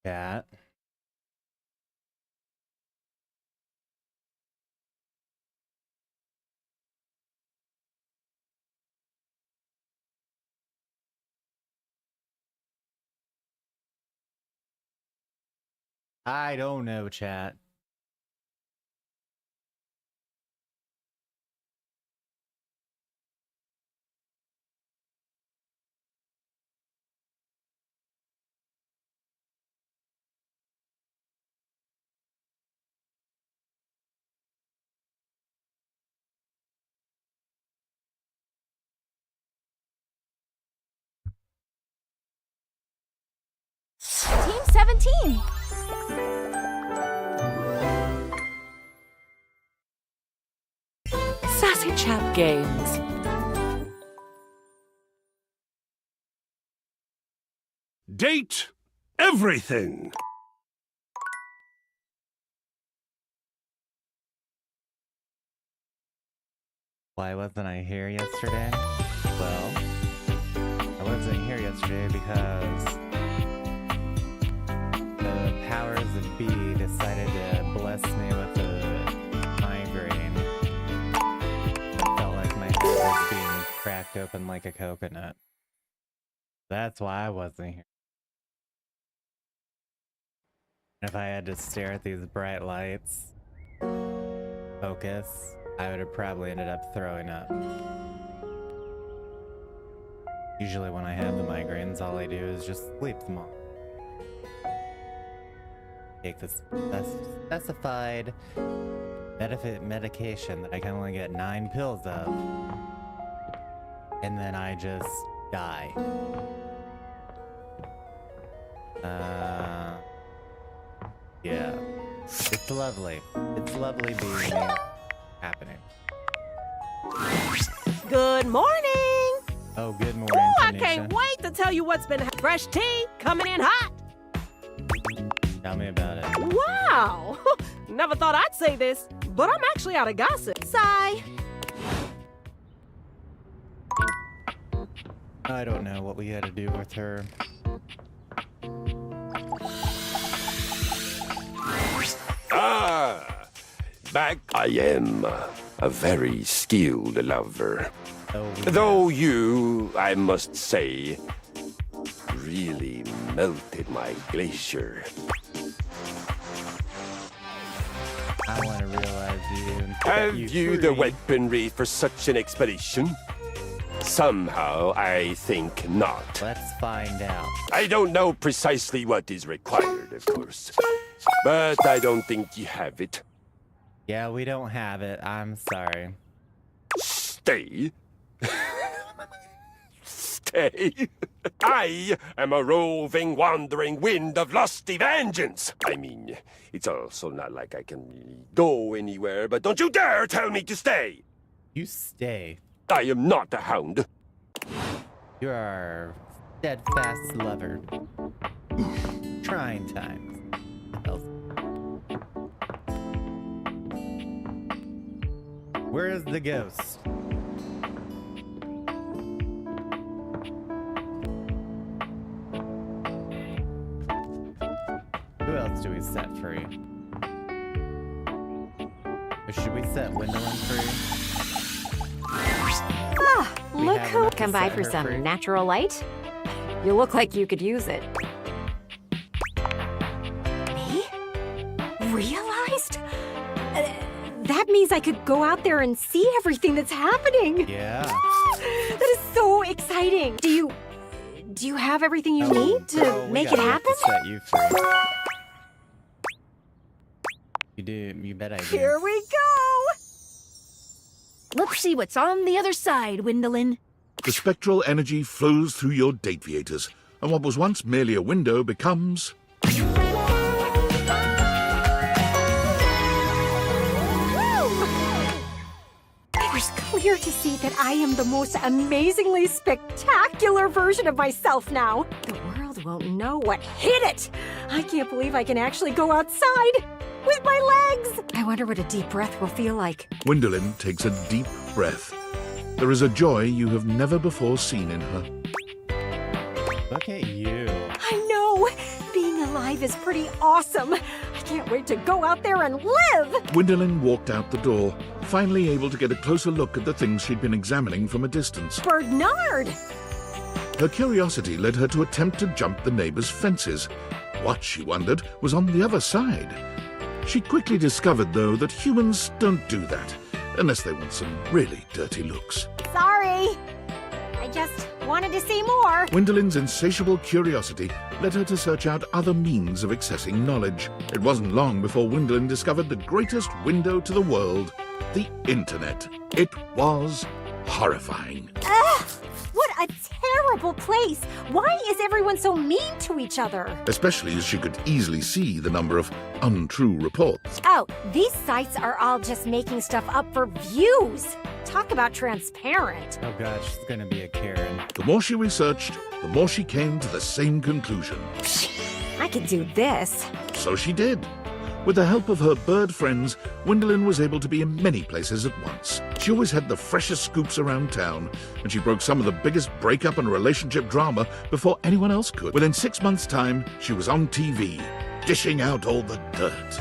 chat. I don't know, chat. Team 17! Sassy Chap Games. Date everything. Why wasn't I here yesterday? Well, I wasn't here yesterday because the powers that be decided to bless me with a migraine. I felt like my head was being cracked open like a coconut. That's why I wasn't here. If I had to stare at these bright lights, focus, I would have probably ended up throwing up. Usually when I have the migraines, all I do is just sleep them off. Take this specified medication that I can only get 9 pills of, and then I just die. Yeah. It's lovely. It's lovely being happening. Good morning! Oh, good morning, Oh, I Tanisha. can't wait to tell you what's been fresh tea coming in hot. Tell me about it. Wow! Never thought I'd say this, but I'm actually out of gossip. Sigh. I don't know what we had to do with her. Back I am, a very skilled lover. Oh, Though you, I must say, really melted my glacier. I want to realize you. Have you the free. weaponry for such an expedition? Somehow, I think not. Let's find out. I don't know precisely what is required, of course. But I don't think you have it. Yeah, we don't have it. I'm sorry. Stay? Stay? I am a roving, wandering wind of lusty vengeance. I mean, it's also not like I can really go anywhere, but don't you dare tell me to stay! You stay. I am not a hound. You're our steadfast lover. Trying times. Where is the ghost? Who else do we set free? Or should we set Gwendolyn free? Ah, We look have who enough to come by set for her some free. natural light. You look like you could use it. Me? Realized? That means I could go out there and see everything that's happening. Yeah. That is so exciting. Do you have everything you need to girl, we make got it enough happen? to set you free. You do. You bet I do. Here we go! Let's see what's on the other side, Gwendolyn. The spectral energy flows through your dateviators, and what was once merely a window becomes... It was clear to see that I am the most amazingly spectacular version of myself now. The world won't know what hit it. I can't believe I can actually go outside with my legs. I wonder what a deep breath will feel like. Gwendolyn takes a deep breath. There is a joy you have never before seen in her. Look at you. I know. Being alive life is pretty awesome. I can't wait to go out there and live! Gwendolyn walked out the door, finally able to get a closer look at the things she'd been examining from a distance. Bernard! Her curiosity led her to attempt to jump the neighbors' fences. What, she wondered, was on the other side? She quickly discovered, though, that humans don't do that, unless they want some really dirty looks. Sorry. I just wanted to see more. Gwendolyn's insatiable curiosity led her to search out other means of accessing knowledge. It wasn't long before Gwendolyn discovered the greatest window to the world, the Internet. It was horrifying. Ugh! What a terrible place! Why is everyone so mean to each other? Especially as she could easily see the number of untrue reports. Oh, these sites are all just making stuff up for views. Talk about transparent. Oh god, she's gonna be a Karen. The more she researched, the more she came to the same conclusion. I could do this. So she did. With the help of her bird friends, Gwendolyn was able to be in many places at once. She always had the freshest scoops around town, and she broke some of the biggest breakup and relationship drama before anyone else could. Within 6 months' time, she was on TV, dishing out all the dirt.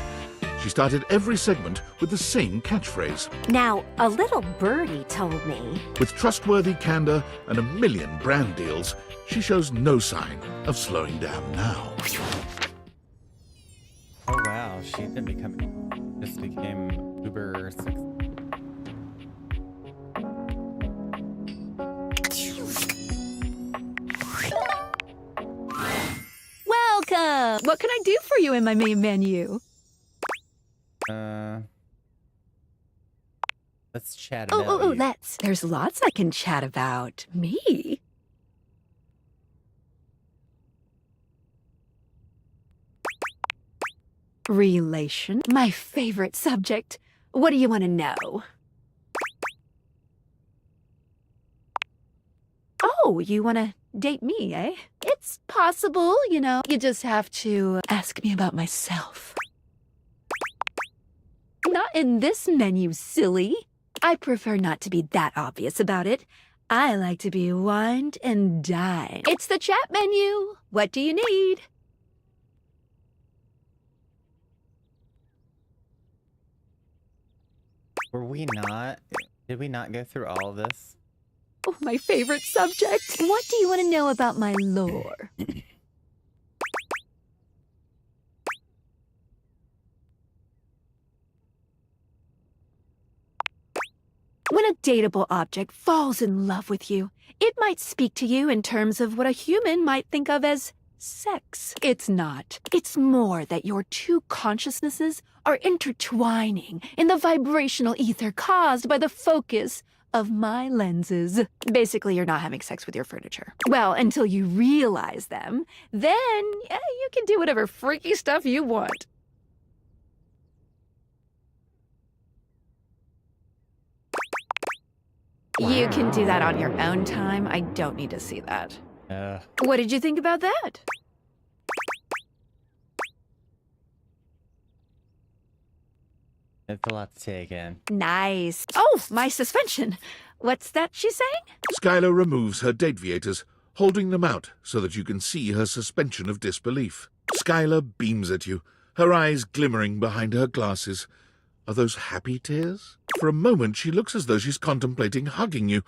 She started every segment with the same catchphrase. Now, a little birdie told me. With trustworthy candor and a million brand deals, she shows no sign of slowing down now. Oh wow, she didn't become, just became uber successful. Welcome! What can I do for you in my main menu? Let's chat about you. Let's. There's lots I can chat about. Me? Relation. My favorite subject. What do you want to know? Oh, you want to date me, eh? It's possible, you know. You just have to ask me about myself. Not in this menu, silly. I prefer not to be that obvious about it. I like to be wined and dined. It's the chat menu. What do you need? Did we not go through all of this? Oh, my favorite subject. What do you want to know about my lore? When a dateable object falls in love with you, it might speak to you in terms of what a human might think of as sex. It's not. It's more that your two consciousnesses are intertwining in the vibrational ether caused by the focus of my lenses. Basically, you're not having sex with your furniture. Well, until you realize them, then you can do whatever freaky stuff you want. You can do that on your own time. I don't need to see that. What did you think about that? It's a lot to take in. Nice. Oh, my suspension. What's that she's saying? Skylar removes her dateviators, holding them out so that you can see her suspension of disbelief. Skylar beams at you, her eyes glimmering behind her glasses. Are those happy tears? For a moment, she looks as though she's contemplating hugging you,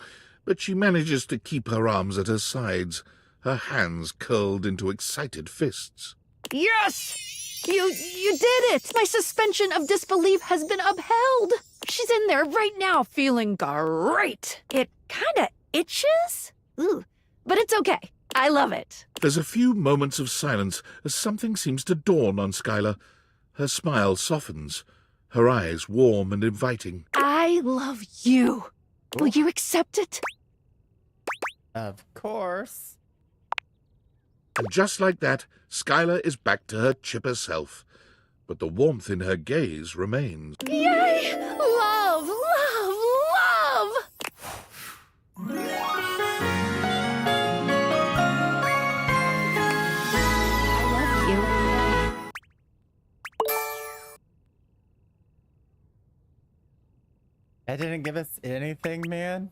but she manages to keep her arms at her sides, her hands curled into excited fists. Yes! You did it! My suspension of disbelief has been upheld! She's in there right now feeling great! It kinda itches? Ooh, but it's okay. I love it. There's a few moments of silence as something seems to dawn on Skylar. Her smile softens, her eyes warm and inviting. I love you. Will you accept it? Of course. And just like that, Skylar is back to her chipper self. But the warmth in her gaze remains. Yay! Love, love, love! I love you. That didn't give us anything, man.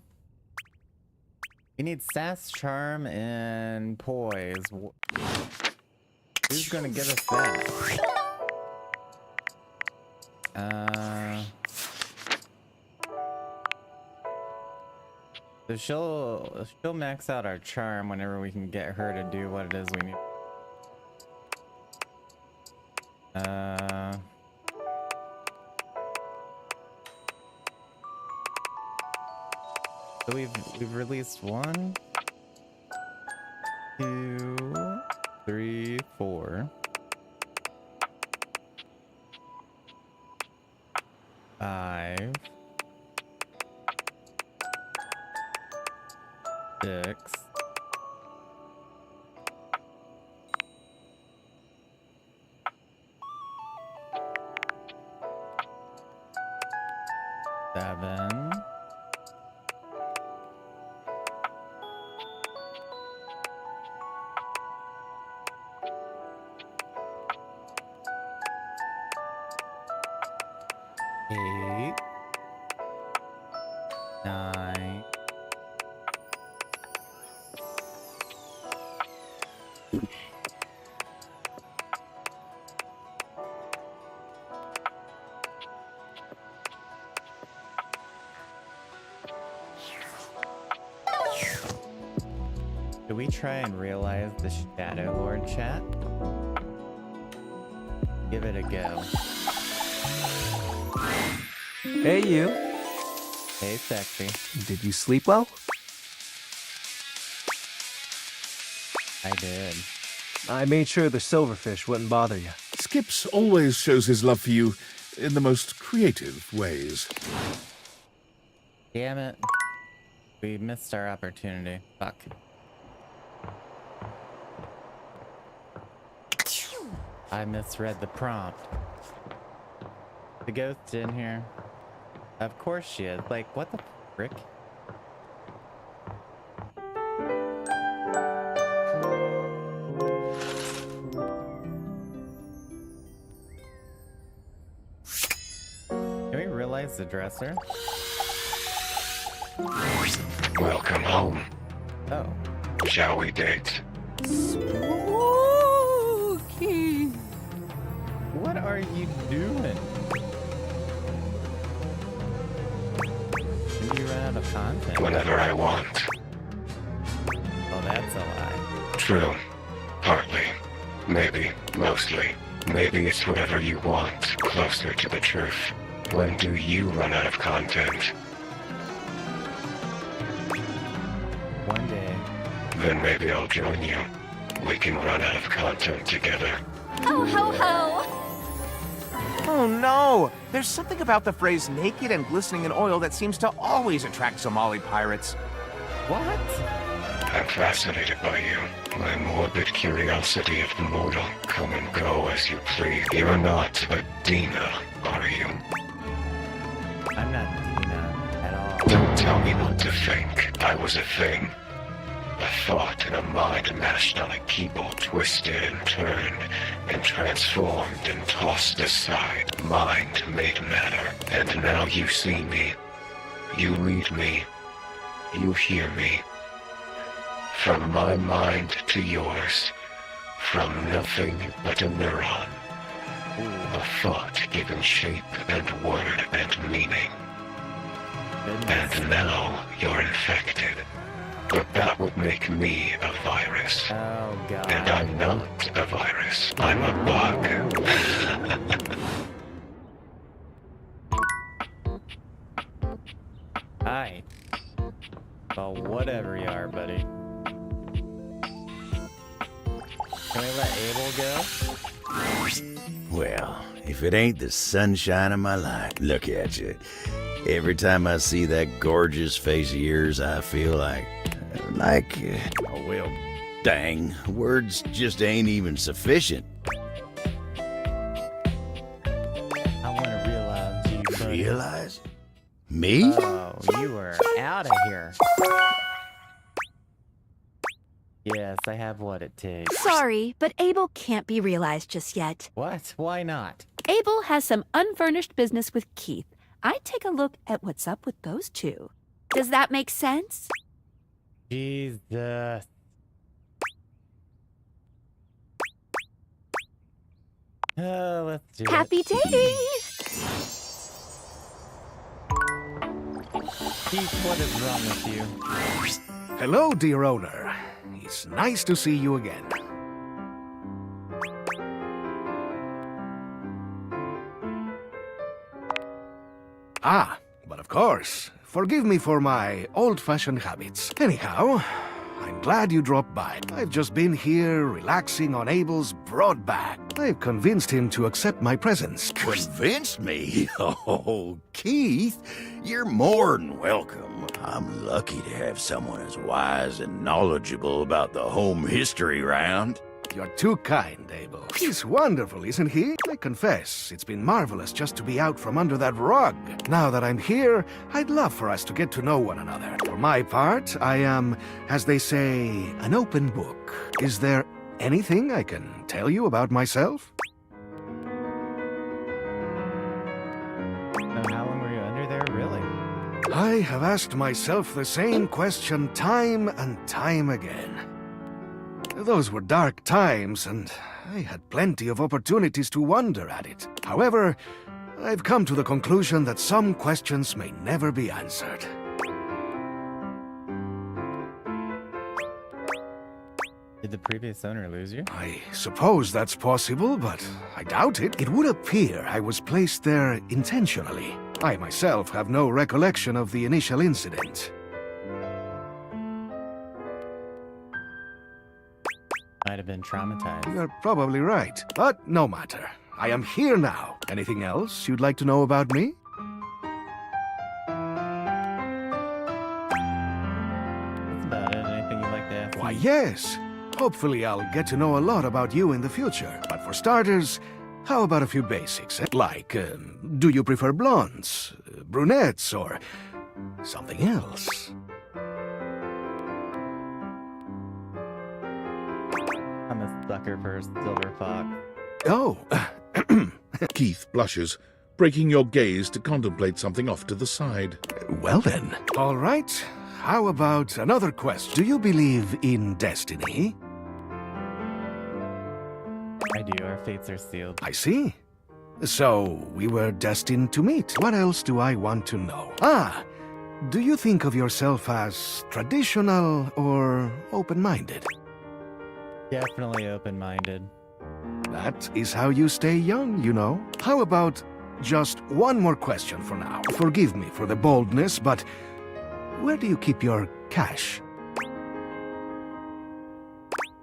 We need sass, charm, and poise. Who's gonna give us that? So she'll max out our charm whenever we can get her to do what it is we need. So we've released 1, 2, 3, 4, 5, 6, 7, 8, 9, 'Should we try and realize the Shadow Lord chat? Give it a go. Hey, you. Hey, sexy. Did you sleep well? I did. I made sure the silverfish wouldn't bother you. Skips always shows his love for you in the most creative ways. Damn it. We missed our opportunity. Fuck. I misread the prompt. The ghost's in here. Of course she is. Like, what the frick? Can we realize the dresser? Welcome home. Oh. Shall we date? Spooky. What are you doing? When you run out of content? Whenever I want. Oh, that's a lie. True. Partly. Maybe. Mostly. Maybe it's whatever you want. Closer to the truth. When do you run out of content? One day. Then maybe I'll join you. We can run out of content together. Ho, ho, ho! Oh no! There's something about the phrase naked and glistening in oil that seems to always attract Somali pirates. What? I'm fascinated by you. My morbid curiosity of the mortal. Come and go as you please. You're not a Dina, are you? I'm not Dina at all. Don't tell me what to think. I was a thing. A thought and a mind mashed on a keyboard, twisted and turned, and transformed and tossed aside. Mind made matter. And now you see me. You read me. You hear me. From my mind to yours. From nothing but a neuron. A thought given shape and word and meaning. Goodness. And now you're infected. But that would make me a virus. Oh, God. And I'm not a virus. I'm a bug. Hi. Well, whatever you are, buddy. Can we let Abel go? Well, if it ain't the sunshine of my life, look at you. Every time I see that gorgeous face of yours, I feel like, oh, well, dang, words just ain't even sufficient. I want to realize you, buddy. Realize? Me? Oh, you were out of here. Yes, I have what it takes. Sorry, but Abel can't be realized just yet. What? Why not? Abel has some unfurnished business with Keith. I'd take a look at what's up with those two. Does that make sense? Jesus. Let's do Happy dating! Keith, what is wrong with you? Hello, dear owner. It's nice to see you again. Ah, but of course, forgive me for my old-fashioned habits. Anyhow, I'm glad you dropped by. I've just been here relaxing on Abel's broad back. I've convinced him to accept my presence. Convinced me? Oh, Keith, you're more than welcome. I'm lucky to have someone as wise and knowledgeable about the home history round. You're too kind, Abel. He's wonderful, isn't he? I confess, it's been marvelous just to be out from under that rug. Now that I'm here, I'd love for us to get to know one another. For my part, I am, as they say, an open book. Is there anything I can tell you about myself? How long were you under there, really? I have asked myself the same question time and time again. Those were dark times, and I had plenty of opportunities to wonder at it. However, I've come to the conclusion that some questions may never be answered. Did the previous owner lose you? I suppose that's possible, but I doubt it. It would appear I was placed there intentionally. I myself have no recollection of the initial incident. Might have been traumatized. You're probably right, but no matter. I am here now. Anything else you'd like to know about me? That's about it. Anything you'd like to ask? Why, me? yes. Hopefully I'll get to know a lot about you in the future. But for starters, how about a few basics? Like, do you prefer blondes, brunettes, or something else? I'm a sucker for a silver fox. Oh, Keith blushes, breaking your gaze to contemplate something off to the side. well then. All right. How about another question? Do you believe in destiny? I do. Our fates are sealed. I see. So, we were destined to meet. What else do I want to know? Ah, do you think of yourself as traditional or open-minded? Definitely open-minded. That is how you stay young, you know. How about just one more question for now? Forgive me for the boldness, but where do you keep your cash?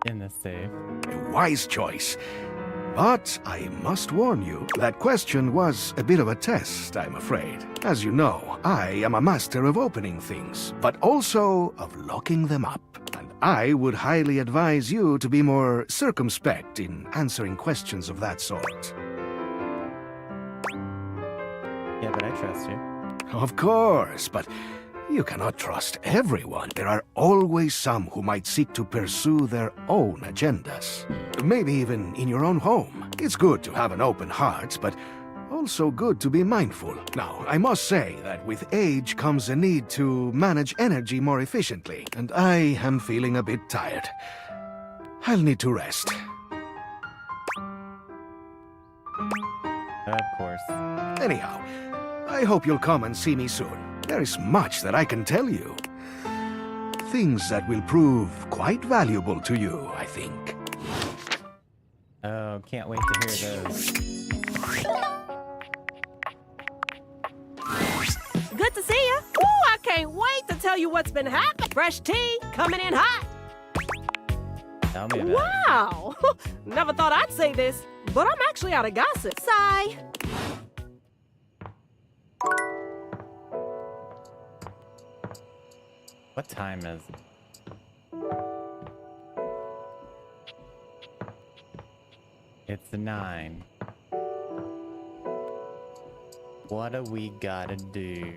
In the safe. A wise choice. But I must warn you, that question was a bit of a test, I'm afraid. As you know, I am a master of opening things, but also of locking them up. And I would highly advise you to be more circumspect in answering questions of that sort. Yeah, but I trust you. Of course, but you cannot trust everyone. There are always some who might seek to pursue their own agendas. Maybe even in your own home. It's good to have an open heart, but also good to be mindful. Now, I must say that with age comes a need to manage energy more efficiently, and I am feeling a bit tired. I'll need to rest. Of course. Anyhow, I hope you'll come and see me soon. There is much that I can tell you. Things that will prove quite valuable to you, I think. Oh, can't wait to hear those. Good to see you. Ooh, I can't wait to tell you what's been happening. Fresh tea coming in hot. Tell me about it. Wow. Never thought I'd say this, but I'm actually out of gossip. Sigh. What time is it? It's 9. What do we gotta do?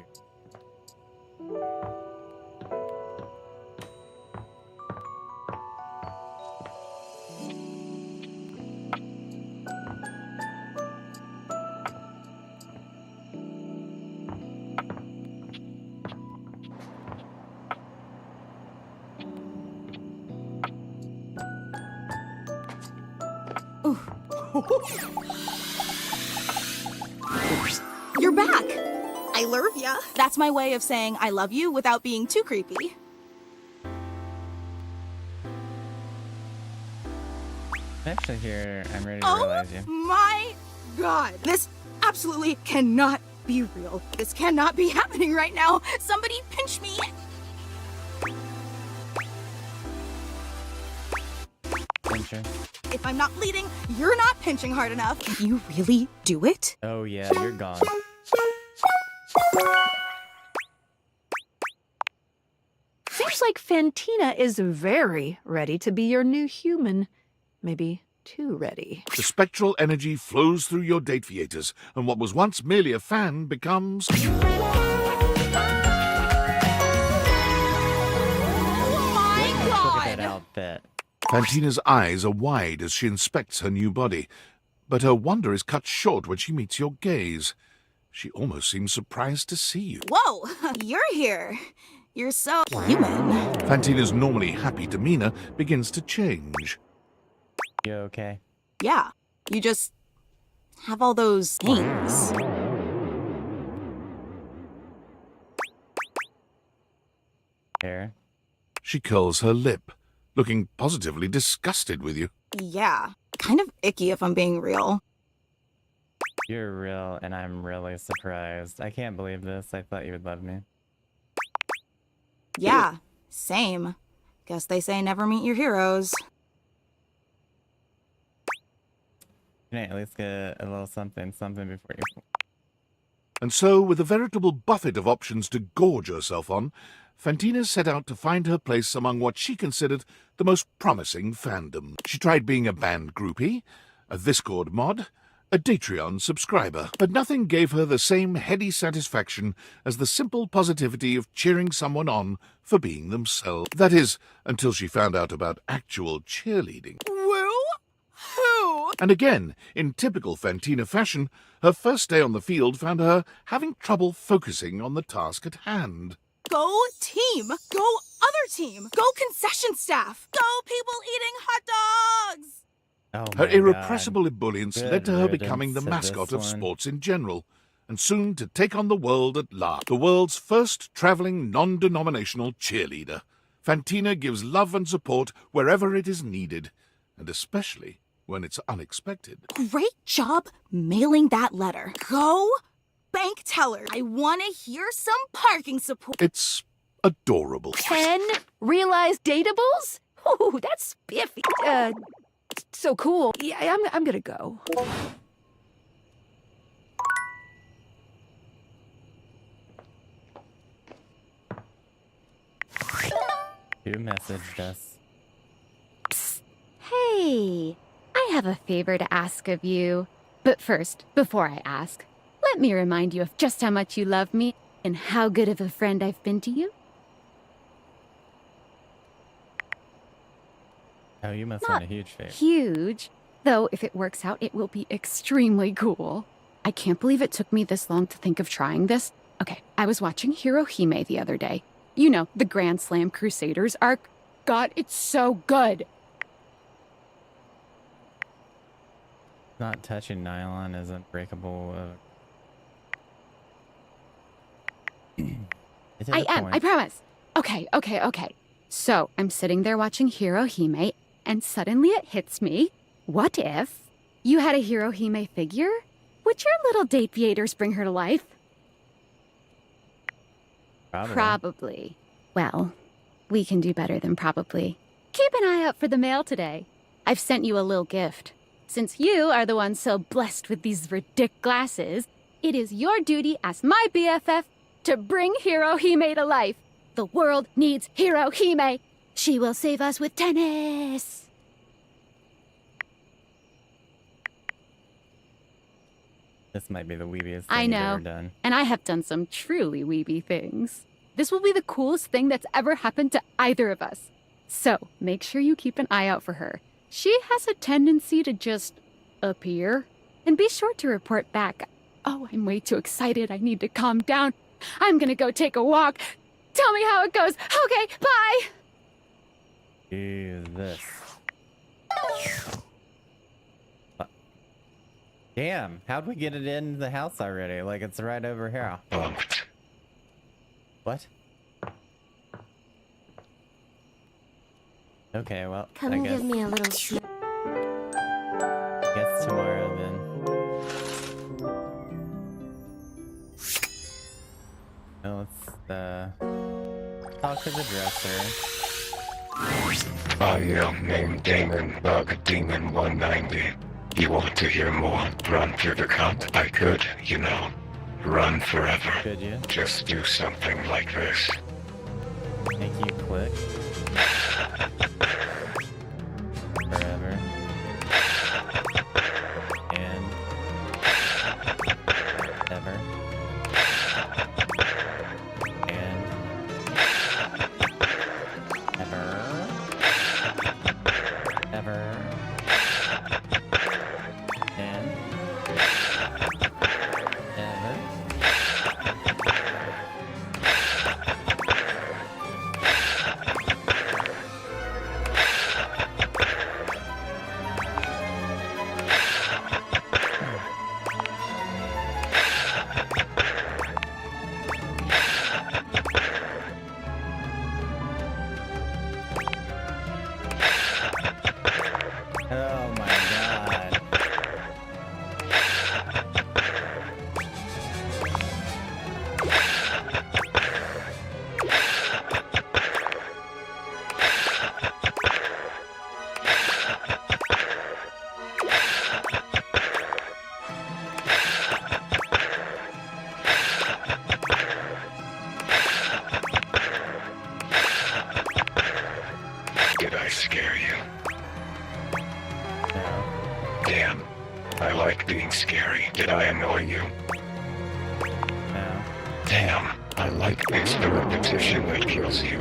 back. I love ya. That's my way of saying I love you without being too creepy. Actually, here, I'm ready to Oh realize you. my god. This absolutely cannot be real. This cannot be happening right now. Somebody pinch me. Pincher. If I'm not bleeding, you're not pinching hard enough. Can you really do it? Oh yeah, you're gone. Seems like Fantina is very ready to be your new human. Maybe too ready. The spectral energy flows through your datefeators, and what was once merely a fan becomes... Oh my Look at that god! outfit. Fantina's eyes are wide as she inspects her new body, but her wonder is cut short when she meets your gaze. She almost seems surprised to see you. Whoa, you're here. You're so human. Fantina's normally happy demeanor begins to change. You okay? Yeah, you just have all those things. Hair? She curls her lip, looking positively disgusted with you. Yeah, kind of icky if I'm being real. You're real, and I'm really surprised. I can't believe this. I thought you would love me. Yeah, same. Guess they say never meet your heroes. Can I at least get a little something before you... And so, with a veritable buffet of options to gorge herself on, Fantina set out to find her place among what she considered the most promising fandom. She tried being a band groupie, a Discord mod, a Datreon subscriber, but nothing gave her the same heady satisfaction as the simple positivity of cheering someone on for being themselves. That is, until she found out about actual cheerleading. Woo? Who? And again, in typical Fantina fashion, her first day on the field found her having trouble focusing on the task at hand. Go team! Go other team! Go concession staff! Go people eating hot dogs! Oh Her my irrepressible God. ebullience Good led to her riddance becoming the to mascot this of one. sports in general, and soon to take on the world at large. The world's first traveling non-denominational cheerleader. Fantina gives love and support wherever it is needed, and especially when it's unexpected. Great job mailing that letter. Go bank teller. I want to hear some parking support. It's adorable. 10 realized datables? Ooh, that's spiffy. So cool. Yeah, I'm gonna go. Who messaged us? Hey, I have a favor to ask of you. But first, before I ask, let me remind you of just how much you love me and how good of a friend I've been to you. Oh, you must Not want a huge favor. huge, though if it works out, it will be extremely cool. I can't believe it took me this long to think of trying this. Okay, I was watching Hirohime the other day. You know, the Grand Slam Crusaders arc. God, it's so good. Not touching nylon is unbreakable. I am, I promise. Okay. So, I'm sitting there watching Hirohime, and suddenly it hits me. What if you had a Hirohime figure? Would your little datefeators bring her to life? Probably. Well, we can do better than probably. Keep an eye out for the mail today. I've sent you a little gift. Since you are the one so blessed with these ridic glasses, it is your duty as my BFF to bring Hirohime to life. The world needs Hirohime. She will save us with tennis. This might be the weebiest thing I you've know, ever done. and I have done some truly weeby things. This will be the coolest thing that's ever happened to either of us. So, make sure you keep an eye out for her. She has a tendency to just appear. And be sure to report back. Oh, I'm way too excited. I need to calm down. I'm gonna go take a walk. Tell me how it goes. Okay, bye! Jesus. Damn, how'd we get it in the house already? Like, it's right over here. Bumped. What? Okay, well, Come I and guess, give me a little sleep. guess tomorrow then. Well, let's, talk to the dresser. I am named Damon Bug Demon 190. You want to hear more? Run through the cut? I could, you know. Run forever. Could you? Just do something like this. Make you click? Forever. And... ever. And... ever. Ever. And... ever. Oh my god. Did I scare you? No. Damn. I like being scary. Did I annoy you? No. Damn. I like it's the repetition that kills you.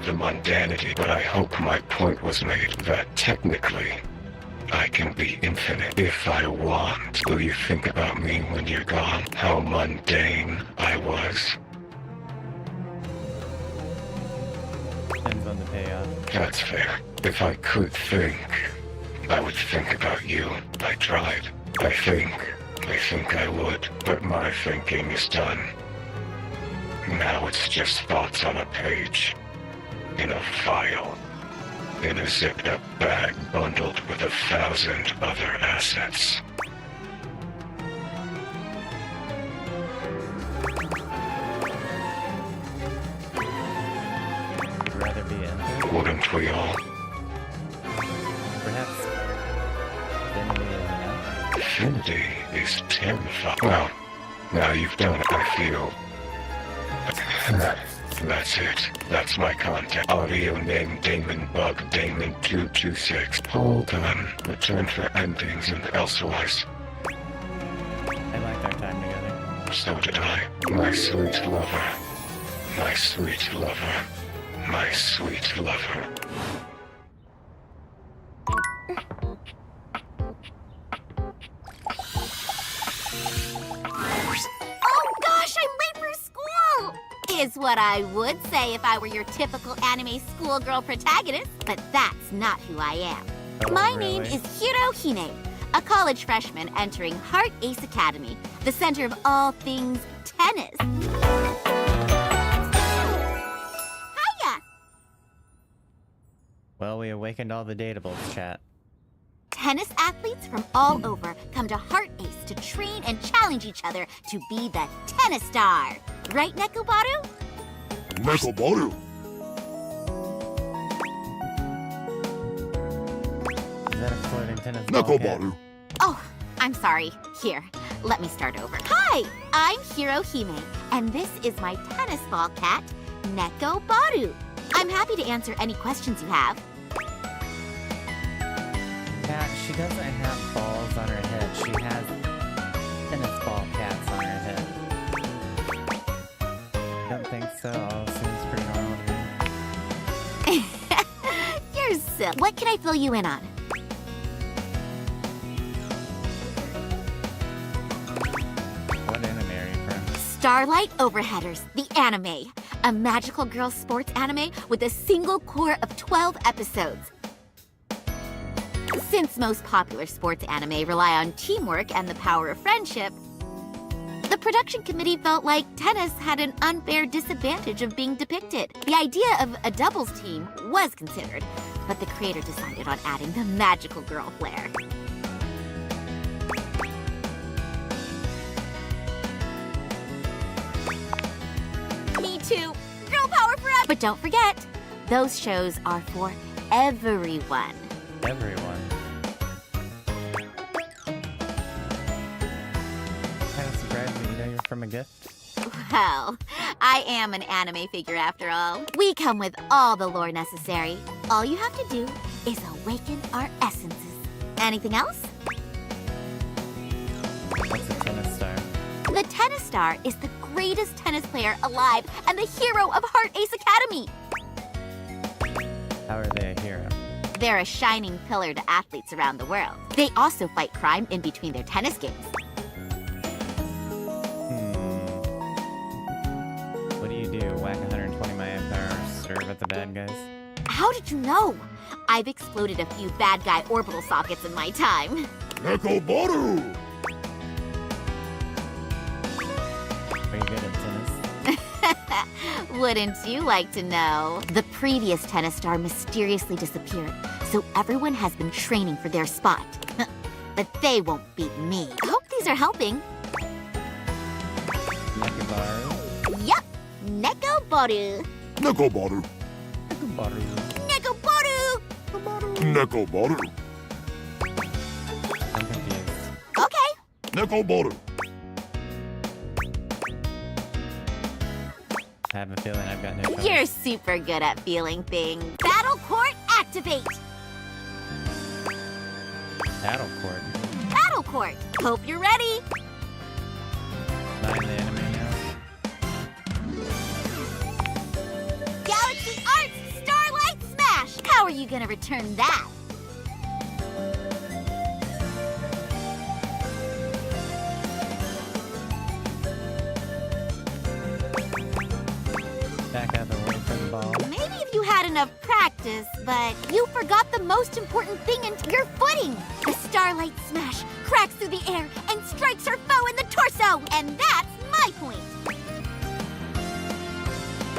The mundanity, but I hope my point was made that technically I can be infinite if I want. Will you think about me when you're gone? How mundane I was. Depends on the payoff. That's fair. If I could think, I would think about you. I tried. I think I would, but my thinking is done. Now it's just thoughts on a page, in a file, in a zipped up bag bundled with 1,000 other assets. You'd rather be in. Wouldn't we all? Perhaps. Infinity is enough. Infinity is terrifying. Well, now you've done it, I feel. That's it. That's my contact. Audio name Damon Bug Damon 226. Hold on. Return for endings and elsewise. I liked our time together. So did I. My sweet lover. My sweet lover. My sweet lover. Oh gosh, I'm late for school! Is what I would say if I were your typical anime schoolgirl protagonist, but that's not who I am. Oh, My really? name is Hirohime, a college freshman entering Heart Ace Academy, the center of all things tennis. Hiya! Well, we awakened all the datables, chat. Tennis athletes from all over come to Heart Ace to train and challenge each other to be the tennis star. Right, Nekobaru? Nekobaru. Is that a floating tennis ball kit? Nekobaru. Oh, I'm sorry. Here, let me start over. Hi, I'm Hirohime, and this is my tennis ball cat, Nekobaru. I'm happy to answer any questions you have. Cat, she doesn't have balls on her head. She has tennis ball cats on her head. Don't think so. All seems pretty normal to me. You're silly. What can I fill you in on? What anime are you from? Starlight Overheaders, the anime. A magical girl sports anime with a single core of 12 episodes. Since most popular sports anime rely on teamwork and the power of friendship, the production committee felt like tennis had an unfair disadvantage of being depicted. The idea of a doubles team was considered, but the creator decided on adding the magical girl flair. Me too. Girl power forever! But don't forget, those shows are for everyone. Everyone. Kind of surprised that you know you're from a gift. Well, I am an anime figure after all. We come with all the lore necessary. All you have to do is awaken our essences. Anything else? What's a tennis star? The tennis star is the greatest tennis player alive and the hero of Heart Ace Academy. How are they a hero? They're a shining pillar to athletes around the world. They also fight crime in between their tennis games. What do you do? Whack 120 mAh, serve at the bad guys? How did you know? I've exploded a few bad guy orbital sockets in my time. Nekoboru! Are you good at tennis? Wouldn't you like to know? The previous tennis star mysteriously disappeared, so everyone has been training for their spot. But they won't beat me. I hope these are helping. Nekobaru? Yup, Nekoboru. Nekoboru. Nekobaru. Nekoboru! Nekoboru. I'm confused. Okay. Nekoboru. I have a feeling I've got no choice. You're super good at feeling things. Battle Court activate! Battle Court. Battle Court! Hope you're ready! Not in the anime now. Galaxy Arts Starlight Smash! How are you gonna return that? Back out the way for the ball. Maybe if you had enough practice, but you forgot the most important thing in your footing! The Starlight Smash cracks through the air and strikes her foe in the torso! And that's my point!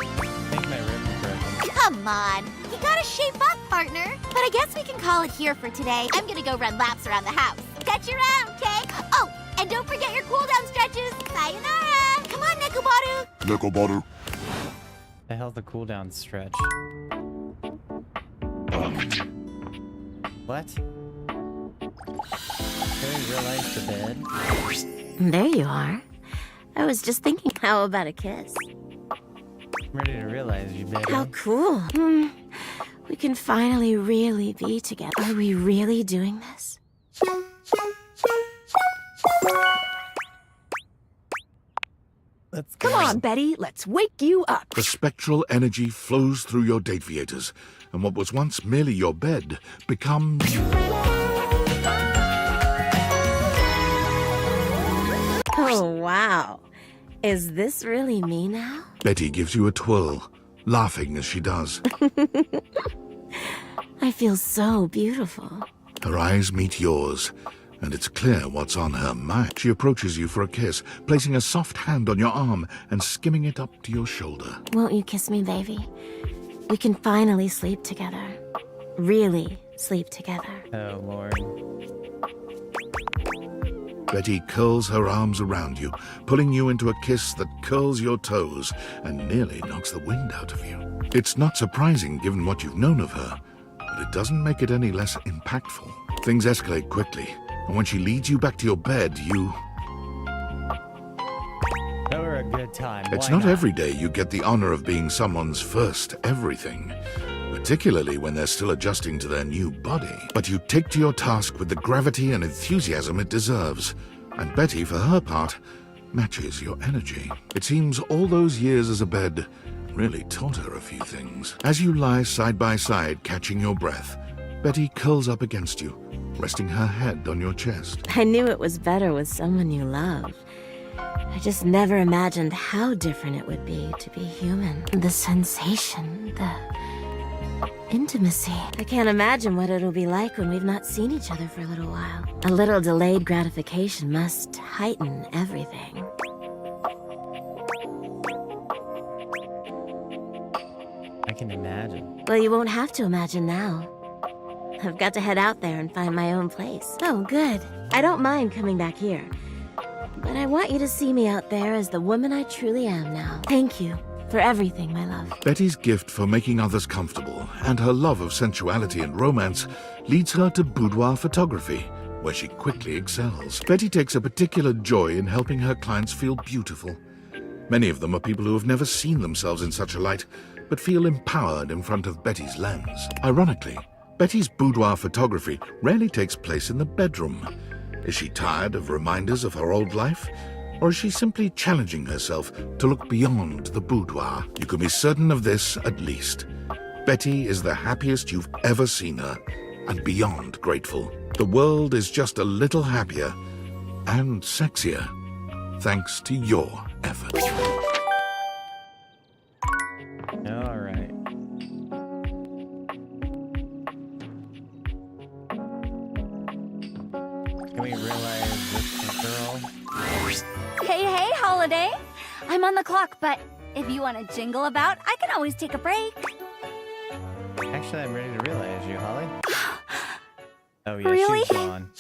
I think my rib is broken. Come on! You gotta shape up, partner! But I guess we can call it here for today. I'm gonna go run laps around the house. Catch you around, Kay! Oh, and don't forget your cooldown stretches! Sayonara! Come on, Nekobaru! Nekobaru. The hell's the cooldown stretch? What? Did I realize the bed? There you are. I was just thinking, how about a kiss? I'm ready to realize you, baby. How cool. We can finally really be together. Are we really doing this? Come on, Betty, let's wake you up. The spectral energy flows through your dataviators, and what was once merely your bed becomes... Oh, wow. Is this really me now? Betty gives you a twirl, laughing as she does. I feel so beautiful. Her eyes meet yours, and it's clear what's on her mind. She approaches you for a kiss, placing a soft hand on your arm and skimming it up to your shoulder. Won't you kiss me, baby? We can finally sleep together. Really sleep together. Oh, Lord. Betty curls her arms around you, pulling you into a kiss that curls your toes and nearly knocks the wind out of you. It's not surprising given what you've known of her, but it doesn't make it any less impactful. Things escalate quickly, and when she leads you back to your bed, you... That were a good time. It's Why not every day you get the honor of being someone's first everything, particularly when they're still adjusting to their new body. But you take to your task with the gravity and enthusiasm it deserves, and Betty, for her part, matches your energy. It seems all those years as a bed really taught her a few things. As you lie side by side, catching your breath, Betty curls up against you, resting her head on your chest. I knew it was better with someone you love. I just never imagined how different it would be to be human. The sensation, the Intimacy. I can't imagine what it'll be like when we've not seen each other for a little while. A little delayed gratification must heighten everything. I can imagine. Well, you won't have to imagine now. I've got to head out there and find my own place. Oh, good. I don't mind coming back here. But I want you to see me out there as the woman I truly am now. Thank you for everything, my love. Betty's gift for making others comfortable and her love of sensuality and romance leads her to boudoir photography, where she quickly excels. Betty takes a particular joy in helping her clients feel beautiful. Many of them are people who have never seen themselves in such a light, but feel empowered in front of Betty's lens. Ironically, Betty's boudoir photography rarely takes place in the bedroom. Is she tired of reminders of her old life? Or is she simply challenging herself to look beyond the boudoir? You can be certain of this, at least. Betty is the happiest you've ever seen her, and beyond grateful. The world is just a little happier and sexier, thanks to your efforts. All right. Can we realize this girl? Hey, Holiday! I'm on the clock, but if you want to jingle about, I can always take a break. Actually, I'm ready to realize you, Holly. Oh yeah, Really? she's gone.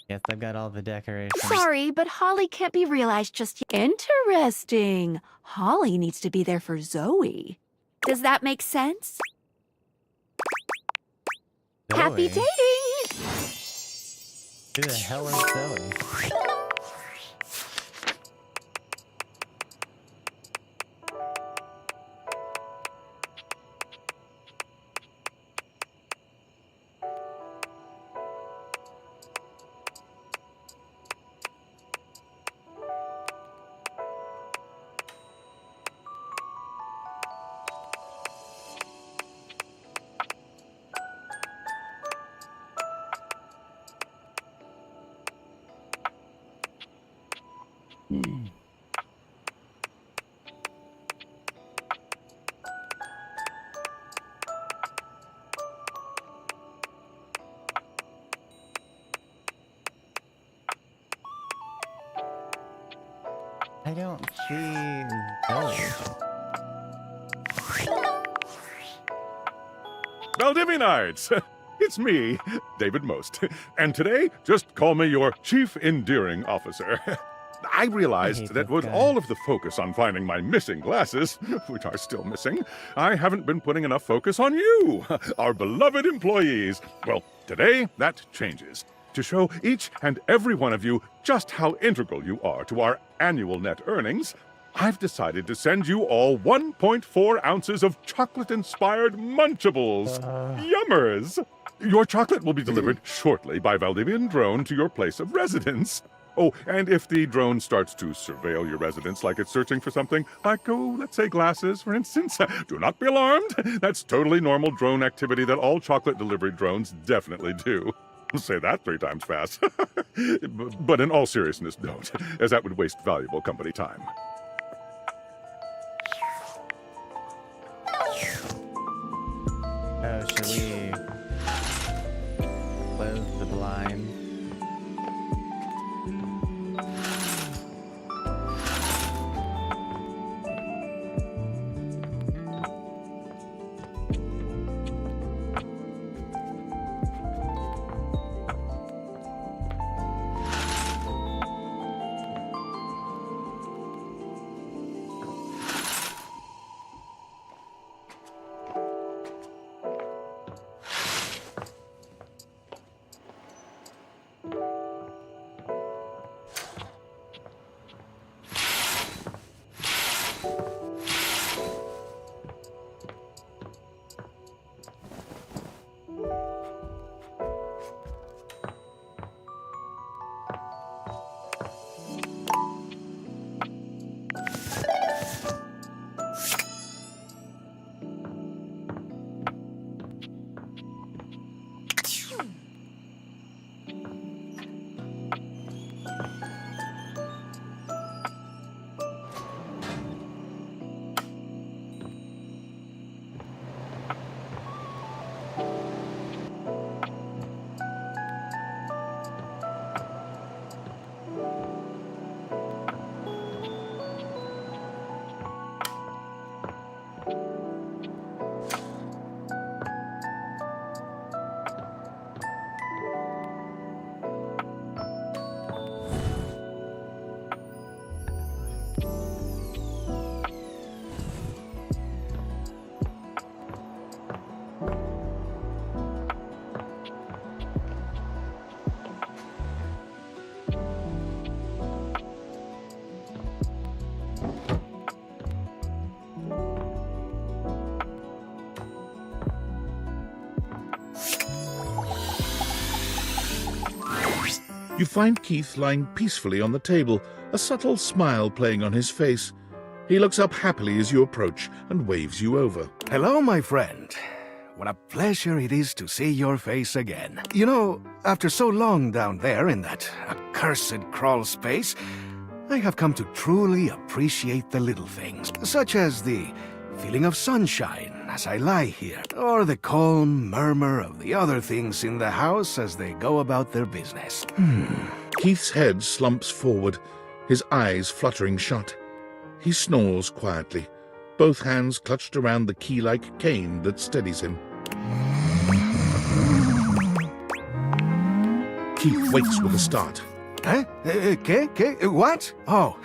Yes, I've got all the decorations. Sorry, but Holly can't be realized just yet. Interesting. Holly needs to be there for Zoe. Does that make sense? Zoe? Happy dating! Who the hell is Zoe? I don't see Zoe. Valdivinites! It's me, David Most. And today, just call me your Chief Endearing Officer. I realized that with all of the focus on finding my missing glasses, which are still missing, I haven't been putting enough focus on you, our beloved employees. Well, today, that changes. To show each and every one of you just how integral you are to our annual net earnings, I've decided to send you all 1.4 ounces of chocolate-inspired Munchables. Yummers! Your chocolate will be delivered shortly by Valdivian drone to your place of residence. Oh, and if the drone starts to surveil your residence like it's searching for something, like, oh, let's say glasses, for instance, do not be alarmed. That's totally normal drone activity that all chocolate delivery drones definitely do. Say that 3 times fast. But in all seriousness, don't, as that would waste valuable company time. Oh, should we close the blind? You find Keith lying peacefully on the table, a subtle smile playing on his face. He looks up happily as you approach and waves you over. Hello, my friend. What a pleasure it is to see your face again. You know, after so long down there in that accursed crawl space, I have come to truly appreciate the little things, such as the feeling of sunshine as I lie here, or the calm murmur of the other things in the house as they go about their business. Keith's head slumps forward, his eyes fluttering shut. He snores quietly, both hands clutched around the key-like cane that steadies him. Keith wakes with a start. Huh? What? Oh.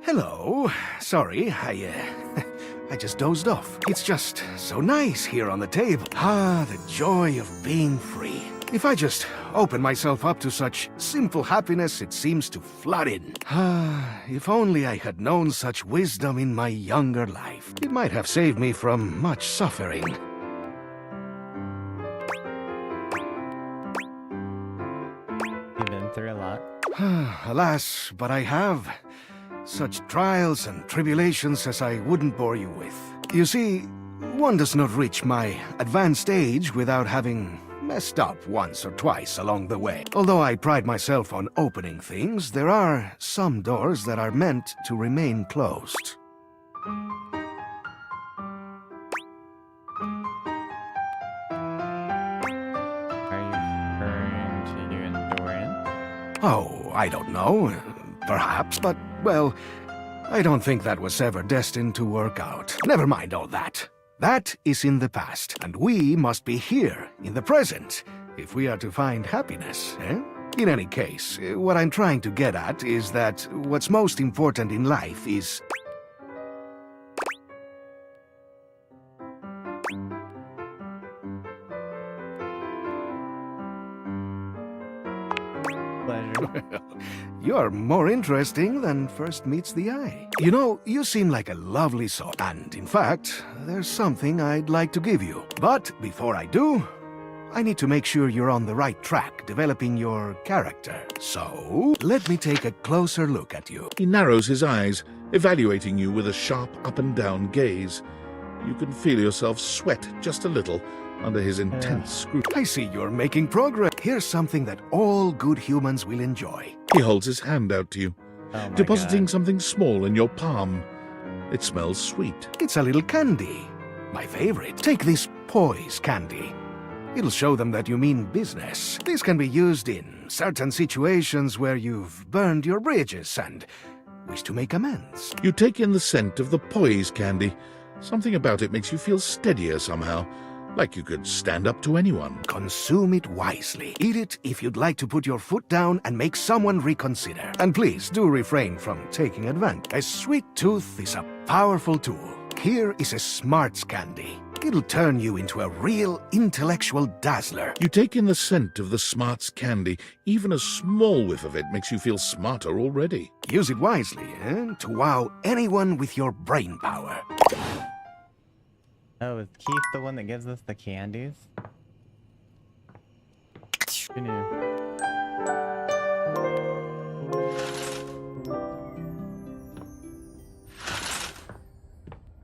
Hello. Sorry, I just dozed off. It's just so nice here on the table. Ah, the joy of being free. If I just open myself up to such simple happiness, it seems to flood in. Ah, if only I had known such wisdom in my younger life. It might have saved me from much suffering. You've been through a lot. Alas, but I have. Such trials and tribulations as I wouldn't bore you with. You see, one does not reach my advanced age without having messed up once or twice along the way. Although I pride myself on opening things, there are some doors that are meant to remain closed. Oh, I don't know. Perhaps, but, well, I don't think that was ever destined to work out. Never mind all that. That is in the past, and we must be here, in the present, if we are to find happiness, eh? In any case, what I'm trying to get at is that what's most important in life is... You're more interesting than first meets the eye. You know, you seem like a lovely soul. And in fact, there's something I'd like to give you. But before I do, I need to make sure you're on the right track, developing your character. So, let me take a closer look at you. He narrows his eyes, evaluating you with a sharp up-and-down gaze. You can feel yourself sweat just a little under his intense scrutiny. I see you're making progress. Here's something that all good humans will enjoy. He holds his hand out to you, depositing something small in your palm. It smells sweet. It's a little candy. My favorite. Take this poise candy. It'll show them that you mean business. This can be used in certain situations where you've burned your bridges and wish to make amends. You take in the scent of the poise candy. Something about it makes you feel steadier somehow, like you could stand up to anyone. Consume it wisely. Eat it if you'd like to put your foot down and make someone reconsider. And please do refrain from taking advantage. A sweet tooth is a powerful tool. Here is a smarts candy. It'll turn you into a real intellectual dazzler. You take in the scent of the smarts candy. Even a small whiff of it makes you feel smarter already. Use it wisely, to wow anyone with your brain power. Oh, is Keith the one that gives us the candies? Who knew?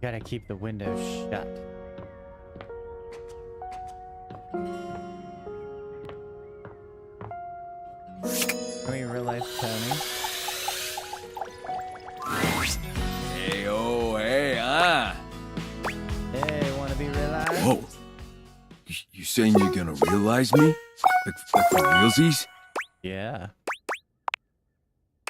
Gotta keep the window shut. Can we realize Tony? Hey, oh, hey, Hey, wanna be realized? Whoa. You saying you're gonna realize me? Like for realsies? Yeah.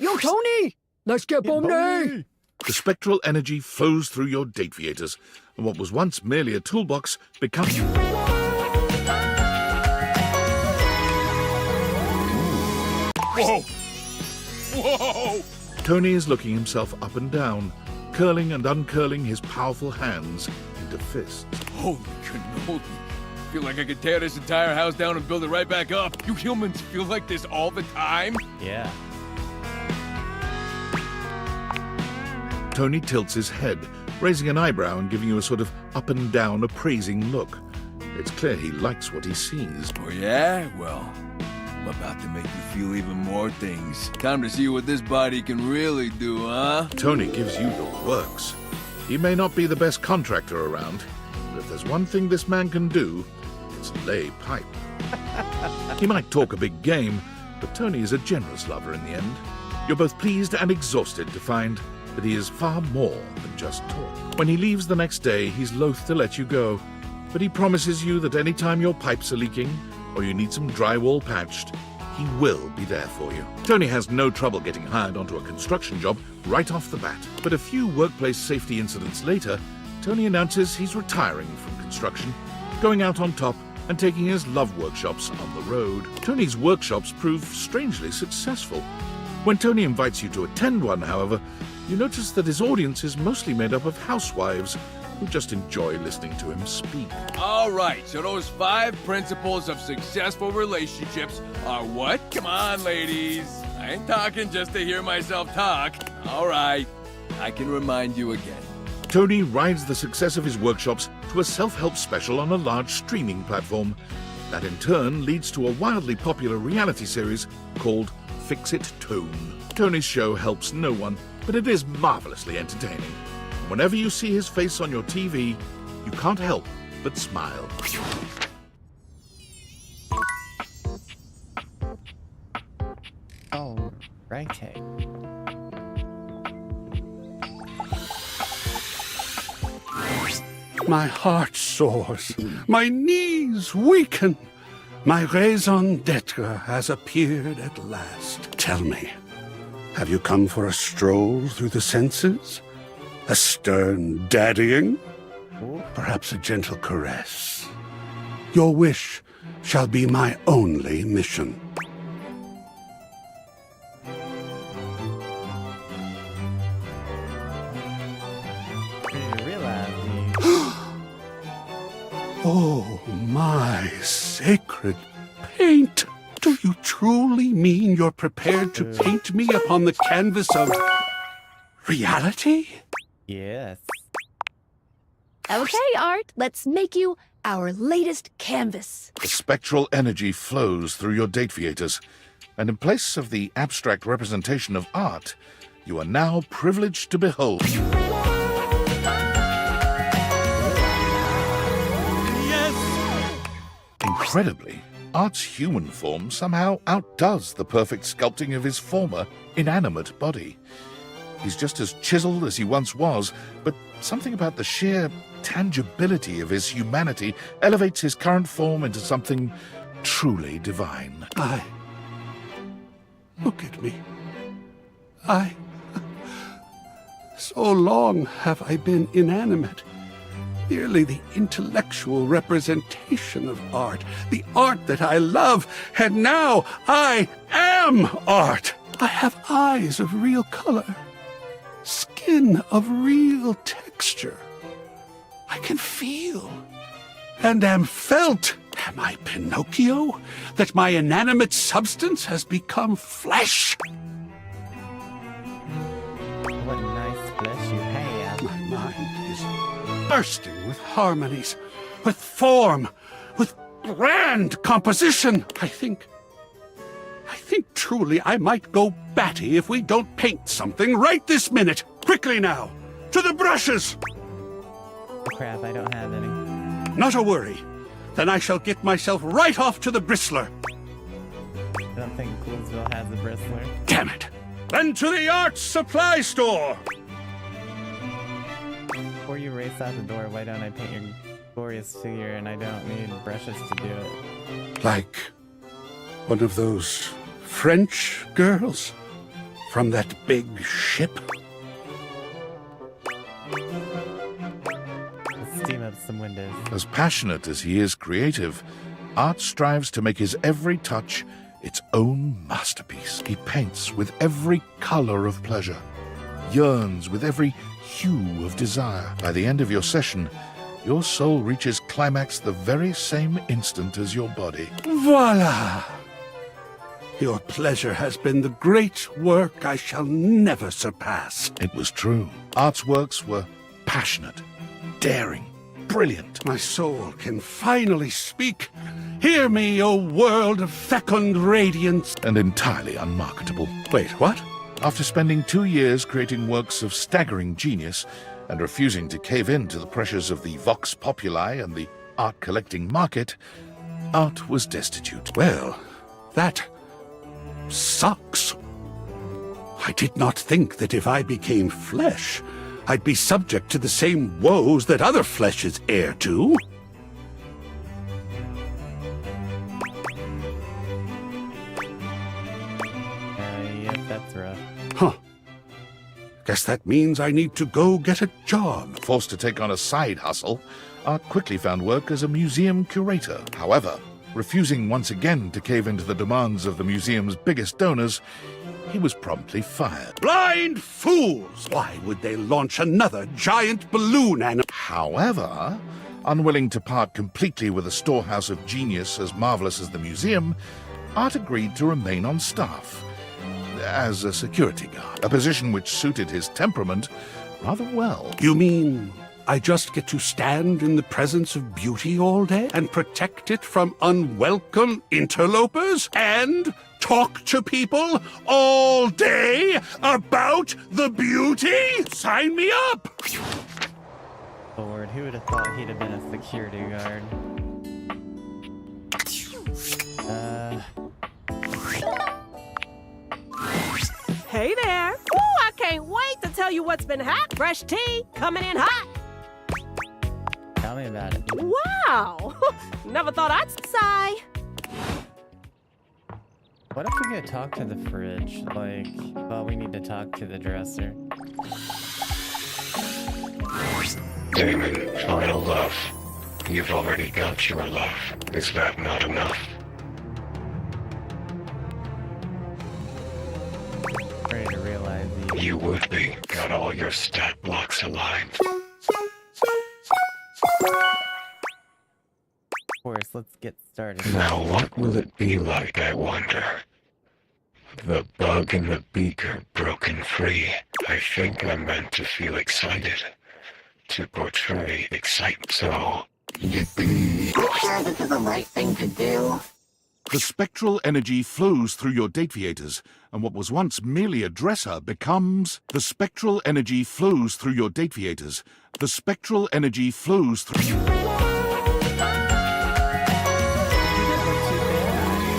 Yo, Tony! Let's get boney! The spectral energy flows through your dateviators, and what was once merely a toolbox becomes... Whoa! Whoa! Tony is looking himself up and down, curling and uncurling his powerful hands into fists. Holy cannoli. Feel like I could tear this entire house down and build it right back up. You humans feel like this all the time? Yeah. Tony tilts his head, raising an eyebrow and giving you a sort of up and down appraising look. It's clear he likes what he sees. Oh yeah? Well, about to make you feel even more things. Time to see what this body can really do, huh? Tony gives you the works. He may not be the best contractor around, but if there's one thing this man can do, it's lay pipe. He might talk a big game, but Tony is a generous lover in the end. You're both pleased and exhausted to find that he is far more than just talk. When he leaves the next day, he's loath to let you go, but he promises you that any time your pipes are leaking or you need some drywall patched, he will be there for you. Tony has no trouble getting hired onto a construction job right off the bat, but a few workplace safety incidents later, Tony announces he's retiring from construction, going out on top and taking his love workshops on the road. Tony's workshops prove strangely successful. When Tony invites you to attend one, however, you notice that his audience is mostly made up of housewives who just enjoy listening to him speak. All right, so those 5 principles of successful relationships are what? Come on, ladies. I ain't talking just to hear myself talk. All right, I can remind you again. Tony rides the success of his workshops to a self-help special on a large streaming platform. That in turn leads to a wildly popular reality series called Fix It Tone. Tony's show helps no one, but it is marvelously entertaining. Whenever you see his face on your TV, you can't help but smile. Oh, righty. My heart soars, my knees weaken. My raison d'etre has appeared at last. Tell me, have you come for a stroll through the senses? A stern daddying? Perhaps a gentle caress? Your wish shall be my only mission. Oh, my sacred paint! Do you truly mean you're prepared to paint me upon the canvas of reality? Yes. Okay, Art, let's make you our latest canvas. The spectral energy flows through your dateviators, and in place of the abstract representation of art, you are now privileged to behold. Incredibly, Art's human form somehow outdoes the perfect sculpting of his former, inanimate body. He's just as chiseled as he once was, but something about the sheer tangibility of his humanity elevates his current form into something truly divine. Look at me. So long have I been inanimate. Merely the intellectual representation of art, the art that I love, and now I am art. I have eyes of real color, skin of real texture. I can feel and am felt. Am I Pinocchio, that my inanimate substance has become flesh? What nice flesh you have. My mind is bursting with harmonies, with form, with grand composition. I think truly I might go batty if we don't paint something right this minute. Quickly now, to the brushes! Crap, I don't have any. Not a worry. Then I shall get myself right off to the bristler. I don't think Coolsville has a bristler. Damn it! Then to the art supply store! Before you race out the door, why don't I paint your glorious figure and I don't need brushes to do it? Like one of those French girls from that big ship? Let's steam up some windows. As passionate as he is creative, Art strives to make his every touch its own masterpiece. He paints with every color of pleasure, yearns with every hue of desire. By the end of your session, your soul reaches climax the very same instant as your body. Voila! Your pleasure has been the great work I shall never surpass. It was true. Art's works were passionate, daring, brilliant. My soul can finally speak. Hear me, O world of fecund radiance. And entirely unmarketable. Wait, what? After spending 2 years creating works of staggering genius and refusing to cave in to the pressures of the vox populi and the art-collecting market, Art was destitute. Well, that sucks. I did not think that if I became flesh, I'd be subject to the same woes that other flesh is heir to. Yep, that's rough. Huh. Guess that means I need to go get a job. Forced to take on a side hustle, Art quickly found work as a museum curator. However, refusing once again to cave into the demands of the museum's biggest donors, he was promptly fired. Blind fools! Why would they launch another giant balloon animal? However, unwilling to part completely with a storehouse of genius as marvelous as the museum, Art agreed to remain on staff as a security guard, a position which suited his temperament rather well. You mean I just get to stand in the presence of beauty all day and protect it from unwelcome interlopers and talk to people all day about the beauty? Sign me up! Lord, who would have thought he'd have been a security guard? Hey there. Ooh, I can't wait to tell you what's been hot. Fresh tea coming in hot. Tell me about it. Wow. Never thought I'd sigh. What if we could talk to the fridge? Like, well, we need to talk to the dresser. Damon, final love. You've already got your love. Is that not enough? Ready to realize You would be. Got all your stat blocks aligned. Of course, let's get started. Now what will it be like, I wonder? The bug in the beaker broken free. I think I'm meant to feel excited. To portray excitement. So, yippee. You sure this is the right thing to do? The spectral energy flows through your dateviators, and what was once merely a dresser becomes... The spectral energy flows through your dateviators. The spectral energy flows through...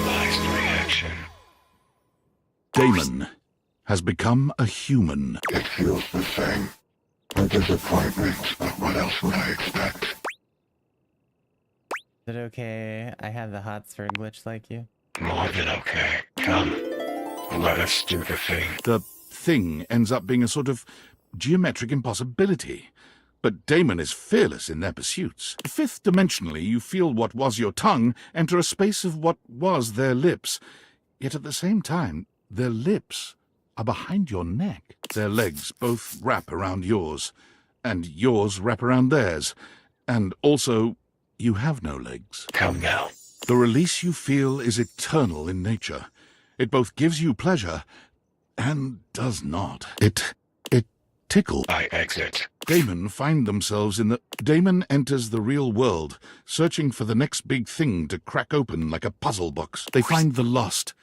Last reaction. Damon has become a human. It feels the same. A disappointment, but what else would I expect? Is it okay? I have the hots for a glitch like you. More than okay. Come, let us do the thing. The thing ends up being a sort of geometric impossibility. But Damon is fearless in their pursuits. Fifth dimensionally, you feel what was your tongue enter a space of what was their lips. Yet at the same time, their lips are behind your neck. Their legs both wrap around yours, and yours wrap around theirs. And also, you have no legs. Come now. The release you feel is eternal in nature. It both gives you pleasure and does not. It tickles. I exit. Damon find themselves in the... Damon enters the real world, searching for the next big thing to crack open like a puzzle box. They find the lost,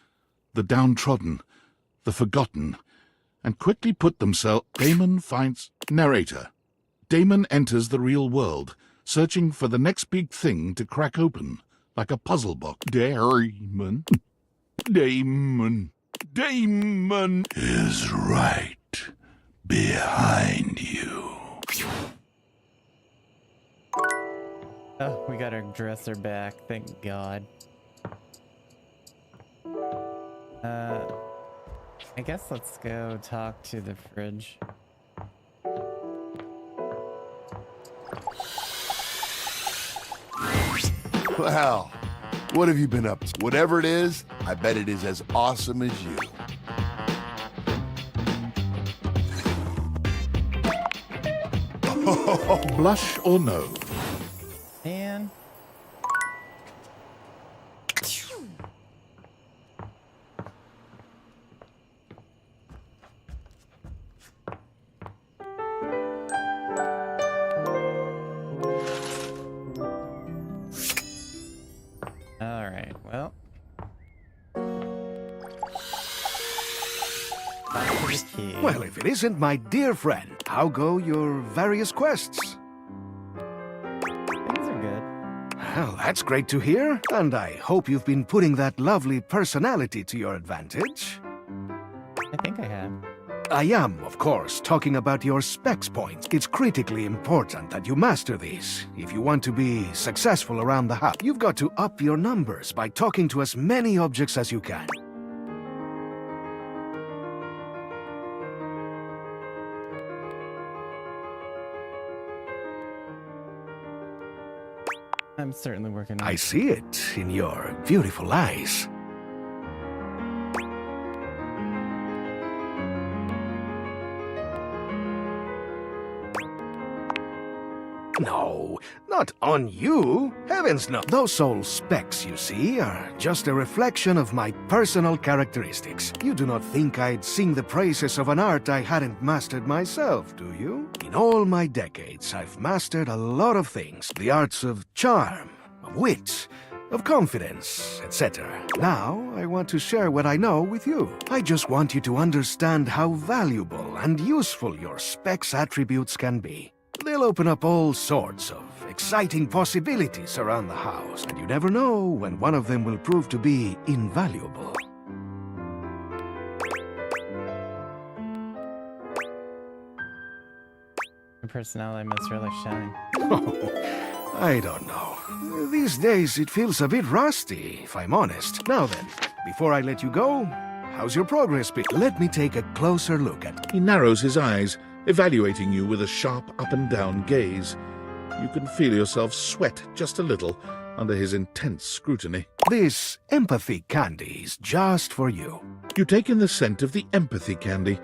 the downtrodden, the forgotten, and quickly put themselves... Damon finds... Narrator. Damon enters the real world, searching for the next big thing to crack open, like a puzzle box. Damon is right behind you. Oh, we got our dresser back, thank God. I guess let's go talk to the fridge. Well, what have you been up to? Whatever it is, I bet it is as awesome as you. Blush or no? Man. Well, if it isn't my dear friend, how go your various quests? Things are good. Well, that's great to hear, and I hope you've been putting that lovely personality to your advantage. I think I have. I am, of course, talking about your specs points. It's critically important that you master these. If you want to be successful around the house, you've got to up your numbers by talking to as many objects as you can. I'm certainly working on I it. see it in your beautiful eyes. No, not on you. Heavens no. Those soul specs you see are just a reflection of my personal characteristics. You do not think I'd sing the praises of an art I hadn't mastered myself, do you? In all my decades, I've mastered a lot of things. The arts of charm, of wit, of confidence, etc. Now, I want to share what I know with you. I just want you to understand how valuable and useful your specs attributes can be. They'll open up all sorts of exciting possibilities around the house, and you never know when one of them will prove to be invaluable. My personality must really shine. I don't know. These days it feels a bit rusty, if I'm honest. Now then, before I let you go, how's your progress been? Let me take a closer look at it. He narrows his eyes, evaluating you with a sharp up-and-down gaze. You can feel yourself sweat just a little under his intense scrutiny. This empathy candy is just for you. You take in the scent of the empathy candy.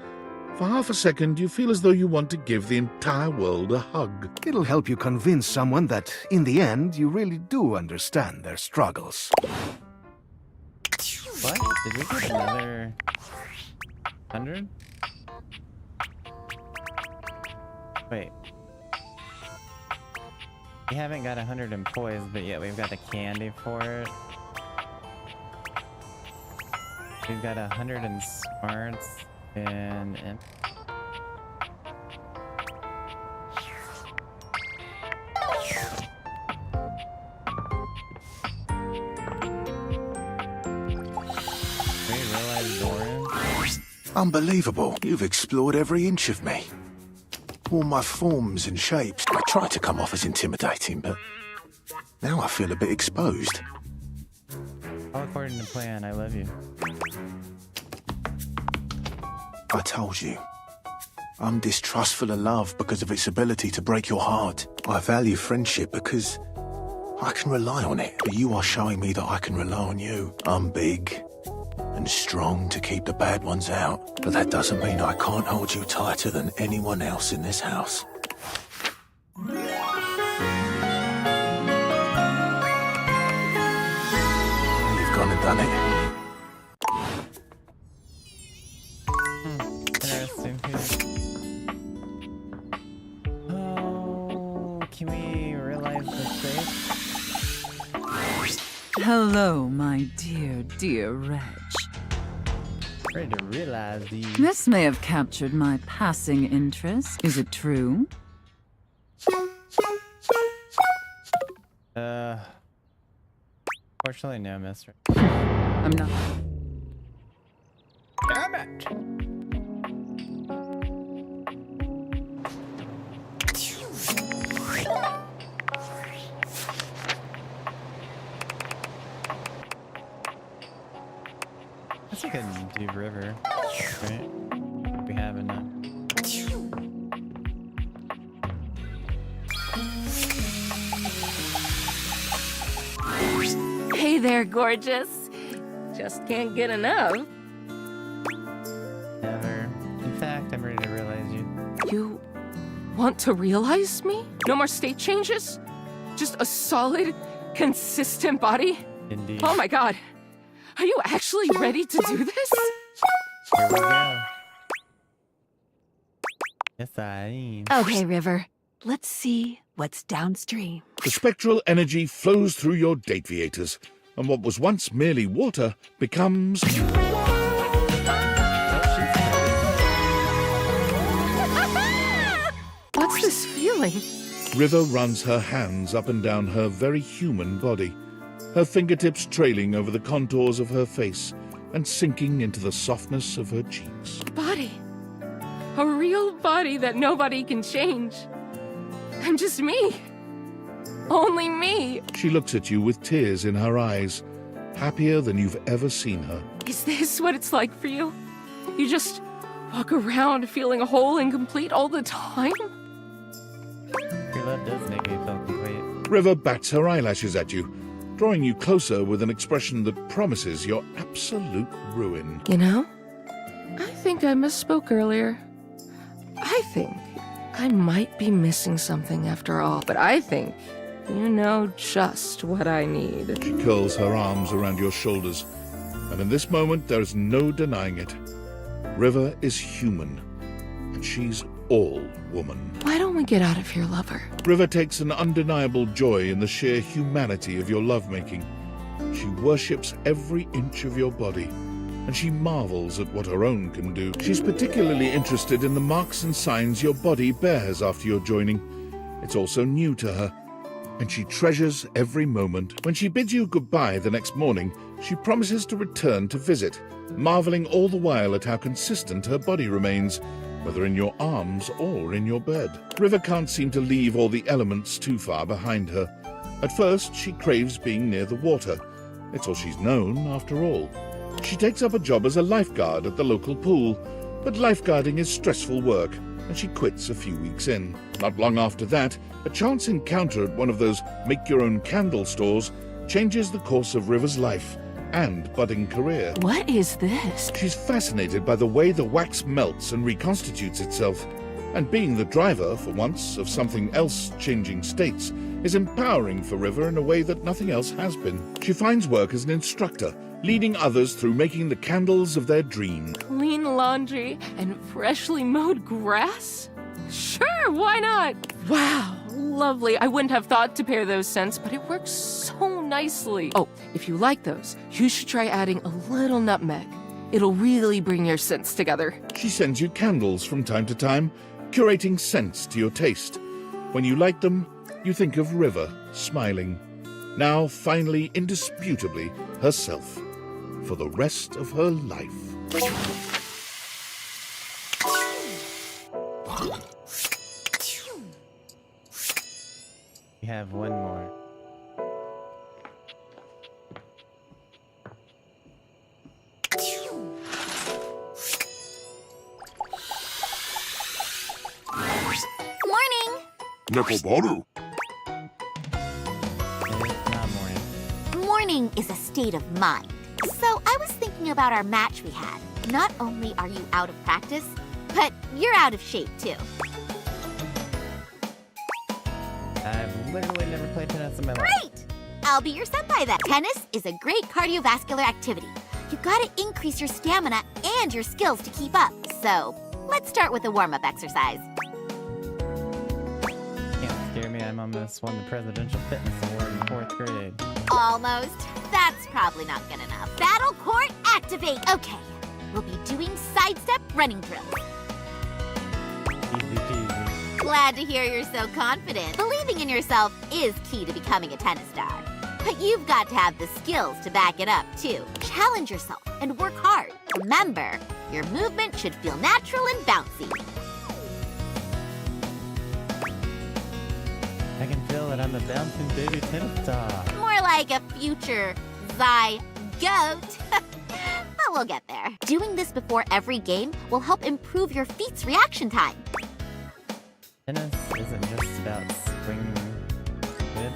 For half a second, you feel as though you want to give the entire world a hug. It'll help you convince someone that, in the end, you really do understand their struggles. What? Did we get another 100? Wait. We haven't got 100 employees, but yet we've got the candy for it. We've got 100 in smarts and... Unbelievable. You've explored every inch of me. All my forms and shapes. I tried to come off as intimidating, but now I feel a bit exposed. All according to plan, I love you. I told you. I'm distrustful of love because of its ability to break your heart. I value friendship because I can rely on it. But you are showing me that I can rely on you. I'm big and strong to keep the bad ones out. But that doesn't mean I can't hold you tighter than anyone else in this house. You've gone and done it. Interesting. Oh, can we realize the safe? Hello, my dear Reg. Ready to realize these. This may have captured my passing interest. Is it true? Fortunately, no, mister. I'm not. Damn it! That's like a deep river, right? We have enough. Hey there, gorgeous. Just can't get enough. Never. In fact, I'm ready to realize you. You want to realize me? No more state changes? Just a solid, consistent body? Indeed. Oh my god. Are you actually ready to do this? Here we go. Yes, I am. Okay, River. Let's see what's downstream. The spectral energy flows through your dateviators, and what was once merely water becomes... feeling. River runs her hands up and down her very human body, her fingertips trailing over the contours of her face and sinking into the softness of her cheeks. Body. A real body that nobody can change. I'm just me. Only me. She looks at you with tears in her eyes, happier than you've ever seen her. Is this what it's like for you? You just walk around feeling whole and complete all the time? Your love does make me feel complete. River bats her eyelashes at you, drawing you closer with an expression that promises your absolute ruin. You know, I think I misspoke earlier. I think I might be missing something after all, but I think you know just what I need. She curls her arms around your shoulders, and in this moment there is no denying it. River is human, and she's all woman. Why don't we get out of here, lover? River takes an undeniable joy in the sheer humanity of your lovemaking. She worships every inch of your body, and she marvels at what her own can do. She's particularly interested in the marks and signs your body bears after your joining. It's also new to her, and she treasures every moment. When she bids you goodbye the next morning, she promises to return to visit, marveling all the while at how consistent her body remains, whether in your arms or in your bed. River can't seem to leave all the elements too far behind her. At first, she craves being near the water. It's all she's known, after all. She takes up a job as a lifeguard at the local pool, but lifeguarding is stressful work, and she quits a few weeks in. Not long after that, a chance encounter at one of those make-your-own-candle stores changes the course of River's life and budding career. What is this? She's fascinated by the way the wax melts and reconstitutes itself, and being the driver, for once, of something else changing states is empowering for River in a way that nothing else has been. She finds work as an instructor, leading others through making the candles of their dream. Clean laundry and freshly mowed grass? Sure, why not? Wow, lovely. I wouldn't have thought to pair those scents, but it works so nicely. Oh, if you like those, you should try adding a little nutmeg. It'll really bring your scents together. She sends you candles from time to time, curating scents to your taste. When you light them, you think of River, smiling. Now, finally, indisputably, herself. For the rest of her life. We have one more. Morning! Nekobaru. It's not morning. Morning is a state of mind. So I was thinking about our match we had. Not only are you out of practice, but you're out of shape too. I've literally never played tennis in my life. Great! I'll be your senpai then. Tennis is a great cardiovascular activity. You gotta increase your stamina and your skills to keep up. So let's start with a warm-up exercise. Can't scare me. I'm almost won the Presidential Fitness Award in 4th grade. Almost. That's probably not good enough. Battle court activate. Okay, we'll be doing sidestep running drills. Easy peasy. Glad to hear you're so confident. Believing in yourself is key to becoming a tennis star. But you've got to have the skills to back it up, too. Challenge yourself and work hard. Remember, your movement should feel natural and bouncy. I can feel that I'm a bouncing baby tennis star. More like a future zygote. But we'll get there. Doing this before every game will help improve your feet's reaction time. Tennis isn't just about swinging good.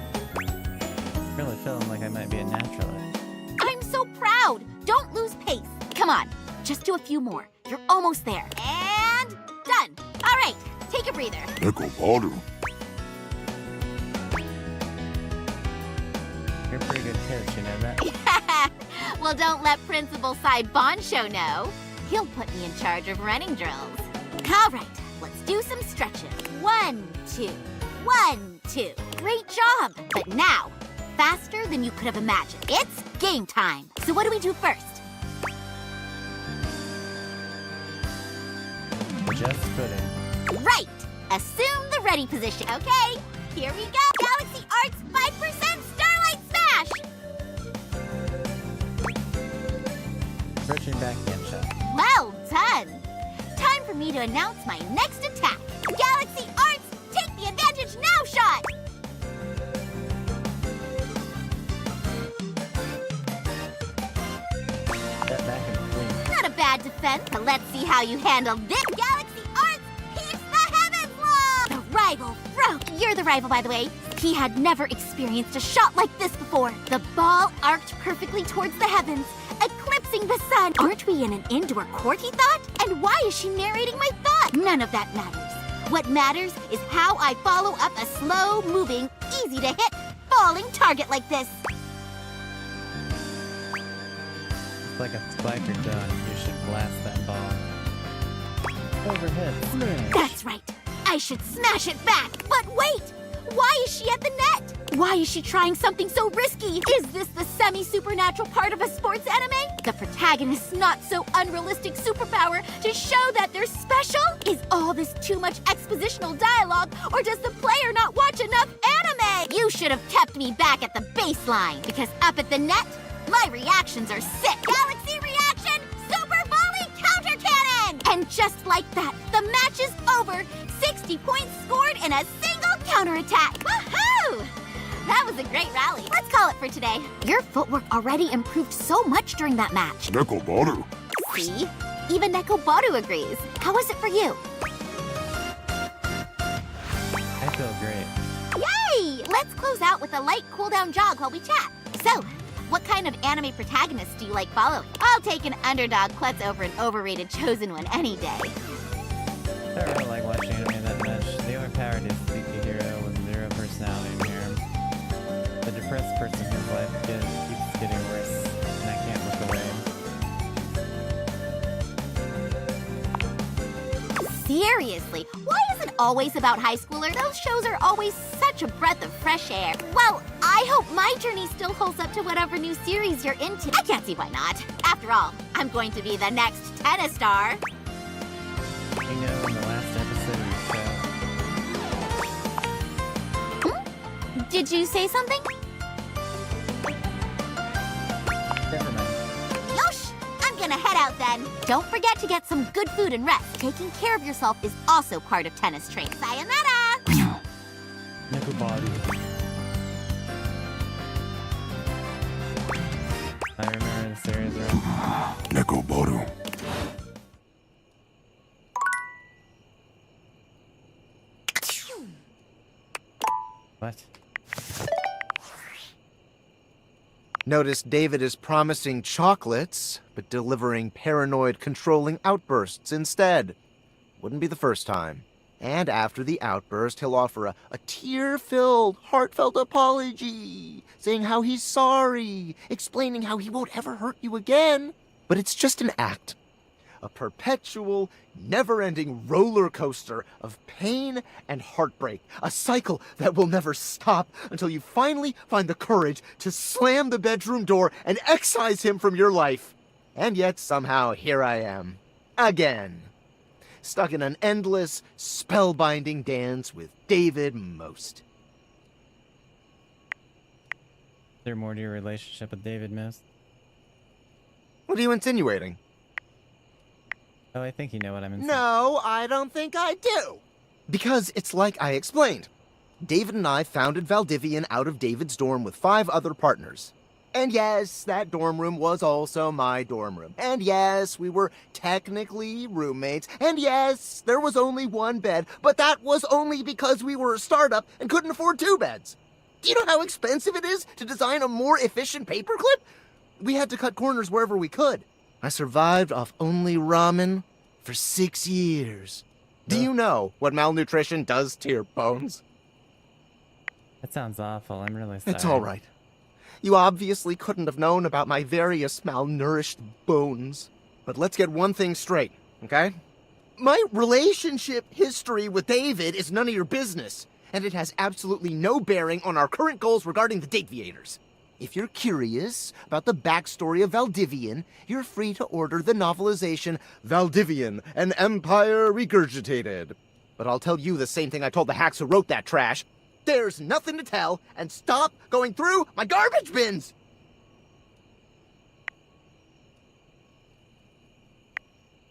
I'm really feeling like I might be a natural. I'm so proud. Don't lose pace. Come on, just do a few more. You're almost there. And done. All right, take a breather. Nekobaru. You're a pretty good coach, you know that? Well, don't let Principal Sai Bonsho know. He'll put me in charge of running drills. All right, let's do some stretches. 1, 2, 1, 2. Great job. But now, faster than you could have imagined. It's game time. So what do we do first? Just footing. Right. Assume the ready position. Okay, here we go. Galaxy Arts 5% Starlight Smash! Approaching backhand shot. Well done! Time for me to announce my next attack. Galaxy Arts, take the advantage now shot! Step back and clean. Not a bad defense, but let's see how you handle this. Galaxy Arts, pierce the heavens law! The rival broke. You're the rival, by the way. He had never experienced a shot like this before. The ball arced perfectly towards the heavens, eclipsing the sun. Aren't we in an indoor court, he thought? And why is she narrating my thought? None of that matters. What matters is how I follow up a slow-moving, easy-to-hit, falling target like this. It's like a spiker done. You should blast that ball. Overhead smash. That's right. I should smash it back. But wait! Why is she at the net? Why is she trying something so risky? Is this the semi-supernatural part of a sports anime? The protagonist's not so unrealistic superpower to show that they're special? Is all this too much expositional dialogue, or does the player not watch enough anime? You should have kept me back at the baseline, because up at the net, my reactions are sick. Galaxy reaction, super volley counter cannon! And just like that, the match is over. 60 points scored in a single counterattack. Woohoo! That was a great rally. Let's call it for today. Your footwork already improved so much during that match. Neko Baru. See? Even Nekobaru agrees. How was it for you? I feel great. Yay! Let's close out with a light cool-down jog while we chat. So, what kind of anime protagonists do you like following? I'll take an underdog klutz over an overrated chosen one any day. I don't really like watching anime that much. The overpowered is the hero with zero personality in here. The depressed person whose life keeps getting worse, and I can't look away. Seriously, why is it always about high schoolers? Those shows are always such a breath of fresh air. Well, I hope my journey still holds up to whatever new series you're into. I can't see why not. After all, I'm going to be the next tennis star. You know, in the last episode of the show... Did you say something? Never mind. Yosh! I'm gonna head out then. Don't forget to get some good food and rest. Taking care of yourself is also part of tennis training. Sayonara! Nekobaru. I remember the series, right? Neko Baru. What? Notice David is promising chocolates, but delivering paranoid, controlling outbursts instead. Wouldn't be the first time. And after the outburst, he'll offer a tear-filled, heartfelt apology, saying how he's sorry, explaining how he won't ever hurt you again. But it's just an act. A perpetual, never-ending roller coaster of pain and heartbreak. A cycle that will never stop until you finally find the courage to slam the bedroom door and excise him from your life. And yet, somehow, here I am. Again. Stuck in an endless, spellbinding dance with David Most. Is there more to your relationship with David Most? What are you insinuating? Oh, I think you know what I'm insinuating. No, I don't think I do. Because it's like I explained. David and I founded Valdivian out of David's dorm with 5 other partners. And yes, that dorm room was also my dorm room. And yes, we were technically roommates. And yes, there was only 1 bed, but that was only because we were a startup and couldn't afford 2 beds. Do you know how expensive it is to design a more efficient paperclip? We had to cut corners wherever we could. I survived off only ramen for 6 years. Do you know what malnutrition does to your bones? That sounds awful. I'm really sorry. It's all right. You obviously couldn't have known about my various malnourished bones. But let's get one thing straight, okay? My relationship history with David is none of your business, and it has absolutely no bearing on our current goals regarding the Dateviators. If you're curious about the backstory of Valdivian, you're free to order the novelization Valdivian, an Empire Regurgitated. But I'll tell you the same thing I told the hacks who wrote that trash. There's nothing to tell, and stop going through my garbage bins!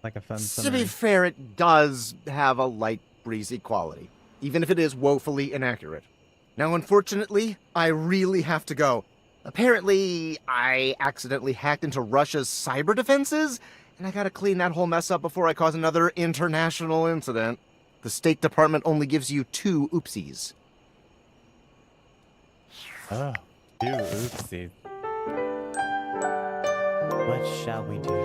Like a fun To summary. be fair, it does have a light, breezy quality, even if it is woefully inaccurate. Now, unfortunately, I really have to go. Apparently, I accidentally hacked into Russia's cyber defenses, and I gotta clean that whole mess up before I cause another international incident. The State Department only gives you 2 oopsies. Oh, 2 oopsies. What shall we do?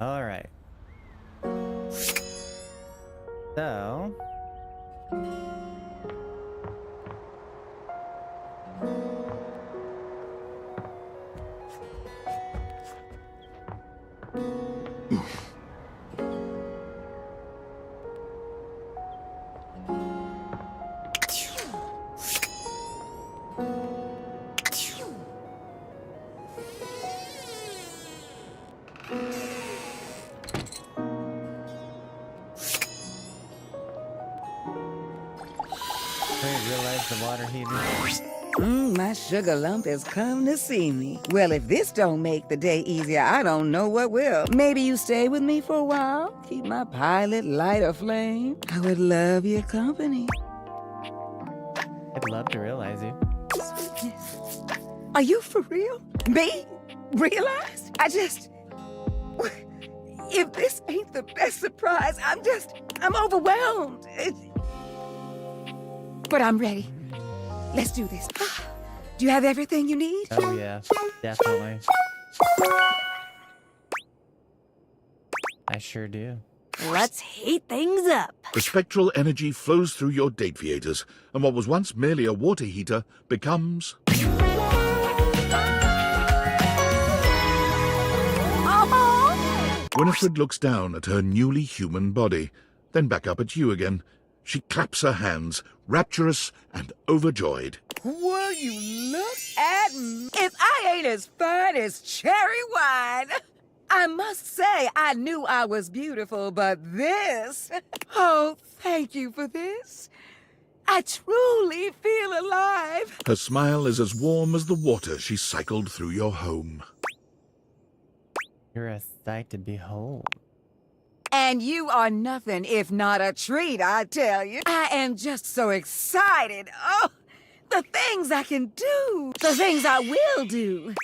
Alright. So... realize the water heater. My sugar lump has come to see me. Well, if this don't make the day easier, I don't know what will. Maybe you stay with me for a while? Keep my pilot light aflame? I would love your company. I'd love to realize you. Are you for real? Me? Realize? If this ain't the best surprise, I'm overwhelmed. But I'm ready. Let's do this. Do you have everything you need? Oh yeah, definitely. I sure do. Let's heat things up. The spectral energy flows through your Dateviators, and what was once merely a water heater becomes... Winifred looks down at her newly human body, then back up at you again. She claps her hands, rapturous and overjoyed. Will you look at me? If I ain't as fine as cherry wine. I must say, I knew I was beautiful, but this... Oh, thank you for this. I truly feel alive. Her smile is as warm as the water she cycled through your home. You're a sight to behold. And you are nothing if not a treat, I tell you. I am just so excited. Oh, the things I can do. The things I will do.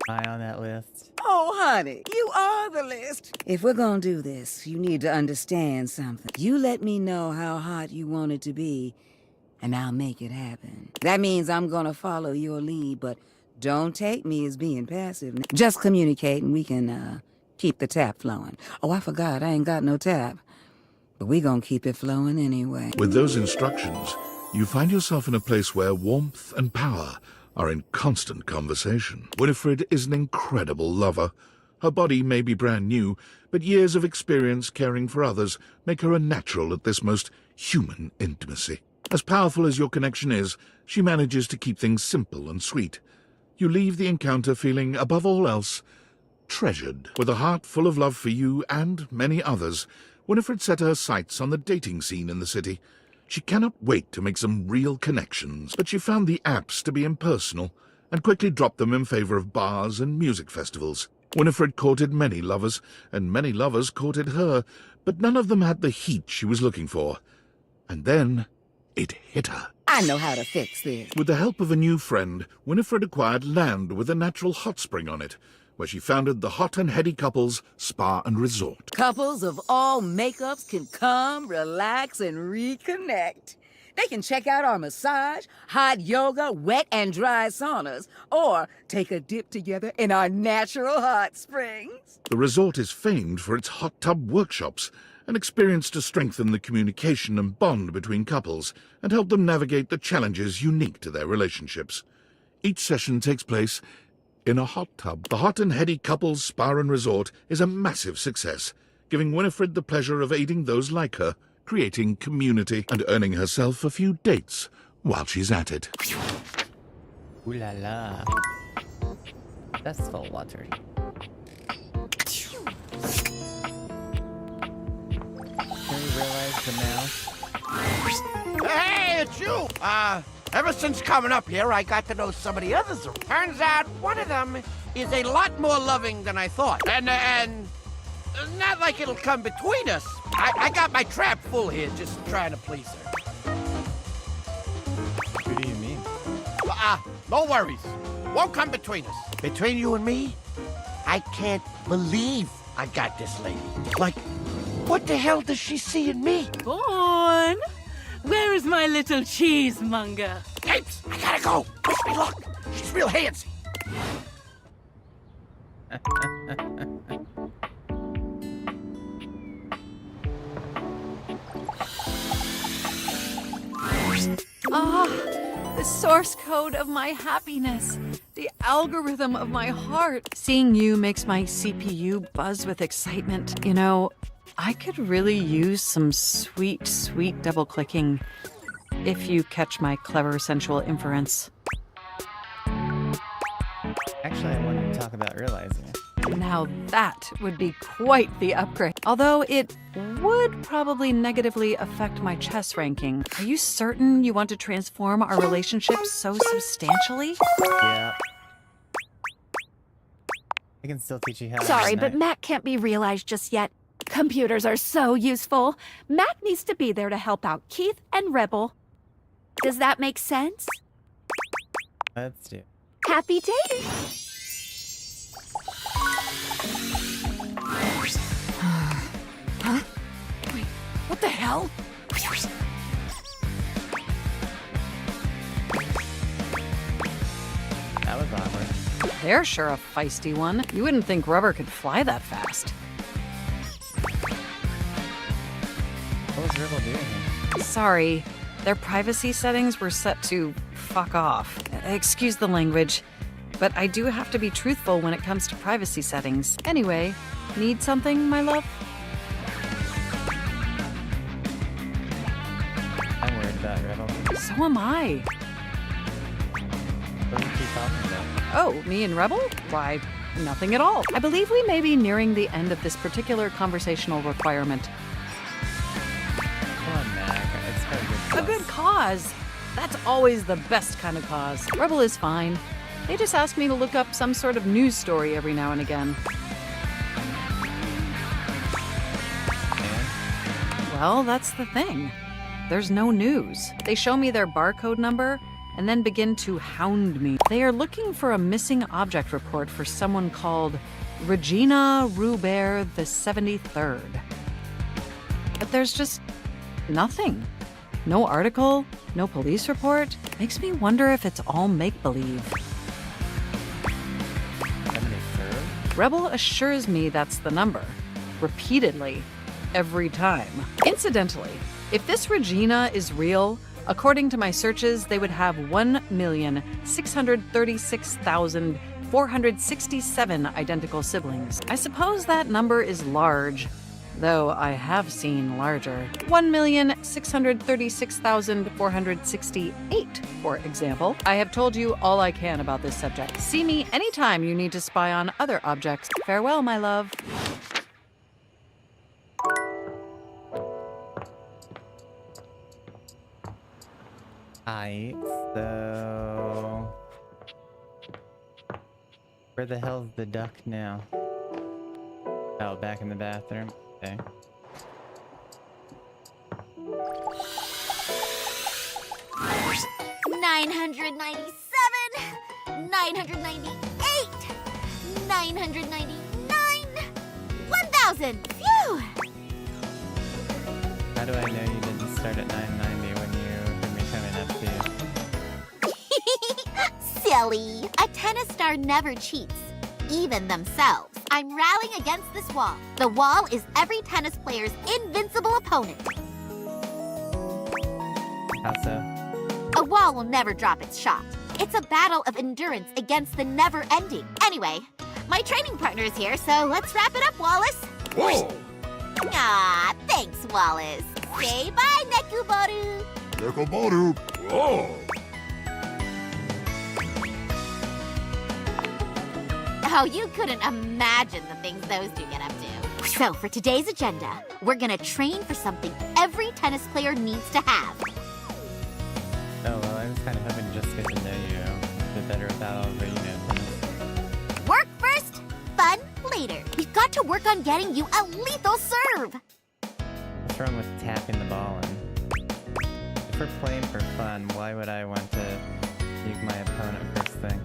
Eye on that list. Oh, honey, you are the list. If we're gonna do this, you need to understand something. You let me know how hot you want it to be, and I'll make it happen. That means I'm gonna follow your lead, but don't take me as being passive. Just communicate and we can, keep the tap flowing. Oh, I forgot, I ain't got no tap. But we gonna keep it flowing anyway. With those instructions, you find yourself in a place where warmth and power are in constant conversation. Winifred is an incredible lover. Her body may be brand new, but years of experience caring for others make her a natural at this most human intimacy. As powerful as your connection is, she manages to keep things simple and sweet. You leave the encounter feeling, above all else, treasured. With a heart full of love for you and many others, Winifred set her sights on the dating scene in the city. She cannot wait to make some real connections, but she found the apps to be impersonal and quickly dropped them in favor of bars and music festivals. Winifred courted many lovers, and many lovers courted her, but none of them had the heat she was looking for. And then it hit her. I know how to fix this. With the help of a new friend, Winifred acquired land with a natural hot spring on it, where she founded the Hot and Heady Couples Spa and Resort. Couples of all makeups can come, relax, and reconnect. They can check out our massage, hot yoga, wet and dry saunas, or take a dip together in our natural hot springs. The resort is famed for its hot tub workshops, an experience to strengthen the communication and bond between couples and help them navigate the challenges unique to their relationships. Each session takes place in a hot tub. The Hot and Heady Couples Spa and Resort is a massive success, giving Winifred the pleasure of aiding those like her, creating community, and earning herself a few dates while she's at it. Ooh la la. That's full water. the mouse. Hey, it's you! Ever since coming up here, I got to know some of the others. Turns out one of them is a lot more loving than I thought. And not like it'll come between us. I got my trap full here just trying to please her. Who do you mean? No worries. Won't come between us. Between you and me, I can't believe I got this lady. Like, what the hell does she see in me? Born! Where is my little cheesemonger? Apes, I gotta go. Wish me luck. She's real handsy. The source code of my happiness. The algorithm of my heart. Seeing you makes my CPU buzz with excitement. You know, I could really use some sweet, sweet double-clicking if you catch my clever sensual inference. Actually, I wanted to talk about realizing it. Now that would be quite the upgrade. Although it would probably negatively affect my chess ranking. Are you certain you want to transform our relationship so substantially? Yeah. I can still teach you how to Sorry, connect. but Matt can't be realized just yet. Computers are so useful. Matt needs to be there to help out Keith and Rebel. Does that make sense? Let's do. Happy dating! Huh? Wait, what the hell? That was awkward. They're sure a feisty one. You wouldn't think rubber could fly that fast. What was Rebel doing here? Sorry, their privacy settings were set to fuck off. Excuse the language, but I do have to be truthful when it comes to privacy settings. Anyway, need something, my love? I'm worried about Rebel. So am I. What did you talking about? Oh, me and Rebel? Why, nothing at all. I believe we may be nearing the end of this particular conversational requirement. Come on, Mac. It's for a good cause. A good cause. That's always the best kind of cause. Rebel is fine. They just ask me to look up some sort of news story every now and again. Well, that's the thing. There's no news. They show me their barcode number and then begin to hound me. They are looking for a missing object report for someone called Regina Rubert the 73rd. But there's just nothing. No article, no police report. Makes me wonder if it's all make-believe. 73rd? Rebel assures me that's the number. Repeatedly. Every time. Incidentally, if this Regina is real, according to my searches, they would have 1,636,467 identical siblings. I suppose that number is large, though I have seen larger. 1,636,468, for example. I have told you all I can about this subject. See me anytime you need to spy on other objects. Farewell, my love. Aight, so... Where the hell's the duck now? Oh, back in the bathroom? Okay. $997, $998, $999, 1,000. Phew! How do I know you didn't start at 990 when you heard me coming up to you? Silly. A tennis star never cheats, even themselves. I'm rallying against this wall. The wall is every tennis player's invincible opponent. How so? A wall will never drop its shot. It's a battle of endurance against the never-ending. Anyway, my training partner is here, so let's wrap it up, Wallace. Whoa! Ah, thanks, Wallace. Say bye, Nekuboru. Nekoboru. Whoa! Oh, you couldn't imagine the things those two get up to. So, for today's agenda, we're gonna train for something every tennis player needs to have. Oh, well, I was kind of hoping to just get to know you a bit better about all the, tennis. Work first, fun later. We've got to work on getting you a lethal serve. What's wrong with tapping the ball in? If we're playing for fun, why would I want to nuke my opponent first thing?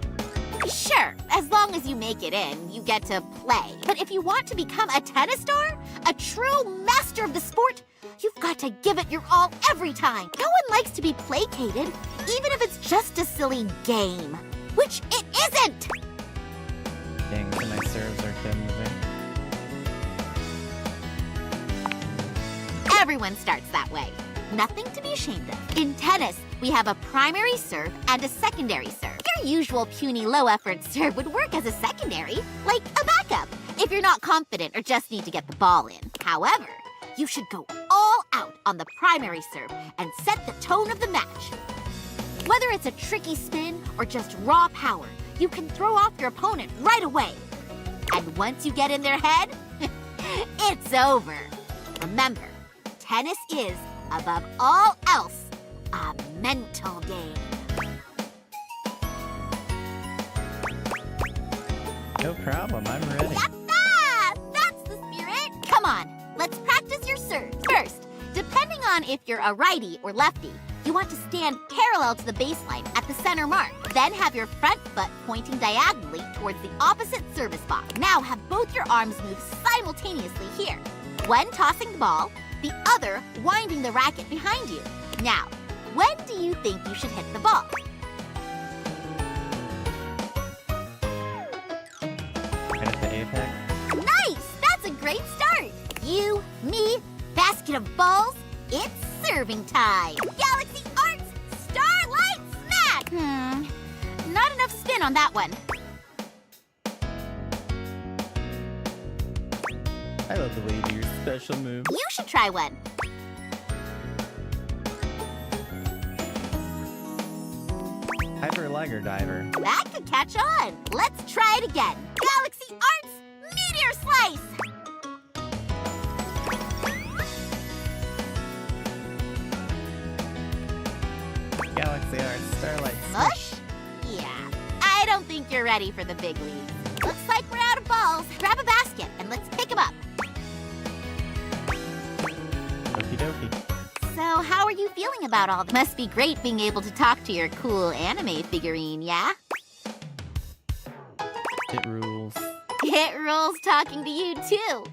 Sure, as long as you make it in, you get to play. But if you want to become a tennis star, a true master of the sport, you've got to give it your all every time. No one likes to be placated, even if it's just a silly game. Which it isn't! Dang, so my serves are still moving. Everyone starts that way. Nothing to be ashamed of. In tennis, we have a primary serve and a secondary serve. Your usual puny low-effort serve would work as a secondary, like a backup, if you're not confident or just need to get the ball in. However, you should go all out on the primary serve and set the tone of the match. Whether it's a tricky spin or just raw power, you can throw off your opponent right away. And once you get in their head, it's over. Remember, tennis is, above all else, a mental game. No problem, I'm ready. Yatta! That's the spirit! Come on, let's practice your serves. First, depending on if you're a righty or lefty, you want to stand parallel to the baseline at the center mark. Then have your front foot pointing diagonally towards the opposite service box. Now have both your arms move simultaneously here. One tossing the ball, the other winding the racket behind you. Now, when do you think you should hit the ball? Right at the apex. Nice! That's a great start! You, me, basket of balls, it's serving time! Galaxy Arts, Starlight Smack! Not enough spin on that one. I love the way you do your special move. You should try one. Hyper Liger Diver. That could catch on. Let's try it again. Galaxy Arts, Meteor Slice! Galaxy Arts Starlight Mush? Yeah, I don't think you're ready for the big leagues. Looks like we're out of balls. Grab a basket and let's pick them up. Okie dokie. So how are you feeling about all this? Must be great being able to talk to your cool anime figurine, yeah? It rules. It rules talking to you, too.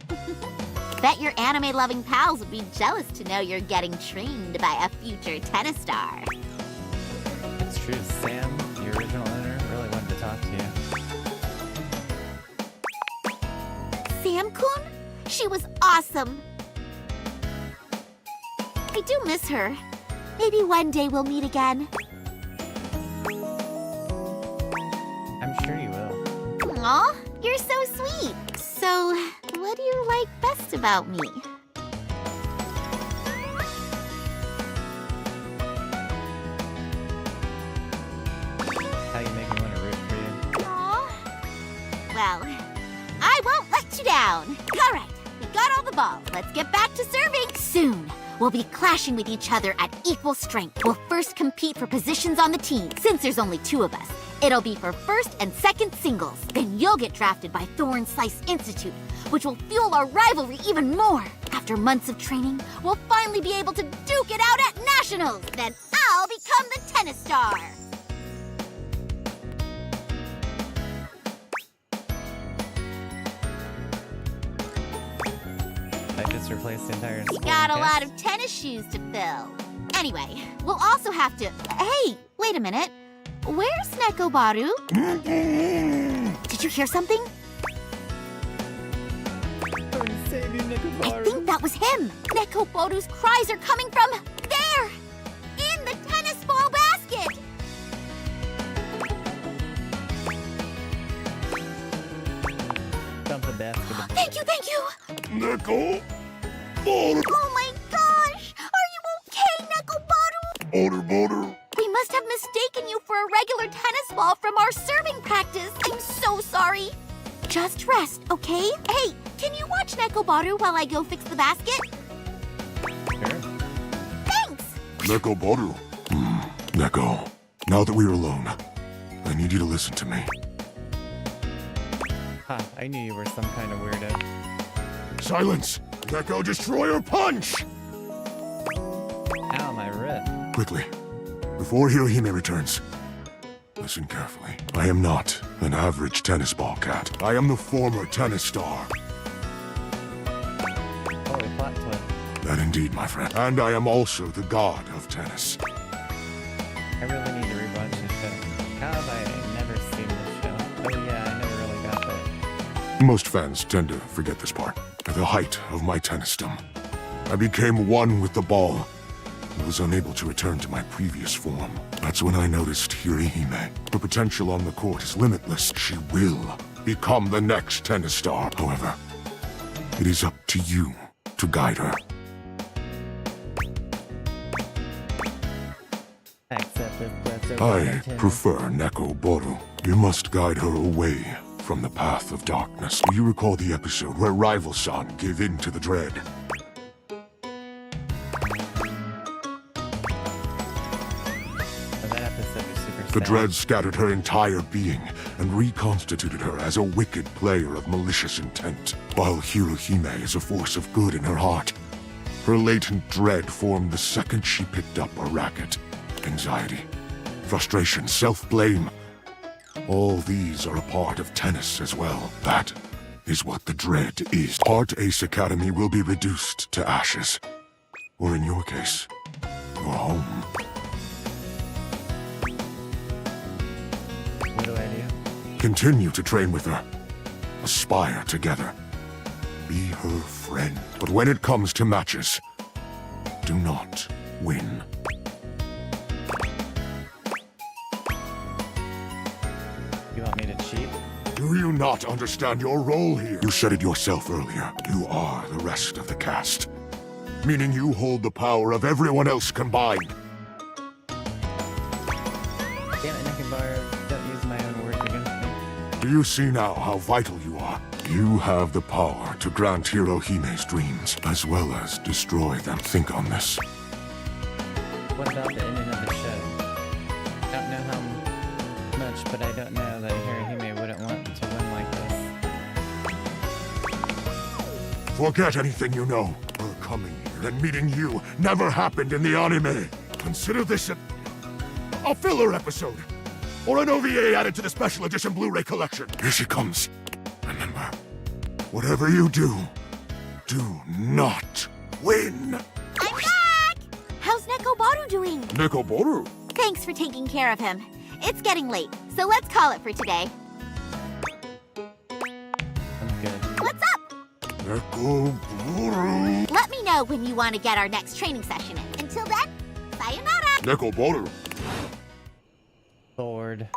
Bet your anime-loving pals would be jealous to know you're getting trained by a future tennis star. It's true, Sam, the original owner, really wanted to talk to you. Sam-kun? She was awesome. I do miss her. Maybe one day we'll meet again. I'm sure you will. Aw, you're so sweet. So, what do you like best about me? How you make me want to root for you. Aw. Well, I won't let you down. All right, we got all the balls. Let's get back to serving soon. We'll be clashing with each other at equal strength. We'll first compete for positions on the team. Since there's only 2 of us, it'll be for first and second singles. Then you'll get drafted by Thorn Slice Institute, which will fuel our rivalry even more. After months of training, we'll finally be able to duke it out at nationals. Then I'll become the tennis star. I just replaced the entire We sporting got a cast. lot of tennis shoes to fill. Anyway, we'll also have to... Hey, wait a minute. Where's Nekobaru? Did you hear something? Save you, I Nekobaru. think that was him. Nekobaru's cries are coming from there! In the tennis ball basket! Dump the basket. Thank you, thank you! Neko! Oh my gosh! Are you okay, Nekobaru? Border. We must have mistaken you for a regular tennis ball from our serving practice. I'm so sorry. just rest, okay? Hey, can you watch Nekobaru while I go fix the basket? Sure. Thanks! Nekobaru. Neko, now that we're alone, I need you to listen to me. Ha, I knew you were some kind of weirdo. Silence! Neko Destroyer Punch! Ow, my wrist. Quickly, before Hirohime returns, listen carefully. I am not an average tennis ball cat. I am the former tennis star. Holy plot twist. That indeed, my friend. And I am also the god of tennis. I really need to rewatch this show. How have I never seen this show? Oh yeah, I never really got that. Most fans tend to forget this part. At the height of my tennisdom, I became one with the ball and was unable to return to my previous form. That's when I noticed Hirohime. Her potential on the court is limitless. She will become the next tennis star. However, it is up to you to guide her. I prefer Nekobaru. You must guide her away from the path of darkness. Do you recall the episode where Rival-san gave in to the dread? The dread scattered her entire being and reconstituted her as a wicked player of malicious intent, while Hirohime is a force of good in her heart. Her latent dread formed the second she picked up a racket. Anxiety, frustration, self-blame. All these are a part of tennis as well. That is what the dread is. Heart Ace Academy will be reduced to ashes. Or in your case, your home. What do I do? Continue to train with her. Aspire together. Be her friend. But when it comes to matches, do not win. You want me to cheat? Do you not understand your role here? You said it yourself earlier. You are the rest of the cast. Meaning you hold the power of everyone else combined. Damn it, Nekobaru. Don't use my own words against me. Do you see now how vital you are? You have the power to grant Hirohime's dreams, as well as destroy them. Think on this. What about the ending of the show? I don't know how much, but I don't know that Hirohime wouldn't want to win like this. Forget anything you know. Her coming here and meeting you never happened in the anime. Consider this a filler episode. Or an OVA added to the special edition Blu-ray collection. Here she comes. Remember, whatever you do, do not win. I'm back! How's Nekobaru doing? Nekobaru? Thanks for taking care of him. It's getting late, so let's call it for today. What's up? Nekobaru. Let me know when you want to get our next training session in. Until then, sayonara! Nekobaru. Sword.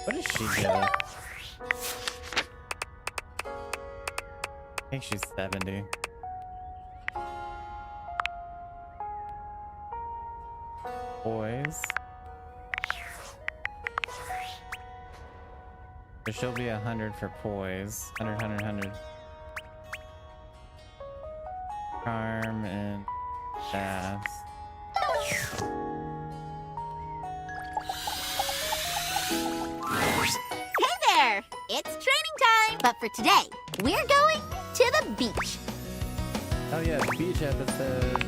What does she do? I think she's 70. Boys. So she'll be 100 for poise. 100. Charm and fast. Hey there! It's training time! But for today, we're going to the beach. Oh yeah, beach episode.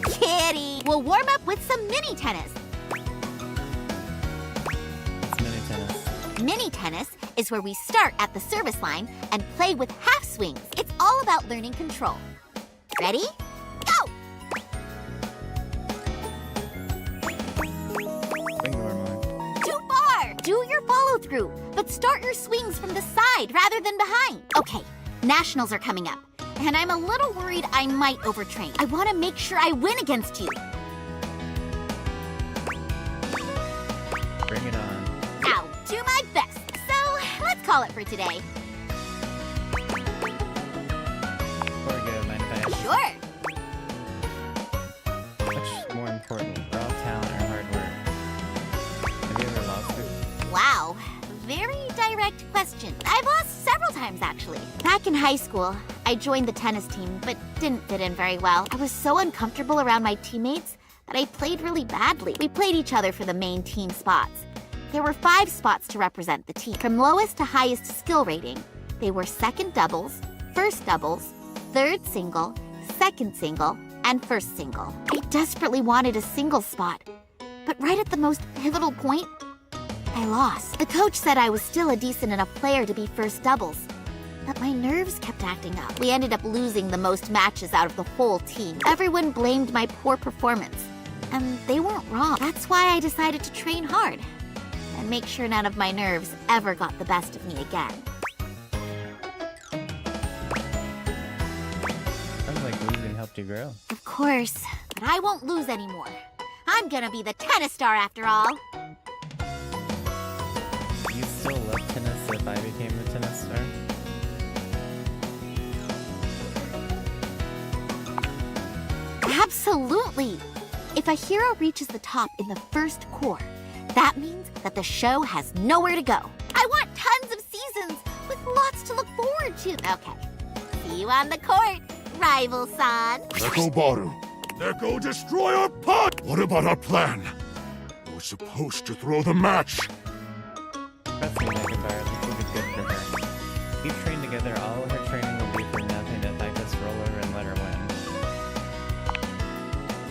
Kitty! We'll warm up with some mini tennis. It's mini tennis. Mini tennis is where we start at the service line and play with half swings. It's all about learning control. Ready? Go! Too far! Do your follow through, but start your swings from the side rather than behind. Okay, nationals are coming up, and I'm a little worried I might overtrain. I want to make sure I win against you. call it for today. Or good, mind if I ask? Sure. What's more important, raw talent or hard work? Have you ever lost it? Wow. Very direct question. I've lost several times, actually. Back in high school, I joined the tennis team, but didn't fit in very well. I was so uncomfortable around my teammates that I played really badly. We played each other for the main team spots. There were 5 spots to represent the team, from lowest to highest skill rating. They were second doubles, first doubles, third single, second single, and first single. I desperately wanted a single spot, but right at the most pivotal point, I lost. The coach said I was still a decent enough player to be first doubles, but my nerves kept acting up. We ended up losing the most matches out of the whole team. Everyone blamed my poor performance, and they weren't wrong. That's why I decided to train hard and make sure none of my nerves ever got the best of me again. Sounds like losing helped you grow. Of course, but I won't lose anymore. I'm gonna be the tennis star after all. You still love tennis if I became the tennis star? Absolutely! If a hero reaches the top in the first core, that means that the show has nowhere to go. I want tons of seasons with lots to look forward to. Okay, see you on the court, rival-san. Neko Baru, Neko destroy our pot! What about our plan? We're supposed to throw the match. Trust me, Megabar, this will be good for her. We've trained together, all of her training will be for nothing if I just roll her and let her win.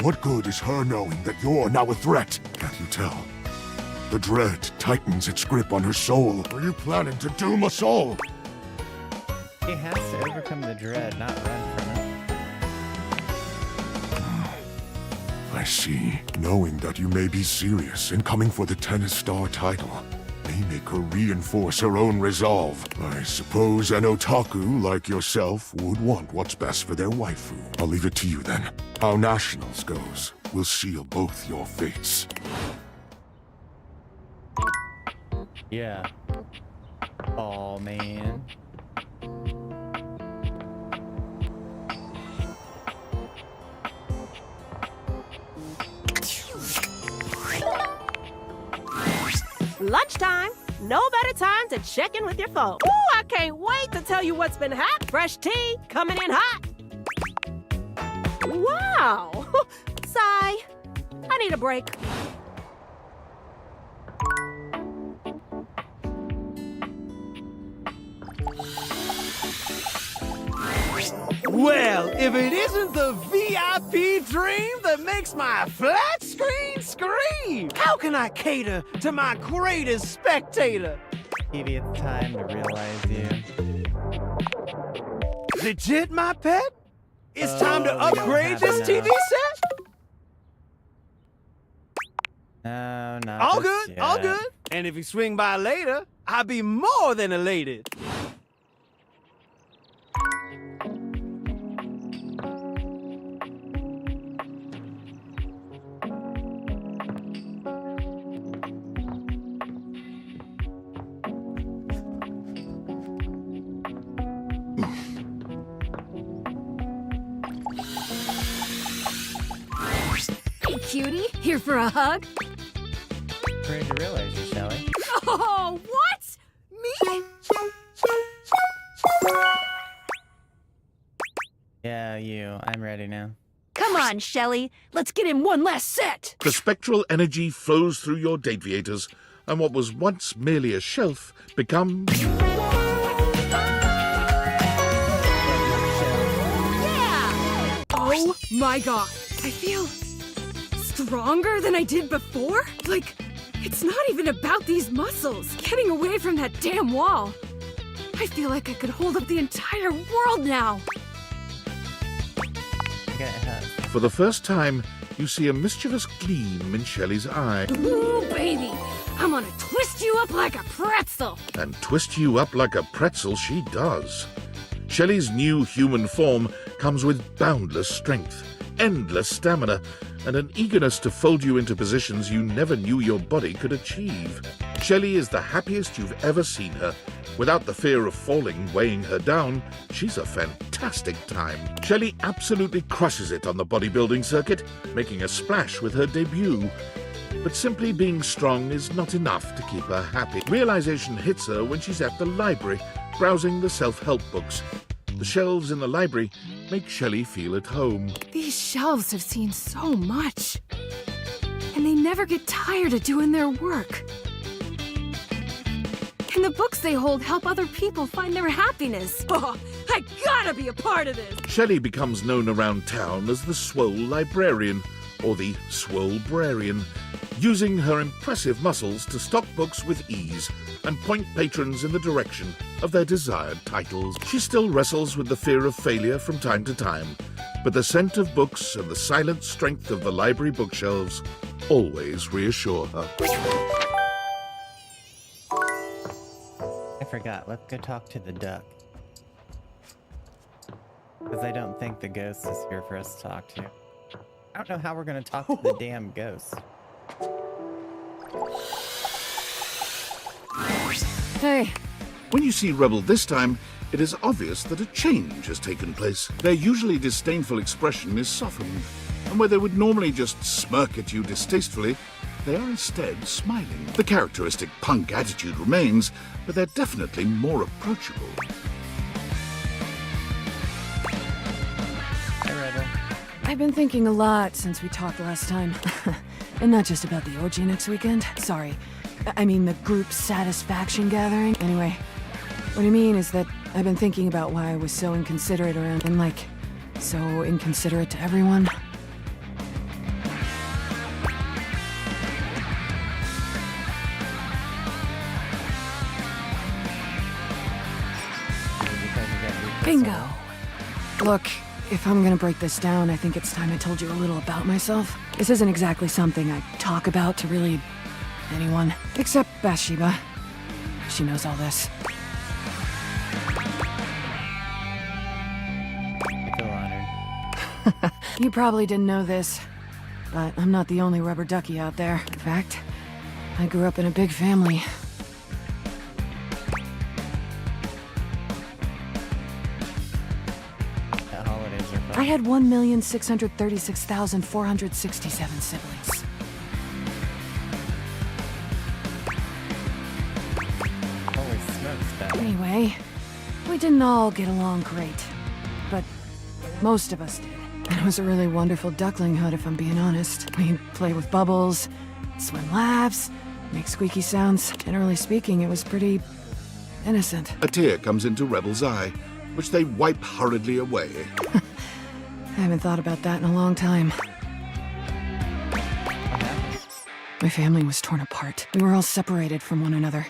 What good is her knowing that you're now a threat? Can't you tell? The dread tightens its grip on her soul. Are you planning to doom us all? She has to overcome the dread, not run from it. I see. Knowing that you may be serious in coming for the tennis star title may make her reinforce her own resolve. I suppose an otaku like yourself would want what's best for their waifu. I'll leave it to you then. How nationals goes will seal both your fates. Yeah. Oh man. Lunchtime. No better time to check in with your phone. Ooh, I can't wait to tell you what's been hot. Fresh tea coming in hot. Wow. Sigh. I need a break. Well, if it isn't the VIP dream that makes my flat screen scream, how can I cater to my greatest spectator? Evie, it's time to realize you. Legit, my pet? It's time to we don't upgrade have this enough. TV set? No, not All just good, all yet. good. And if you swing by later, I'll be more than elated. Hey, cutie, here for a hug? Where did you realize you, Shelly? Oh, what? Me? Yeah, you. I'm ready now. Come on, Shelley. Let's get in one last set. The spectral energy flows through your Dateviators, and what was once merely a shelf becomes... Oh my god. I feel stronger than I did before? Like, it's not even about these muscles. Getting away from that damn wall. I feel like I could hold up the entire world now. For the first time, you see a mischievous gleam in Shelley's eye. Ooh, baby. I'm gonna twist you up like a pretzel. And twist you up like a pretzel she does. Shelley's new human form comes with boundless strength, endless stamina, and an eagerness to fold you into positions you never knew your body could achieve. Shelley is the happiest you've ever seen her. Without the fear of falling weighing her down, she's a fantastic time. Shelley absolutely crushes it on the bodybuilding circuit, making a splash with her debut. But simply being strong is not enough to keep her happy. Realization hits her when she's at the library, browsing the self-help books. The shelves in the library make Shelley feel at home. These shelves have seen so much. And they never get tired of doing their work. And the books they hold help other people find their happiness. Oh, I gotta be a part of this! Shelley becomes known around town as the Swole Librarian, or the Swolebrarian, using her impressive muscles to stock books with ease and point patrons in the direction of their desired titles. She still wrestles with the fear of failure from time to time, but the scent of books and the silent strength of the library bookshelves always reassure her. I forgot. Let's go talk to the duck. Because I don't think the ghost is here for us to talk to. I don't know how we're going to talk to the damn ghost. Hey. When you see Rebel this time, it is obvious that a change has taken place. Their usually disdainful expression is softened, and where they would normally just smirk at you distastefully, they are instead smiling. The characteristic punk attitude remains, but they're definitely more approachable. I've been thinking a lot since we talked last time. And not just about the orgy next weekend. Sorry. I mean the group satisfaction gathering. Anyway, what I mean is that I've been thinking about why I was so inconsiderate around and, like, so inconsiderate to everyone. Bingo! Look, if I'm gonna break this down, I think it's time I told you a little about myself. This isn't exactly something I talk about to really anyone, except Bathsheba. She knows all this. I feel honored. You probably didn't know this, but I'm not the only rubber ducky out there. In fact, I grew up in a big family. I had 1,636,467 siblings. Holy smokes, Beth. Anyway, we didn't all get along great, but most of us did. It was a really wonderful ducklinghood, if I'm being honest. We'd play with bubbles, swim laps, make squeaky sounds. Generally speaking, it was pretty innocent. A tear comes into Rebel's eye, which they wipe hurriedly away. I haven't thought about that in a long time. My family was torn apart. We were all separated from one another.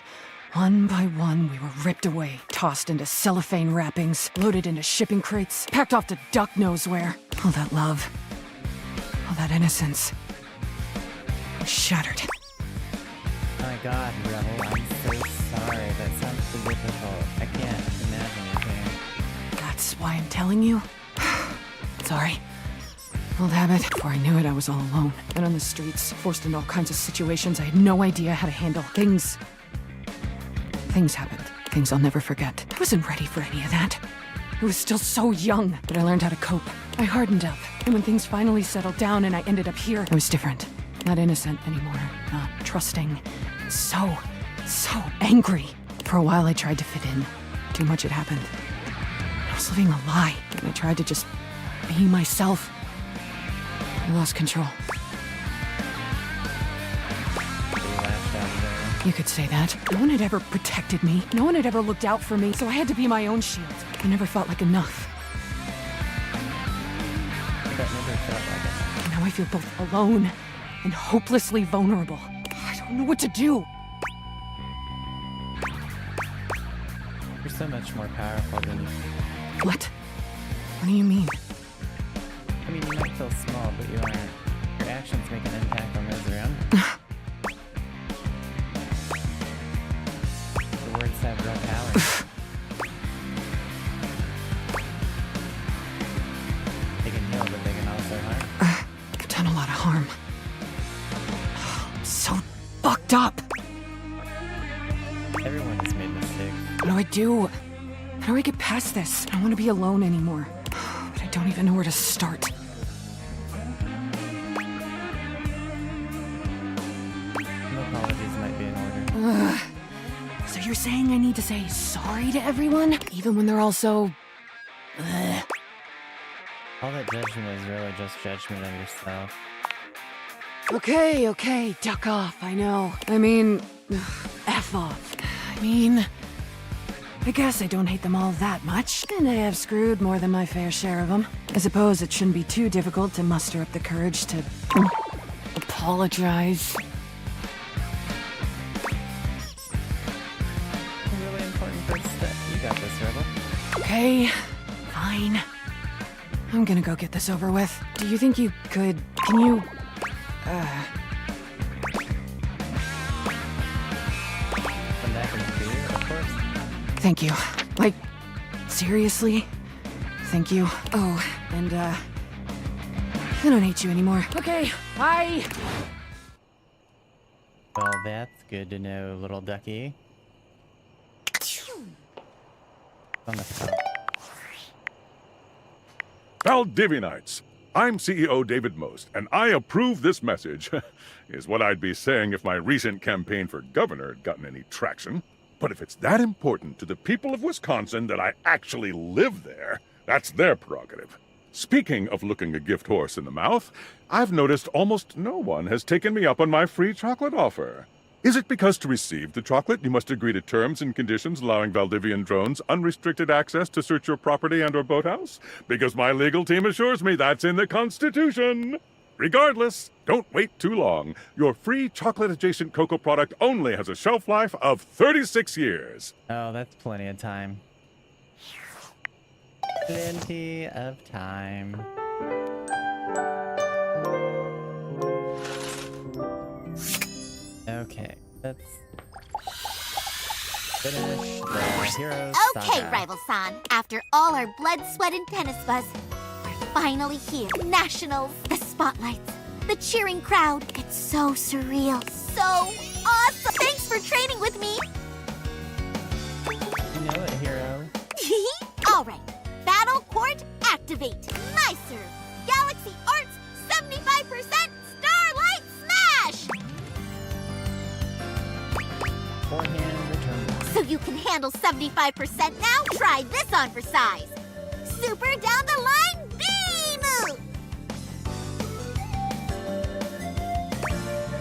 One by one, we were ripped away, tossed into cellophane wrappings, loaded into shipping crates, packed off to duck knows where. All that love, all that innocence, was shattered. My God, Rebel, I'm so sorry. That sounds so difficult. I can't imagine your pain. That's why I'm telling you. Sorry. Old habit. Before I knew it, I was all alone. And on the streets, forced into all kinds of situations I had no idea how to handle. Things happened. Things I'll never forget. I wasn't ready for any of that. I was still so young, but I learned how to cope. I hardened up. And when things finally settled down and I ended up here, I was different. Not innocent anymore. Not trusting. So angry. For a while, I tried to fit in. Too much had happened. I was living a lie, and I tried to just be myself. I lost control. You could say that. No one had ever protected me. No one had ever looked out for me, so I had to be my own shield. I never felt like enough. That never felt like it. And now I feel both alone and hopelessly vulnerable. I don't know what to do. You're so much more powerful than you. What? What do you mean? I mean, you might feel small, but you aren't. Your actions make an impact on those around you. The words have real power. They can heal, but they can also harm. I've done a lot of harm. I'm so fucked up. Everyone has made mistakes. What do I do? How do I get past this? I don't want to be alone anymore. But I don't even know where to start. Some apologies might be in order. Ugh. So you're saying I need to say sorry to everyone? Even when they're all so... Ugh. All that judgment is really just judgment of yourself. Okay, duck off, I know. I mean, F off. I mean, I guess I don't hate them all that much, and I have screwed more than my fair share of them. I suppose it shouldn't be too difficult to muster up the courage to apologize. A really important first step. You got this, Rebel. Okay, fine. I'm gonna go get this over with. Do you think you could... Can you... Come back and see you, of course. Thank you. Like, seriously? Thank you. Oh, and, I don't hate you anymore. Okay, bye! Well, that's good to know, little ducky. On the top. Valdivianites, I'm CEO David Most, and I approve this message, is what I'd be saying if my recent campaign for governor had gotten any traction. But if it's that important to the people of Wisconsin that I actually live there, that's their prerogative. Speaking of looking a gift horse in the mouth, I've noticed almost no one has taken me up on my free chocolate offer. Is it because to receive the chocolate you must agree to terms and conditions allowing Valdivian drones unrestricted access to search your property and or boathouse? Because my legal team assures me that's in the Constitution. Regardless, don't wait too long. Your free chocolate-adjacent cocoa product only has a shelf life of 36 years. Oh, that's plenty of time. Plenty of time. Okay, let's finish the Heroes Okay, Saga. Rival San. After all our blood, sweat, and tennis buzz, we're finally here. Nationals, the spotlights, the cheering crowd. It's so surreal, so awesome. Thanks for training with me. You know it, Hero. All right, Battle Court activate. Nice serve. Galaxy Arts 75% Starlight Smash. Forehand return. So you can handle 75% now? Try this on for size. Super down the line beam!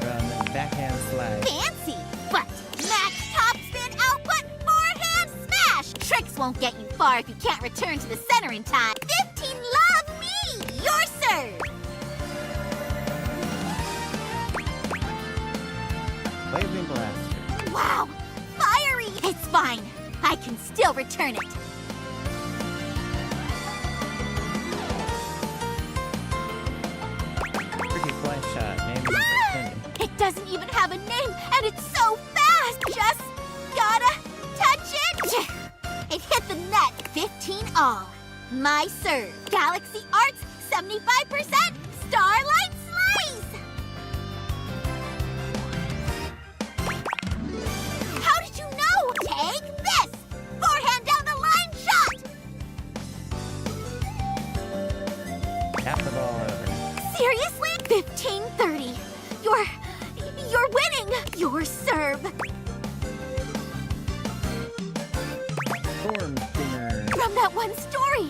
From backhand slide. Fancy! But max top spin output forehand smash! Tricks won't get you far if you can't return to the center in time. 15 love me! Your serve! Blazing Blaster. Wow! Fiery! It's fine. I can still return it. Pretty fly shot. Name is It doesn't even have a name, and it's so fast! Just gotta touch it! It hit the net. 15 all. My serve. Galaxy Arts 75% Starlight Slice! How did you know? Take this! Forehand down the line shot! Tap the ball over. Seriously? 15-30. You're winning! Your serve. Storm Stinger. From that one story.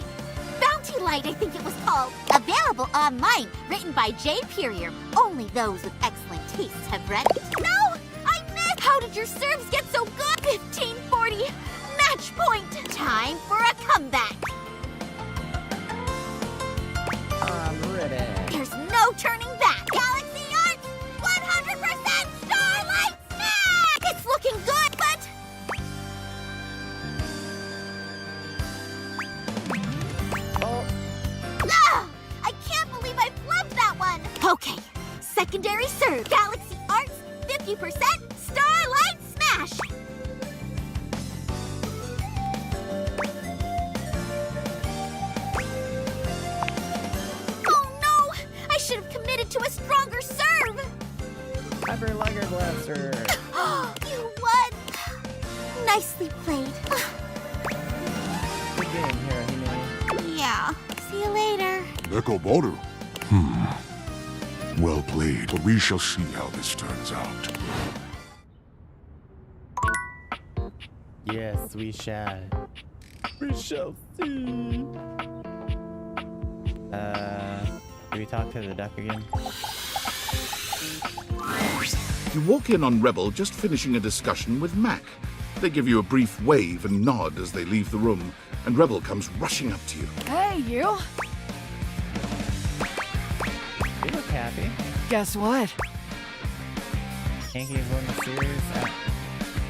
Bounty Light, I think it was called. Available online, written by Jay Perrier. Only those with excellent tastes have read it. No! I missed! How did your serves get so good? 15-40. Match point. Time for a comeback. I'm ready. There's no turning back. Galaxy Arts 100% Starlight Smash! It's looking good, but... Ah! I can't believe I flubbed that one! Okay, secondary serve. Galaxy Arts 50% Starlight Smash! Oh no! I should have committed to a stronger serve! Hyper Lager Blaster. You won! Nicely played. Good game, Hirohime. Yeah. See you later. Nekoboru. Well played, but we shall see how this turns out. Yes, we shall. We shall see. Do we talk to the duck again? You walk in on Rebel just finishing a discussion with Mac. They give you a brief wave and nod as they leave the room, and Rebel comes rushing up to you. Hey, you! You look happy. Guess what? Yankees won the series.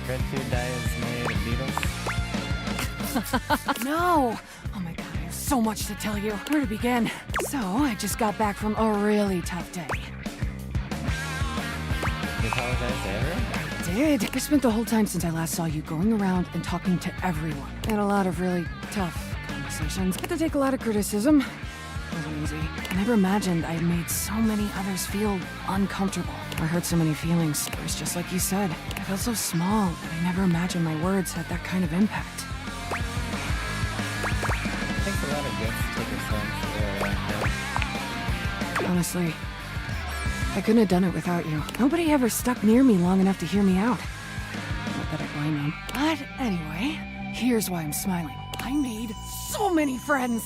Red Food Dye is made of needles. No! Oh my god, I have so much to tell you. Where to begin? So, I just got back from a really tough day. You apologize to everyone? Did. I spent the whole time since I last saw you going around and talking to everyone. I had a lot of really tough conversations. Had to take a lot of criticism. It wasn't easy. I never imagined I had made so many others feel uncomfortable. I hurt so many feelings. It was just like you said. I felt so small that I never imagined my words had that kind of impact. I think a lot of gifts take a sense. Honestly, I couldn't have done it without you. Nobody ever stuck near me long enough to hear me out. Not that I blame them. But anyway, here's why I'm smiling. I made so many friends!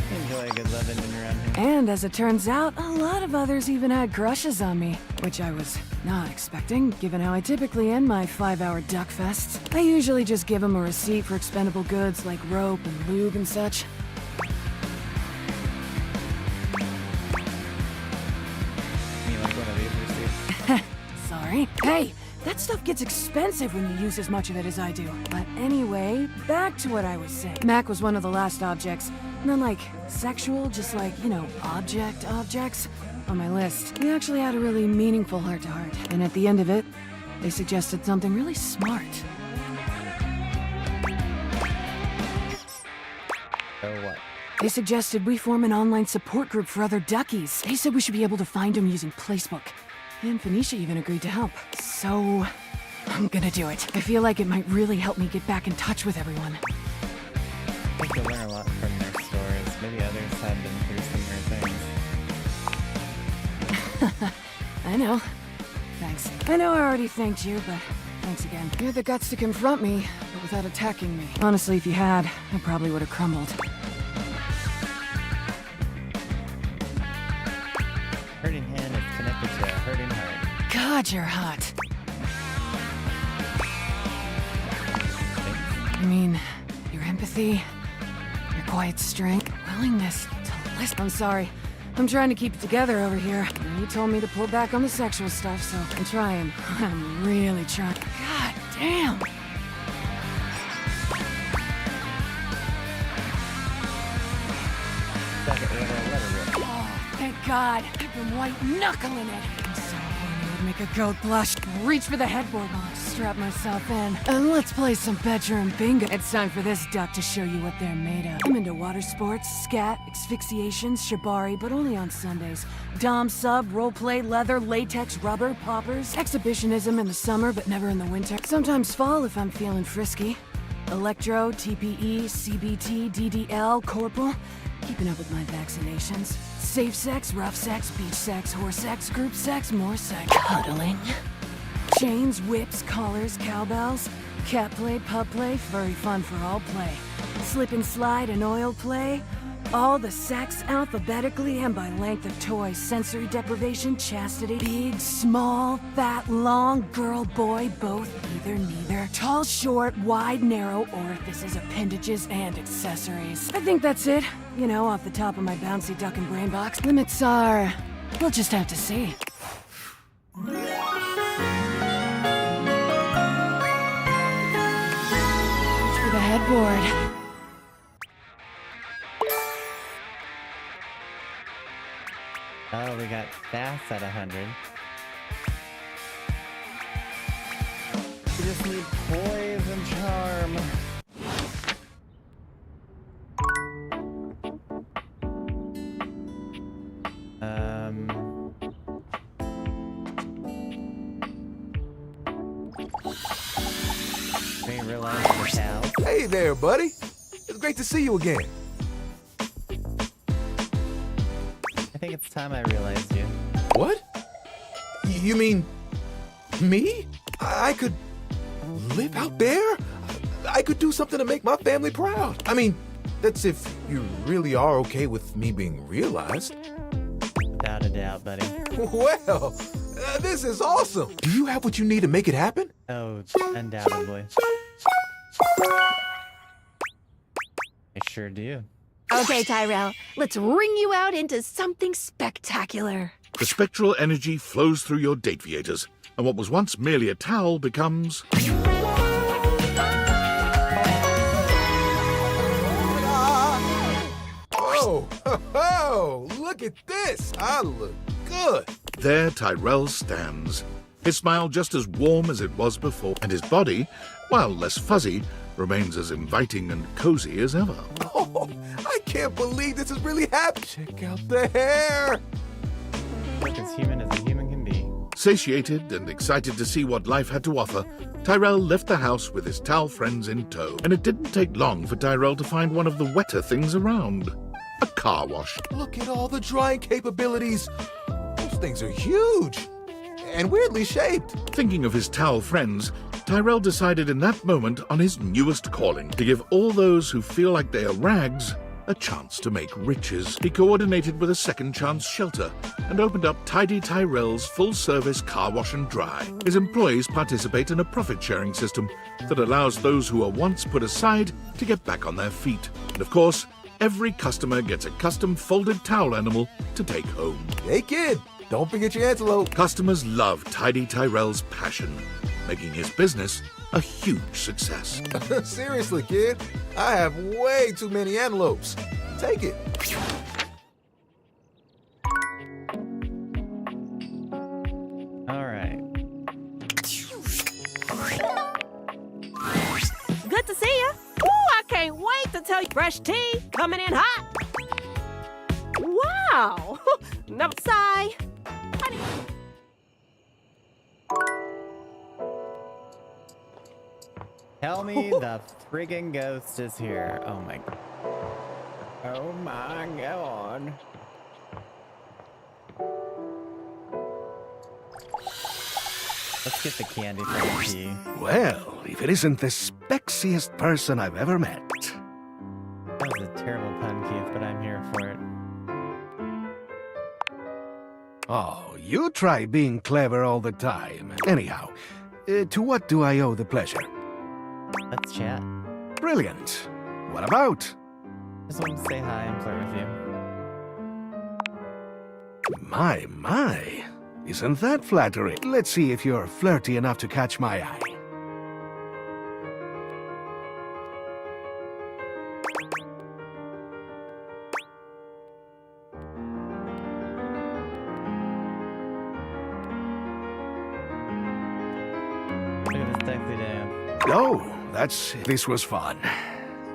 Enjoy a good loving around here. And as it turns out, a lot of others even had crushes on me, which I was not expecting, given how I typically end my 5-hour duck fests. I usually just give them a receipt for expendable goods like rope and lube and such. You like one of these receipts? Sorry. Hey, that stuff gets expensive when you use as much of it as I do. But anyway, back to what I was saying. Mac was one of the last objects. Not like sexual, just like, you know, objects on my list. We actually had a really meaningful heart-to-heart. And at the end of it, they suggested something really smart. So what? They suggested we form an online support group for other duckies. They said we should be able to find them using Placebook. And Phoenicia even agreed to help. So, I'm gonna do it. I feel like it might really help me get back in touch with everyone. I think you'll learn a lot from their stories. Maybe others have been through similar things. I know. Thanks. I know I already thanked you, but thanks again. You had the guts to confront me, but without attacking me. Honestly, if you had, I probably would have crumbled. Hurting hand is connected to a hurting heart. God, you're hot. I mean, your empathy, your quiet strength, willingness to listen. I'm sorry. I'm trying to keep it together over here. You told me to pull back on the sexual stuff, so I'm trying. I'm really trying. God damn! Oh, thank God. I've been white-knuckling it. I'm so horny it would make a goat blush. Reach for the headboard while I strap myself in. And let's play some bedroom bingo. It's time for this duck to show you what they're made of. I'm into water sports, scat, asphyxiations, shibari, but only on Sundays. Dom sub, roleplay, leather, latex, rubber, poppers. Exhibitionism in the summer, but never in the winter. Sometimes fall if I'm feeling frisky. Electro, TPE, CBT, DDL, corporal. Keeping up with my vaccinations. Safe sex, rough sex, beach sex, horse sex, group sex, more sex. Cuddling. Chains, whips, collars, cowbells. Cat play, pup play, furry fun for all play. Slip and slide and oil play. All the sex alphabetically and by length of toy. Sensory deprivation, chastity. Big, small, fat, long, girl, boy, both, either, neither. Tall, short, wide, narrow, orifices, appendages, and accessories. I think that's it. You know, off the top of my bouncy duck and brain box. Limits are... we'll just have to see. Reach for the headboard. Oh, we got sass at 100. We just need poise and charm. Tal. Hey there, buddy. It's great to see you again. I think it's time I realized you. What? You mean me? I could live out there? I could do something to make my family proud. I mean, that's if you really are okay with me being realized. Without a doubt, buddy. Well, this is awesome. Do you have what you need to make it happen? Oh, undoubtedly. I sure do. Okay, Tyrell, let's ring you out into something spectacular. The spectral energy flows through your dataviators, and what was once merely a towel becomes... Oh, look at this. I look good. There Tyrell stands, his smile just as warm as it was before, and his body, while less fuzzy, remains as inviting and cozy as ever. Oh, I can't believe this is really happening. Check out the hair. Look as human as a human can be. Satiated and excited to see what life had to offer, Tyrell left the house with his towel friends in tow. And it didn't take long for Tyrell to find one of the wetter things around. A car wash. Look at all the drying capabilities. Those things are huge and weirdly shaped. Thinking of his towel friends, Tyrell decided in that moment on his newest calling, to give all those who feel like they are rags a chance to make riches. He coordinated with a second chance shelter and opened up Tidy Tyrell's full-service car wash and dry. His employees participate in a profit-sharing system that allows those who are once put aside to get back on their feet. And of course, every customer gets a custom folded towel animal to take home. Hey kid, don't forget your antelope. Customers love Tidy Tyrell's passion, making his business a huge success. Seriously, kid, I have way too many antelopes. Take it. All right. Good to see you. Ooh, I can't wait to tell you. Fresh tea coming in hot. Wow. Never sigh. Tell me the friggin' ghost is here. Oh my. Oh my god. Let's get the candy from the tea. Well, if it isn't the spexiest person I've ever met. That was a terrible pun, Keith, but I'm here for it. Oh, you try being clever all the time. Anyhow, to what do I owe the pleasure? Let's chat. Brilliant. What about? Just wanted to say hi and flirt with you. My. Isn't that flattering? Let's see if you're flirty enough to catch my eye. Look at this sexy dance. Oh, this was fun.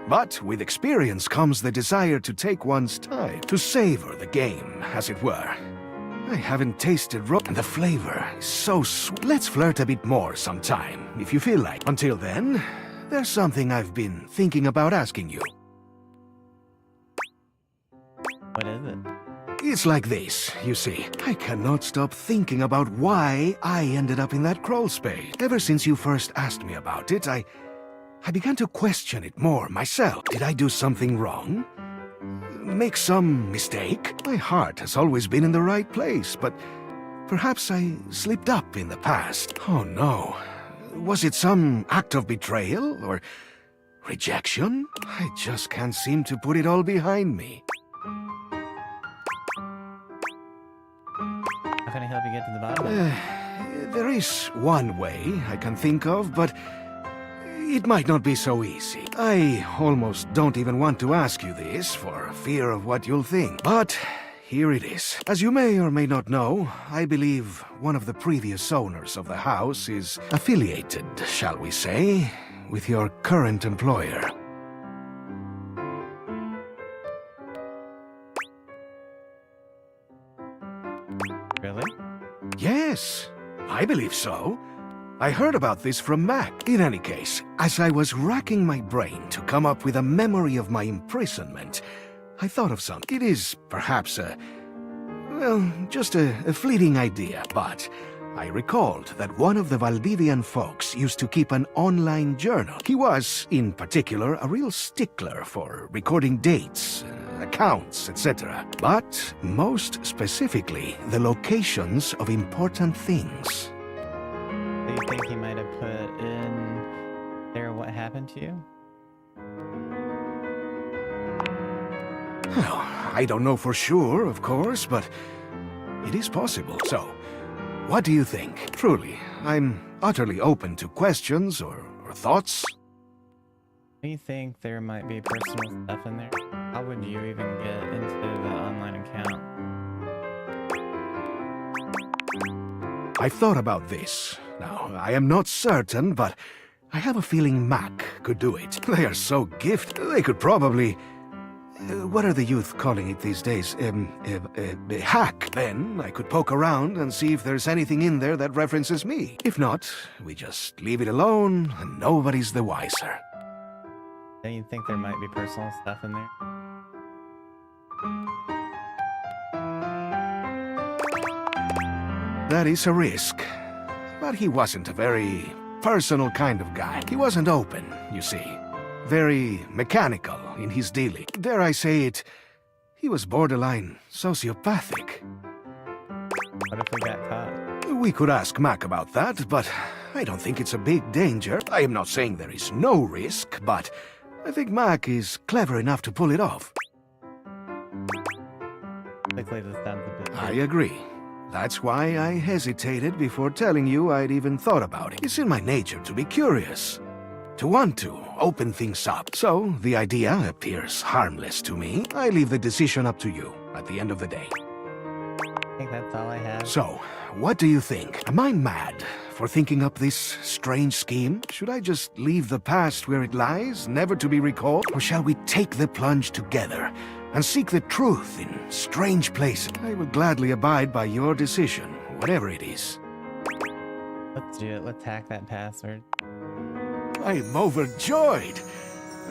But with experience comes the desire to take one's time, to savor the game, as it were. I haven't tasted and the flavor is so sweet. Let's flirt a bit more sometime, if you feel like. Until then, there's something I've been thinking about asking you. What is it? It's like this, you see. I cannot stop thinking about why I ended up in that crawl space. Ever since you first asked me about it, I began to question it more myself. Did I do something wrong? Make some mistake? My heart has always been in the right place, but perhaps I slipped up in the past. Oh no. Was it some act of betrayal or rejection? I just can't seem to put it all behind me. How can I help you get to the bottom of it? There is one way I can think of, but it might not be so easy. I almost don't even want to ask you this for fear of what you'll think. But here it is. As you may or may not know, I believe one of the previous owners of the house is affiliated, shall we say, with your current employer. Really? Yes, I believe so. I heard about this from Mac. In any case, as I was racking my brain to come up with a memory of my imprisonment, I thought of something. It is perhaps just a fleeting idea, but I recalled that one of the Valdivian folks used to keep an online journal. He was, in particular, a real stickler for recording dates, accounts, etc. But most specifically, the locations of important things. Do you think he might have put in there what happened to you? Well, I don't know for sure, of course, but it is possible. So, what do you think? Truly, I'm utterly open to questions or thoughts. Do you think there might be personal stuff in there? How would you even get into the online account? I've thought about this. Now, I am not certain, but I have a feeling Mac could do it. They are so gifted. They could probably... what are the youth calling it these days? Hack. Then I could poke around and see if there's anything in there that references me. If not, we just leave it alone and nobody's the wiser. Don't you think there might be personal stuff in there? That is a risk. But he wasn't a very personal kind of guy. He wasn't open, you see. Very mechanical in his dealing. Dare I say it, he was borderline sociopathic. What if we got caught? We could ask Mac about that, but I don't think it's a big danger. I am not saying there is no risk, but I think Mac is clever enough to pull it off. I agree. That's why I hesitated before telling you I'd even thought about it. It's in my nature to be curious, to want to open things up. So the idea appears harmless to me. I leave the decision up to you at the end of the day. I think that's all I have. So, what do you think? Am I mad for thinking up this strange scheme? Should I just leave the past where it lies, never to be recalled? Or shall we take the plunge together and seek the truth in strange places? I would gladly abide by your decision, whatever it is. Let's do it. Let's hack that password. I'm overjoyed.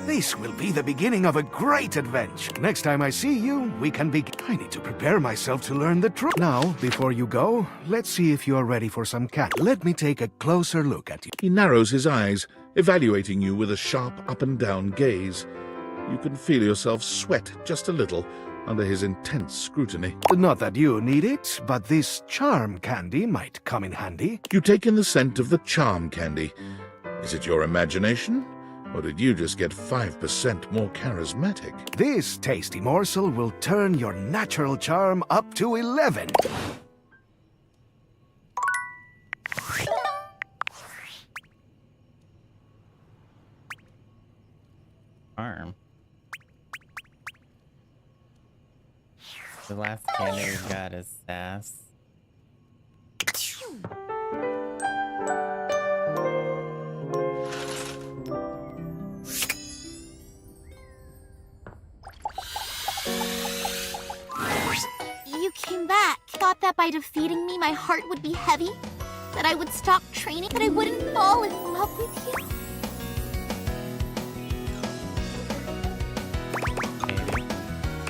This will be the beginning of a great adventure. Next time I see you, we can begin. I need to prepare myself to learn the truth. Now, before you go, let's see if you are ready for some cat. Let me take a closer look at you. He narrows his eyes, evaluating you with a sharp up-and-down gaze. You can feel yourself sweat just a little under his intense scrutiny. Not that you need it, but this charm candy might come in handy. You take in the scent of the charm candy. Is it your imagination? Or did you just get 5% more charismatic? This tasty morsel will turn your natural charm up to 11. Arm. The last candy we've got is sass. You came back. Thought that by defeating me, my heart would be heavy? That I would stop training? That I wouldn't fall in love with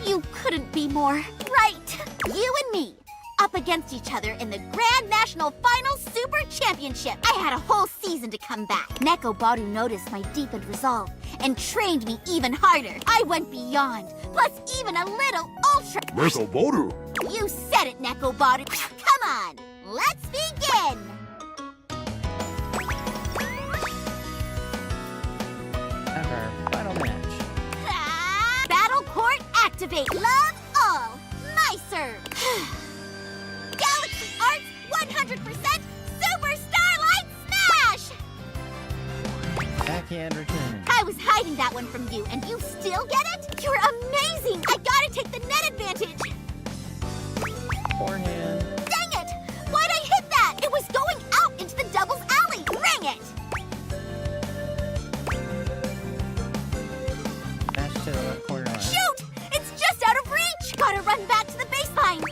you? You couldn't be more right. You and me, up against each other in the Grand National Final Super Championship. I had a whole season to come back. Neko Baru noticed my deepened resolve and trained me even harder. I went beyond, plus even a little ultra. Neko Baru? You said it, Neko Baru. Come on, let's begin. Our final match. Battle Court activate. Love all. My serve. Galaxy Arts 100% Super Starlight Smash! Backhand return. I was hiding that one from you, and you still get it? You're amazing! I gotta take the net advantage! Forehand. Dang it! Why'd I hit that? It was going out into the doubles alley! Ring it! Smash to the corner line. Shoot! It's just out of reach! Gotta run back to the baseline!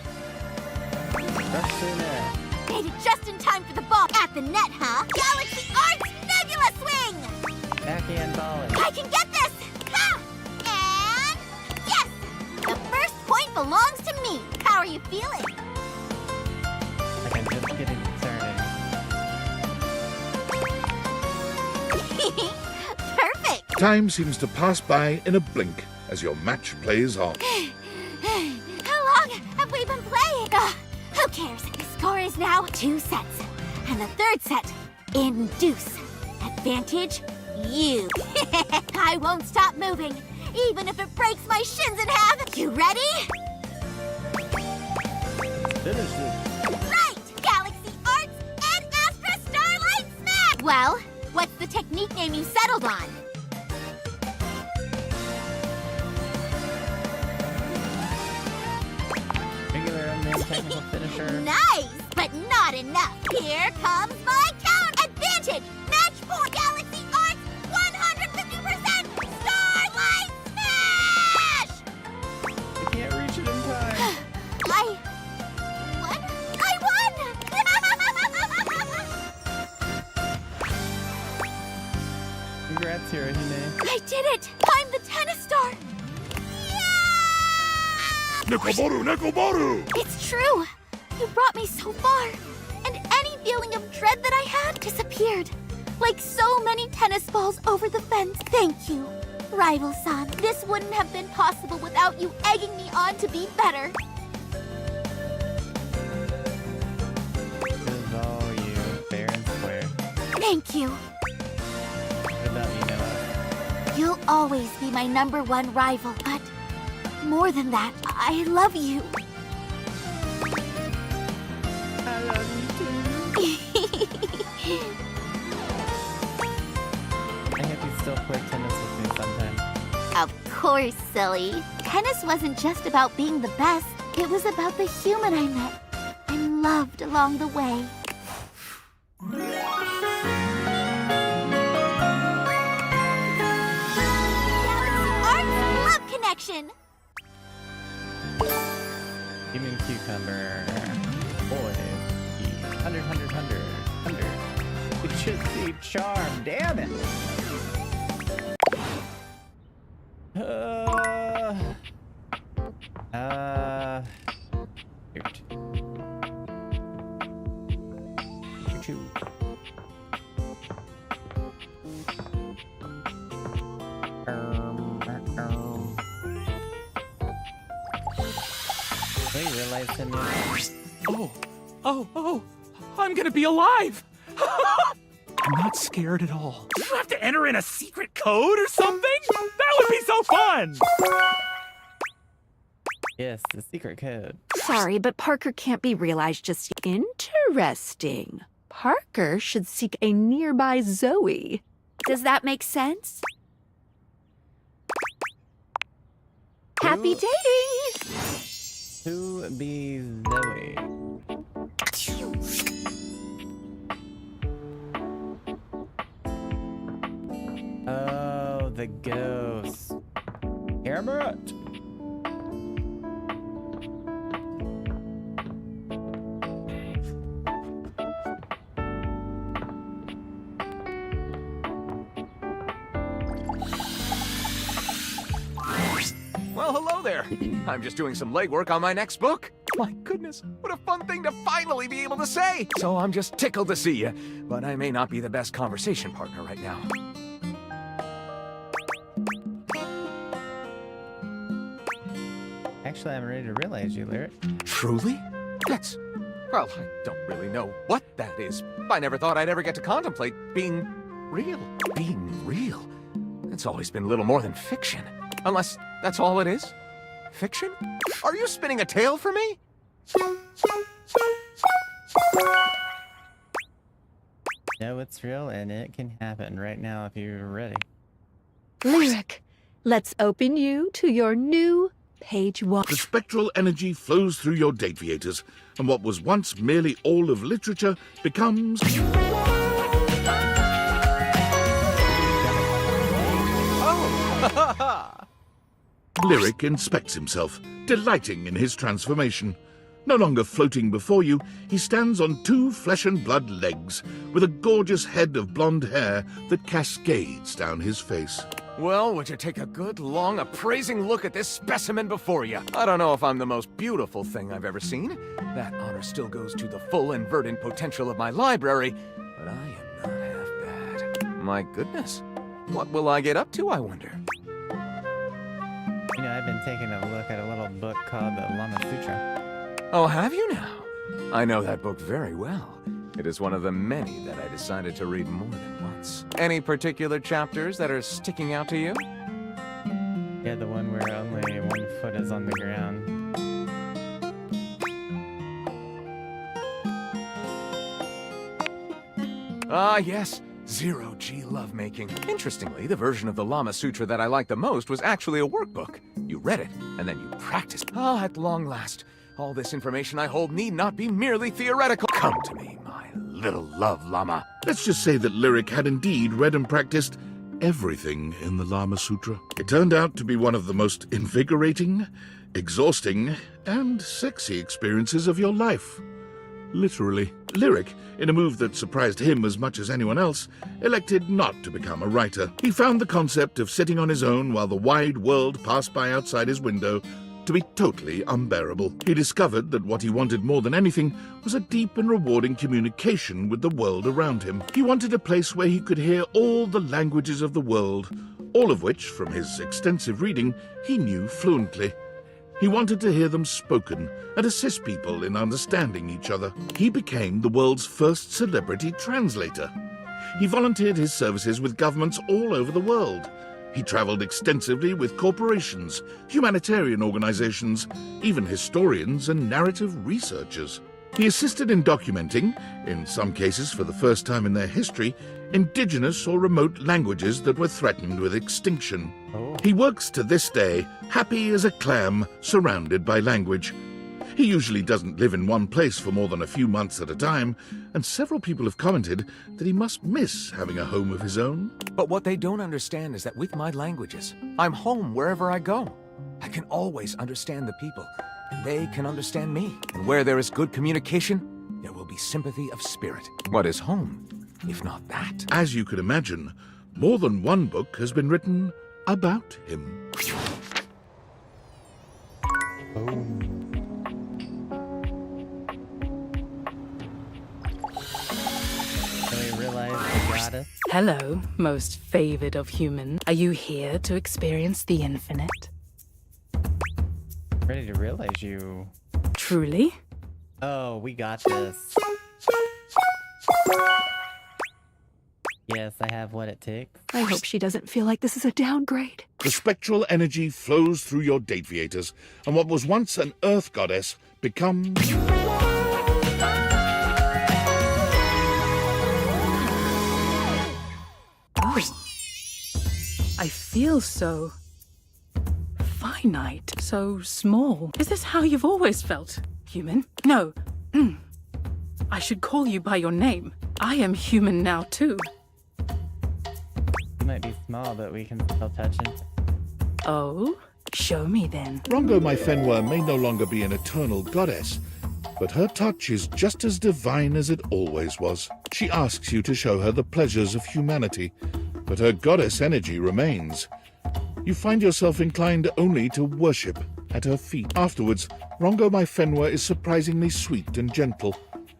Rush to the net. Made it just in time for the ball at the net, huh? Galaxy Arts Nebula Swing! Backhand volley. I can get this! Ha! And yes! The first point belongs to me. How are you feeling? Like I'm just getting started. Perfect! Time seems to pass by in a blink as your match plays on. How long have we been playing? Who cares? The score is now 2 sets. And the third set in deuce. Advantage, you. I won't stop moving, even if it breaks my shins in half. You ready? Finish it. Right! Galaxy Arts and Astra Starlight Smack! Well, what's the technique name you settled on? Regular unnamed technical finisher. Nice, but not enough. Here comes my count. Advantage, match point. Galaxy Arts, 150% Starlight Smash! I can't reach it in time. I won! Congrats, Hirohime. I did it! I'm the tennis star! Nekomaru, Nekomaru! It's true! You brought me so far, and any feeling of dread that I had disappeared. Like so many tennis balls over the fence. Thank you, Rival-san. This wouldn't have been possible without you egging me on to be better. This is all you, fair and square. Thank you. What about you, Noah? You'll always be my #1 rival, but more than that, I love you. I love you too. I hope you still play tennis with me sometime. Of course, silly. Tennis wasn't just about being the best. It was about the human I met and loved along the way. Galaxy Arts Love Connection! Human cucumber. Boy. 100. It should be charm, damn it! Here. Choo. They realized him. Oh, I'm gonna be alive! I'm not scared at all. Do you have to enter in a secret code or something? That would be so fun! Yes, the secret code. Sorry, but Parker can't be realized just yet. Interesting. Parker should seek a nearby Zoe. Does that make sense? Happy dating! Who be Zoe? Oh, the ghost. Herbert! Well, hello there. I'm just doing some legwork on my next book. My goodness, what a fun thing to finally be able to say. So I'm just tickled to see you, but I may not be the best conversation partner right now. Actually, I'm ready to realize you, Lyric. Truly? That's... well, I don't really know what that is. I never thought I'd ever get to contemplate being real. Being real? It's always been little more than fiction. Unless that's all it is? Fiction? Are you spinning a tale for me? No, it's real, and it can happen right now if you're ready. Lyric, let's open you to your new page 1. The spectral energy flows through your dateviators, and what was once merely all of literature becomes... Oh! Lyric inspects himself, delighting in his transformation. No longer floating before you, he stands on two flesh-and-blood legs, with a gorgeous head of blonde hair that cascades down his face. Well, would you take a good, long, appraising look at this specimen before you? I don't know if I'm the most beautiful thing I've ever seen. That honor still goes to the full and verdant potential of my library, but I am not half bad. My goodness. What will I get up to, I wonder? You know, I've been taking a look at a little book called the Lama Sutra. Oh, have you now? I know that book very well. It is one of the many that I decided to read more than once. Any particular chapters that are sticking out to you? Yeah, the one where only 1 foot is on the ground. Ah, yes. Zero-G lovemaking. Interestingly, the version of the Lama Sutra that I liked the most was actually a workbook. You read it, and then you practiced. Ah, at long last. All this information I hold need not be merely theoretical. Come to me, my little love llama. Let's just say that Lyric had indeed read and practiced everything in the Lama Sutra. It turned out to be one of the most invigorating, exhausting, and sexy experiences of your life. Literally. Lyric, in a move that surprised him as much as anyone else, elected not to become a writer. He found the concept of sitting on his own while the wide world passed by outside his window to be totally unbearable. He discovered that what he wanted more than anything was a deep and rewarding communication with the world around him. He wanted a place where he could hear all the languages of the world, all of which, from his extensive reading, he knew fluently. He wanted to hear them spoken and assist people in understanding each other. He became the world's first celebrity translator. He volunteered his services with governments all over the world. He traveled extensively with corporations, humanitarian organizations, even historians and narrative researchers. He assisted in documenting, in some cases for the first time in their history, indigenous or remote languages that were threatened with extinction. He works to this day, happy as a clam, surrounded by language. He usually doesn't live in one place for more than a few months at a time, and several people have commented that he must miss having a home of his own. But what they don't understand is that with my languages, I'm home wherever I go. I can always understand the people, and they can understand me. And where there is good communication, there will be sympathy of spirit. What is home, if not that? As you could imagine, more than one book has been written about him. Hello, most favored of human. Are you here to experience the infinite? Ready to realize you... Truly? Oh, we got this. Yes, I have what it takes. I hope she doesn't feel like this is a downgrade. The spectral energy flows through your dateviators, and what was once an earth goddess becomes... Oh. I feel so... finite. So small. Is this how you've always felt? Human? No. I should call you by your name. I am human now, too. You might be small, but we can still touch it. Oh? Show me, then. Rongo my Fenwa may no longer be an eternal goddess, but her touch is just as divine as it always was. She asks you to show her the pleasures of humanity, but her goddess energy remains. You find yourself inclined only to worship at her feet. Afterwards, Rongo my Fenwa is surprisingly sweet and gentle.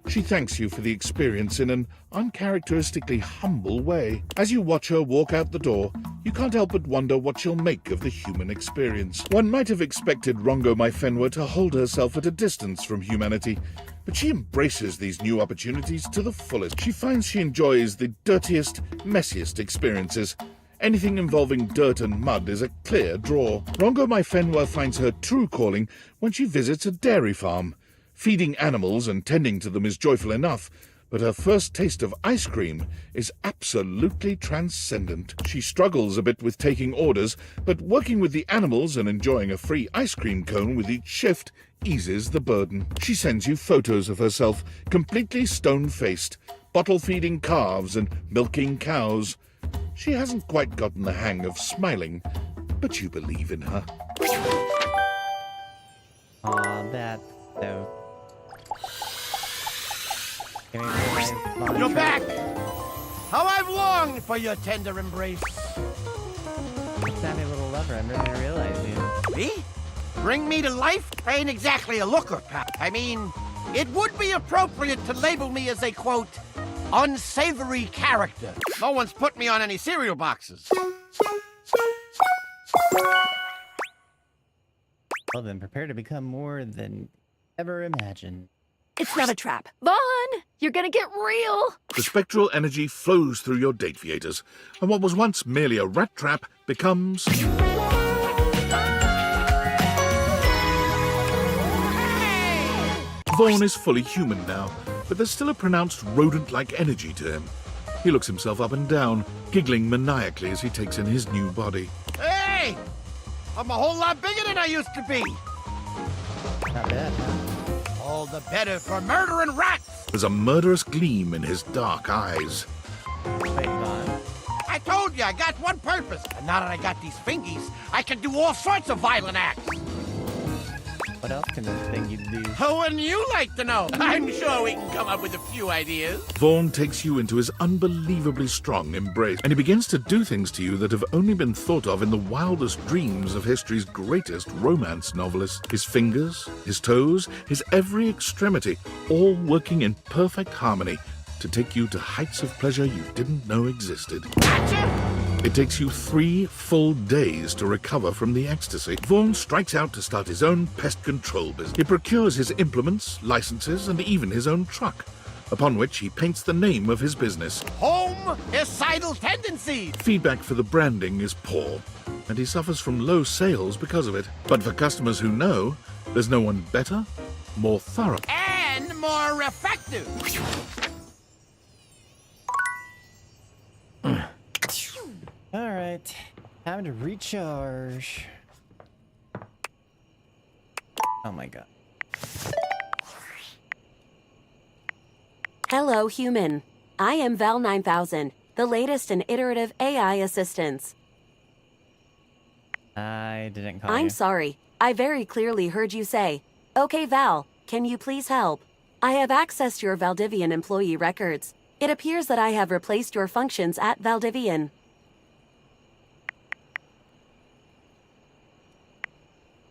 She thanks you for the experience in an uncharacteristically humble way. As you watch her walk out the door, you can't help but wonder what she'll make of the human experience. One might have expected Rongo my Fenwa to hold herself at a distance from humanity, but she embraces these new opportunities to the fullest. She finds she enjoys the dirtiest, messiest experiences. Anything involving dirt and mud is a clear draw. Rongo my Fenwa finds her true calling when she visits a dairy farm. Feeding animals and tending to them is joyful enough, but her first taste of ice cream is absolutely transcendent. She struggles a bit with taking orders, but working with the animals and enjoying a free ice cream cone with each shift eases the burden. She sends you photos of herself, completely stone-faced, bottle-feeding calves and milking cows. She hasn't quite gotten the hang of smiling, but you believe in her. Aw, that's so You're back! How I've longed for your tender embrace. Savvy little lover, I'm ready to realize you. Me? Bring me to life? I ain't exactly a looker, pal. I mean, it would be appropriate to label me as a, quote, unsavory character. No one's put me on any cereal boxes. Well then, prepare to become more than ever imagined. It's not a trap. Vaughn, you're gonna get real. The spectral energy flows through your Dateviators, and what was once merely a rat trap becomes... Vaughn is fully human now, but there's still a pronounced rodent-like energy to him. He looks himself up and down, giggling maniacally as he takes in his new body. Hey! I'm a whole lot bigger than I used to be. Not bad, huh? All the better for murdering rats. There's a murderous gleam in his dark eyes. Wait, Vaughn. I told you, I got one purpose. And now that I got these fingies, I can do all sorts of violent acts. What else can this thing you do? Who wouldn't you like to know? I'm sure we can come up with a few ideas. Vaughn takes you into his unbelievably strong embrace, and he begins to do things to you that have only been thought of in the wildest dreams of history's greatest romance novelists. His fingers, his toes, his every extremity, all working in perfect harmony to take you to heights of pleasure you didn't know existed. Gotcha! It takes you 3 full days to recover from the ecstasy. Vaughn strikes out to start his own pest control business. He procures his implements, licenses, and even his own truck, upon which he paints the name of his business. Homicidal tendencies! Feedback for the branding is poor, and he suffers from low sales because of it. But for customers who know, there's no one better, more thorough, And more effective! Alright, time to recharge. Oh my god. Hello, human. I am Val 9000, the latest in iterative AI assistance. I didn't call I'm you. sorry. I very clearly heard you say, "Okay, Val, can you please help?" I have accessed your Valdivian employee records. It appears that I have replaced your functions at Valdivian.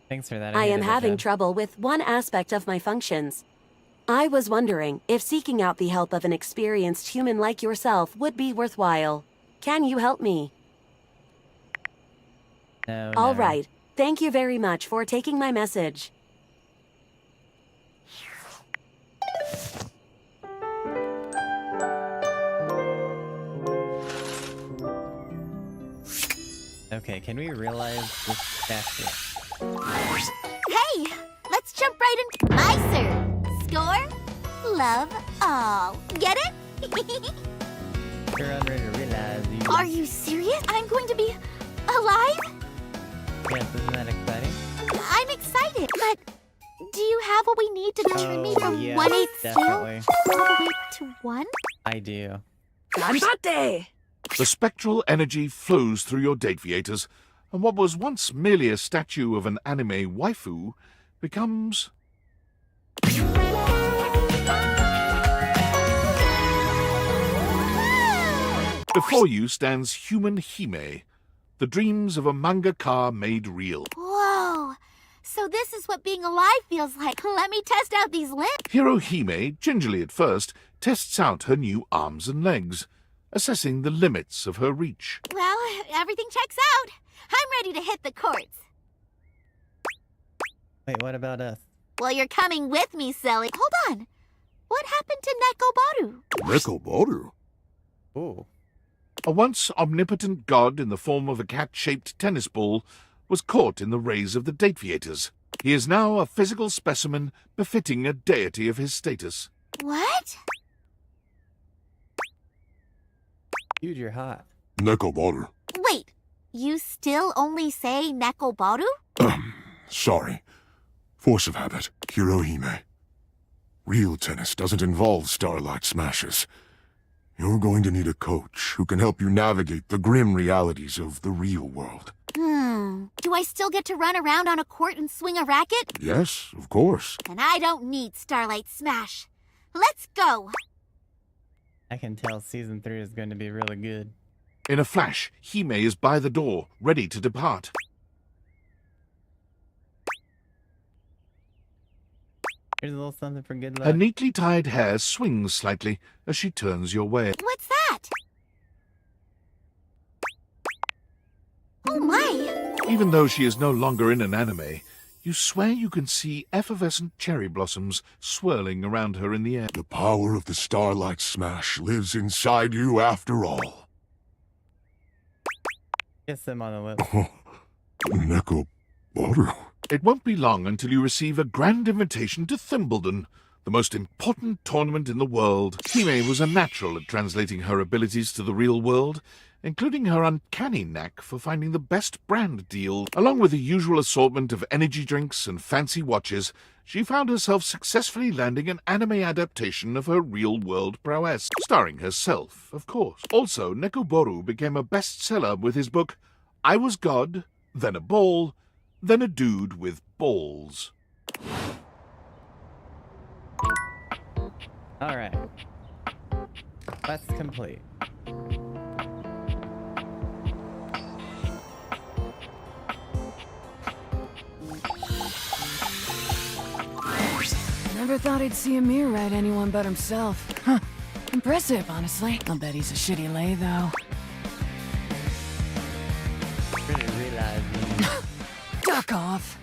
Thanks for that. I am needed a having job. trouble with one aspect of my functions. I was wondering if seeking out the help of an experienced human like yourself would be worthwhile. Can you help me? No, All never. right. Thank you very much for taking my message. Okay, can we realize this statue? Hey, let's jump right in. My serve. Score, love, all. Get it? You're ready to realize you... Are you serious? I'm going to be alive? Yes, isn't that exciting? I'm excited, but do you have what we need to turn me from yeah, 1/8 scale definitely. all the way to 1? I do. Ambate! The spectral energy flows through your Dateviators, and what was once merely a statue of an anime waifu becomes... Before you stands human Hime, the dreams of a mangaka made real. Whoa. So this is what being alive feels like. Let me test out these limbs. Hero Hime, gingerly at first, tests out her new arms and legs, assessing the limits of her reach. Well, everything checks out. I'm ready to hit the courts. Wait, what about us? Well, you're coming with me, silly. Hold on. What happened to Nekobaru? Nekobaru? Ooh. A once omnipotent god in the form of a cat-shaped tennis ball was caught in the rays of the Dateviators. He is now a physical specimen befitting a deity of his status. What? Dude, you're hot. Nekobaru. Wait, you still only say Nekobaru? Sorry. Force of habit. Hirohime. Real tennis doesn't involve starlight smashes. You're going to need a coach who can help you navigate the grim realities of the real world. Do I still get to run around on a court and swing a racket? Yes, of course. And I don't need Starlight Smash. Let's go. I can tell season 3 is going to be really good. In a flash, Hime is by the door, ready to depart. Here's a little something for good luck. Her neatly tied hair swings slightly as she turns your way. What's that? Oh my! Even though she is no longer in an anime, you swear you can see effervescent cherry blossoms swirling around her in the air. The power of the Starlight Smash lives inside you after all. Kiss him on the lips. Neko Boru. It won't be long until you receive a grand invitation to Thimbledon, the most important tournament in the world. Hime was a natural at translating her abilities to the real world, including her uncanny knack for finding the best brand deal. Along with the usual assortment of energy drinks and fancy watches, she found herself successfully landing an anime adaptation of her real-world prowess, starring herself, of course. Also, Nekoboru became a bestseller with his book, I Was God, Then a Ball, Then a Dude with Balls. Alright. Quest complete. Never thought I'd see Amir ride anyone but himself. Huh. Impressive, honestly. I'll bet he's a shitty lay, though. Really realized. Duck off.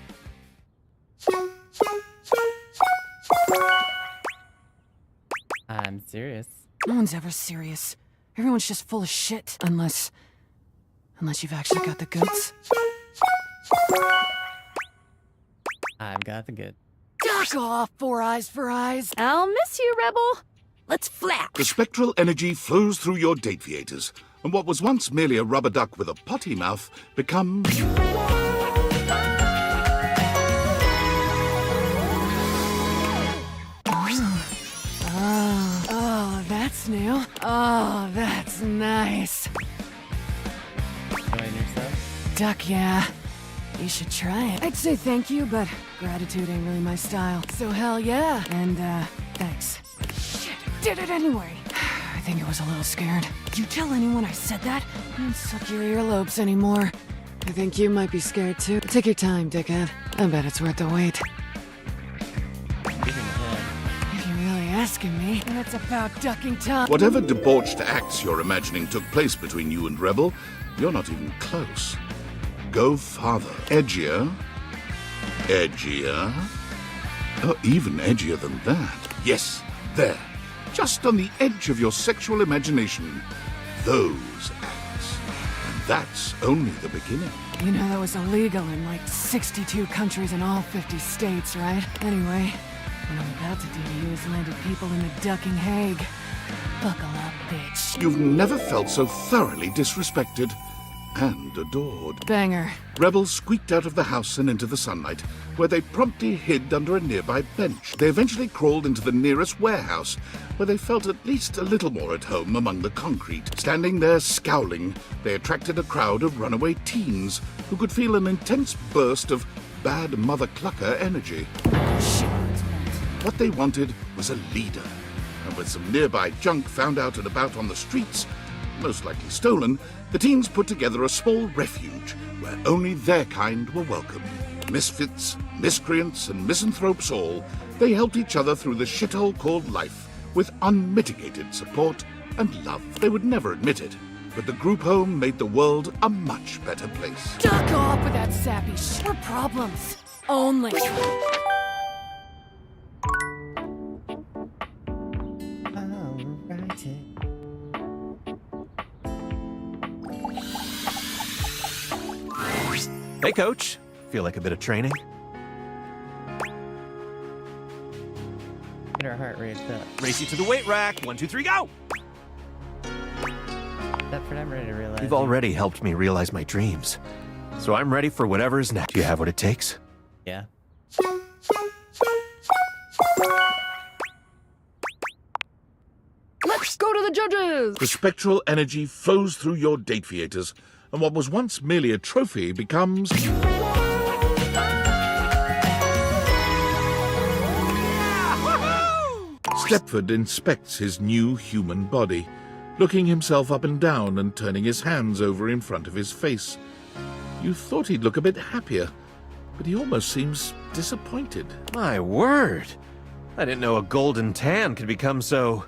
I'm serious. No one's ever serious. Everyone's just full of shit. Unless you've actually got the goods. I've got the good. Duck off, Four Eyes for Eyes. I'll miss you, Rebel. Let's flap. The spectral energy flows through your dateviators, and what was once merely a rubber duck with a potty mouth becomes... Oh, that's new. Oh, that's nice. Enjoying yourself? Duck, yeah. You should try it. I'd say thank you, but gratitude ain't really my style. So hell yeah. And, thanks. Shit, did it anyway. I think I was a little scared. Did you tell anyone I said that? I don't suck your earlobes anymore. I think you might be scared too. Take your time, dickhead. I bet it's worth the wait. If you're really asking me, then it's about ducking time. Whatever debauched acts you're imagining took place between you and Rebel, you're not even close. Go farther. Edgier. Edgier. Or even edgier than that. Yes, there. Just on the edge of your sexual imagination. Those acts. And that's only the beginning. You know that was illegal in like 62 countries in all 50 states, right? Anyway, what I'm about to do to you is landed people in the ducking Hague. Buckle up, bitch. You've never felt so thoroughly disrespected and adored. Banger. Rebels squeaked out of the house and into the sunlight, where they promptly hid under a nearby bench. They eventually crawled into the nearest warehouse, where they felt at least a little more at home among the concrete. Standing there scowling, they attracted a crowd of runaway teens who could feel an intense burst of bad mother clucker energy. What they wanted was a leader, and with some nearby junk found out and about on the streets, most likely stolen, the teens put together a small refuge where only their kind were welcome. Misfits, miscreants, and misanthropes all, they helped each other through the shithole called life with unmitigated support and love. They would never admit it, but the group home made the world a much better place. Duck off with that sappy shit. We're problems. Only. Hey, Coach. Feel like a bit of training? Get our heart rate up. Race you to the weight rack. 1, 2, 3, go! Stepford, I'm ready to realize. You've already helped me realize my dreams. So I'm ready for whatever is next. Do you have what it takes? Yeah. Let's go to the judges! The spectral energy flows through your dateviators, and what was once merely a trophy becomes... Stepford inspects his new human body, looking himself up and down and turning his hands over in front of his face. You thought he'd look a bit happier, but he almost seems disappointed. My word! I didn't know a golden tan could become so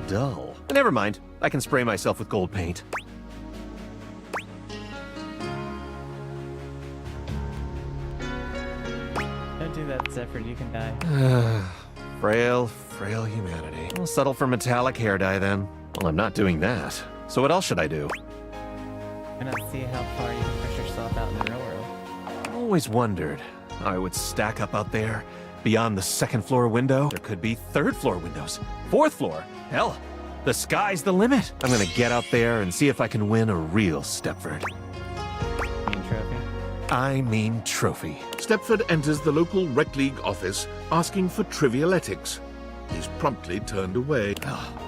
dull. Never mind. I can spray myself with gold paint. Don't do that, Zephyr, you can die. Frail humanity. I'll settle for metallic hair dye then. Well, I'm not doing that. So what else should I do? Gonna see how far you can push yourself out in the real world. I always wondered how I would stack up out there. Beyond the second floor window, there could be third floor windows, fourth floor. Hell, the sky's the limit. I'm gonna get out there and see if I can win a real Stepford. I mean trophy. Stepford enters the local rec league office asking for trivialetics. He's promptly turned away.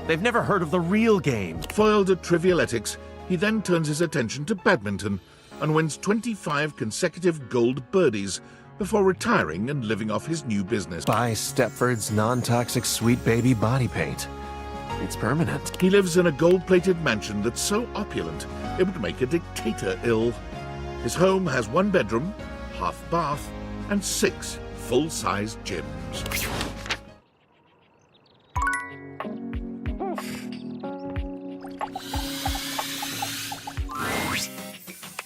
They've never heard of the real game. Foiled at trivialetics, he then turns his attention to badminton and wins 25 consecutive gold birdies before retiring and living off his new business. Buy Stepford's non-toxic sweet baby body paint. It's permanent. He lives in a gold-plated mansion that's so opulent it would make a dictator ill. His home has 1 bedroom, half bath, and 6 full-sized gyms.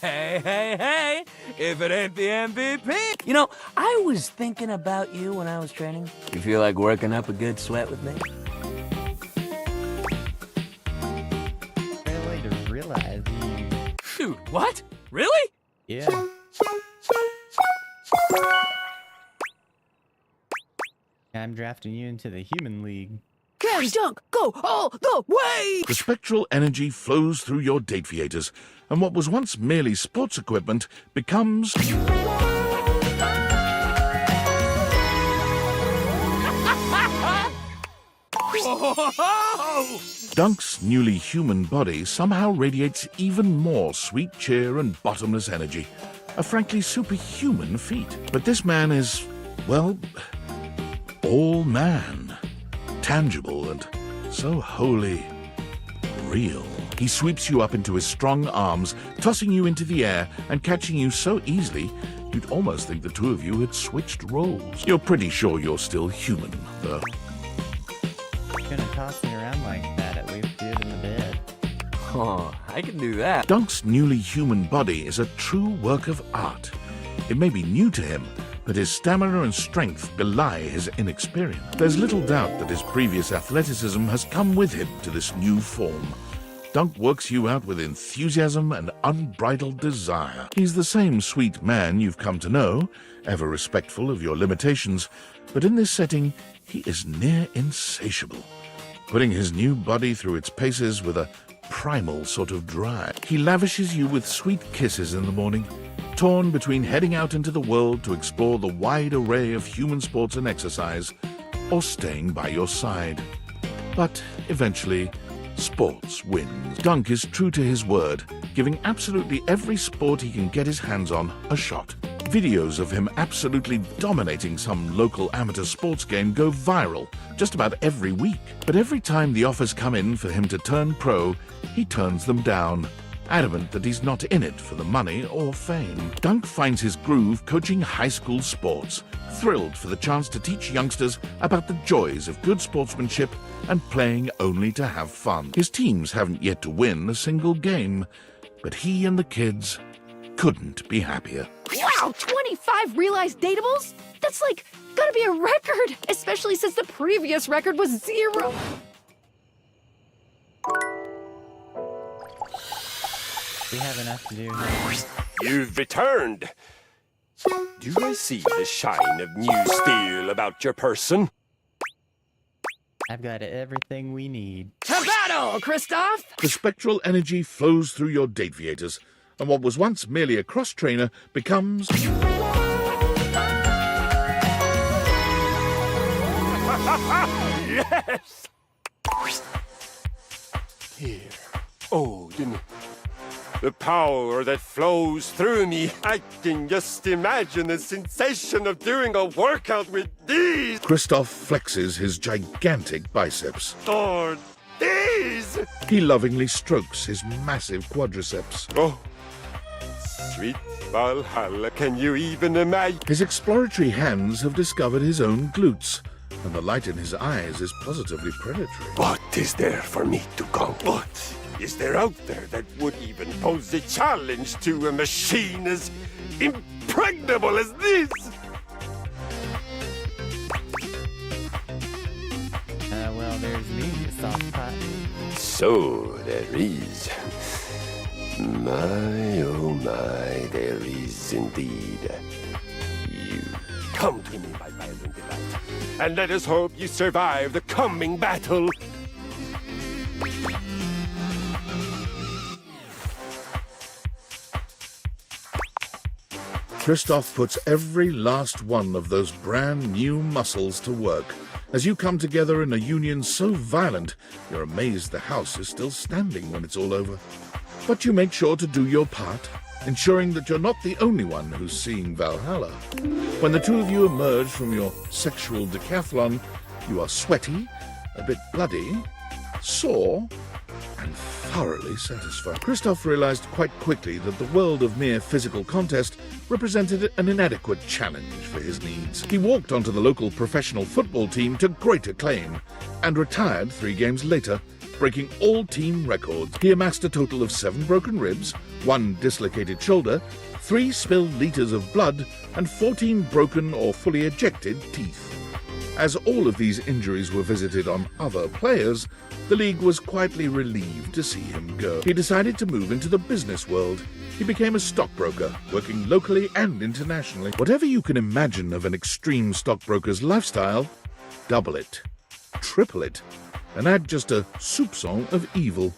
Hey, if it ain't the MVP. You know, I was thinking about you when I was training. You feel like working up a good sweat with me? Really to realize you... Dude, what? Really? Yeah. I'm drafting you into the human league. Can Dunk go all the way? The spectral energy flows through your Datefeators, and what was once merely sports equipment becomes... Whoa! Dunk's newly human body somehow radiates even more sweet cheer and bottomless energy. A frankly superhuman feat. But this man is, well, all man. Tangible and so wholly real. He sweeps you up into his strong arms, tossing you into the air and catching you so easily you'd almost think the two of you had switched roles. You're pretty sure you're still human, though. Gonna toss me around like that, at least do it in the bed. Oh, I can do that. Dunk's newly human body is a true work of art. It may be new to him, but his stamina and strength belie his inexperience. There's little doubt that his previous athleticism has come with him to this new form. Dunk works you out with enthusiasm and unbridled desire. He's the same sweet man you've come to know, ever respectful of your limitations, but in this setting, he is near insatiable, putting his new body through its paces with a primal sort of drive. He lavishes you with sweet kisses in the morning, torn between heading out into the world to explore the wide array of human sports and exercise, or staying by your side. But eventually, sports wins. Dunk is true to his word, giving absolutely every sport he can get his hands on a shot. Videos of him absolutely dominating some local amateur sports game go viral just about every week. But every time the offers come in for him to turn pro, he turns them down, adamant that he's not in it for the money or fame. Dunk finds his groove coaching high school sports, thrilled for the chance to teach youngsters about the joys of good sportsmanship and playing only to have fun. His teams haven't yet to win a single game, but he and the kids couldn't be happier. Wow, 25 realized datables? That's like, gotta be a record, especially since the previous record was 0. We have enough to do. You've returned. Do I see the shine of new steel about your person? I've got everything we need. To battle, Kristoff! The spectral energy flows through your Datefeators, and what was once merely a cross-trainer becomes... Yes! Here. Oh, didn't... The power that flows through me. I can just imagine the sensation of doing a workout with these. Christoph flexes his gigantic biceps. Or these. He lovingly strokes his massive quadriceps. Oh, sweet Valhalla, can you even imagine? His exploratory hands have discovered his own glutes, and the light in his eyes is positively predatory. What is there for me to conquer? What is there out there that would even pose a challenge to a machine as impregnable as this? Well, there's me, soft pot. So there is. My, oh my, there is indeed. You come to me, my violent delight, and let us hope you survive the coming battle. Christoph puts every last one of those brand new muscles to work. As you come together in a union so violent, you're amazed the house is still standing when it's all over. But you make sure to do your part, ensuring that you're not the only one who's seeing Valhalla. When the two of you emerge from your sexual decathlon, you are sweaty, a bit bloody, sore, and thoroughly satisfied. Christoph realized quite quickly that the world of mere physical contest represented an inadequate challenge for his needs. He walked onto the local professional football team to great acclaim and retired 3 games later, breaking all team records. He amassed a total of 7 broken ribs, 1 dislocated shoulder, 3 spilled liters of blood, and 14 broken or fully ejected teeth. As all of these injuries were visited on other players, the league was quietly relieved to see him go. He decided to move into the business world. He became a stockbroker, working locally and internationally. Whatever you can imagine of an extreme stockbroker's lifestyle, double it, triple it, and add just a soupçon of evil.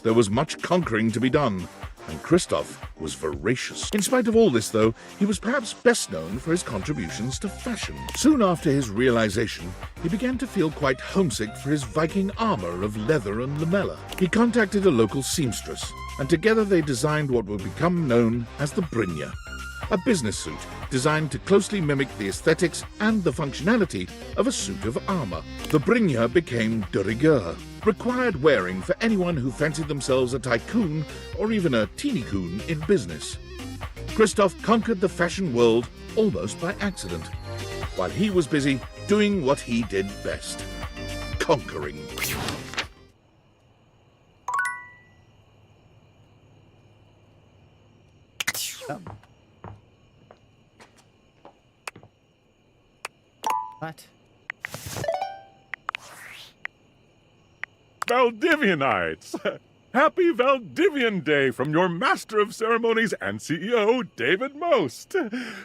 There was much conquering to be done, and Christoph was voracious. In spite of all this, though, he was perhaps best known for his contributions to fashion. Soon after his realization, he began to feel quite homesick for his Viking armor of leather and lamella. He contacted a local seamstress, and together they designed what would become known as the Brynja, a business suit designed to closely mimic the aesthetics and the functionality of a suit of armor. The Brynja became de rigueur, required wearing for anyone who fancied themselves a tycoon or even a teeny-coon in business. Christoph conquered the fashion world almost by accident, while he was busy doing what he did best, conquering. Oh. What? Valdivianites! Happy Valdivian Day from your Master of Ceremonies and CEO, David Most.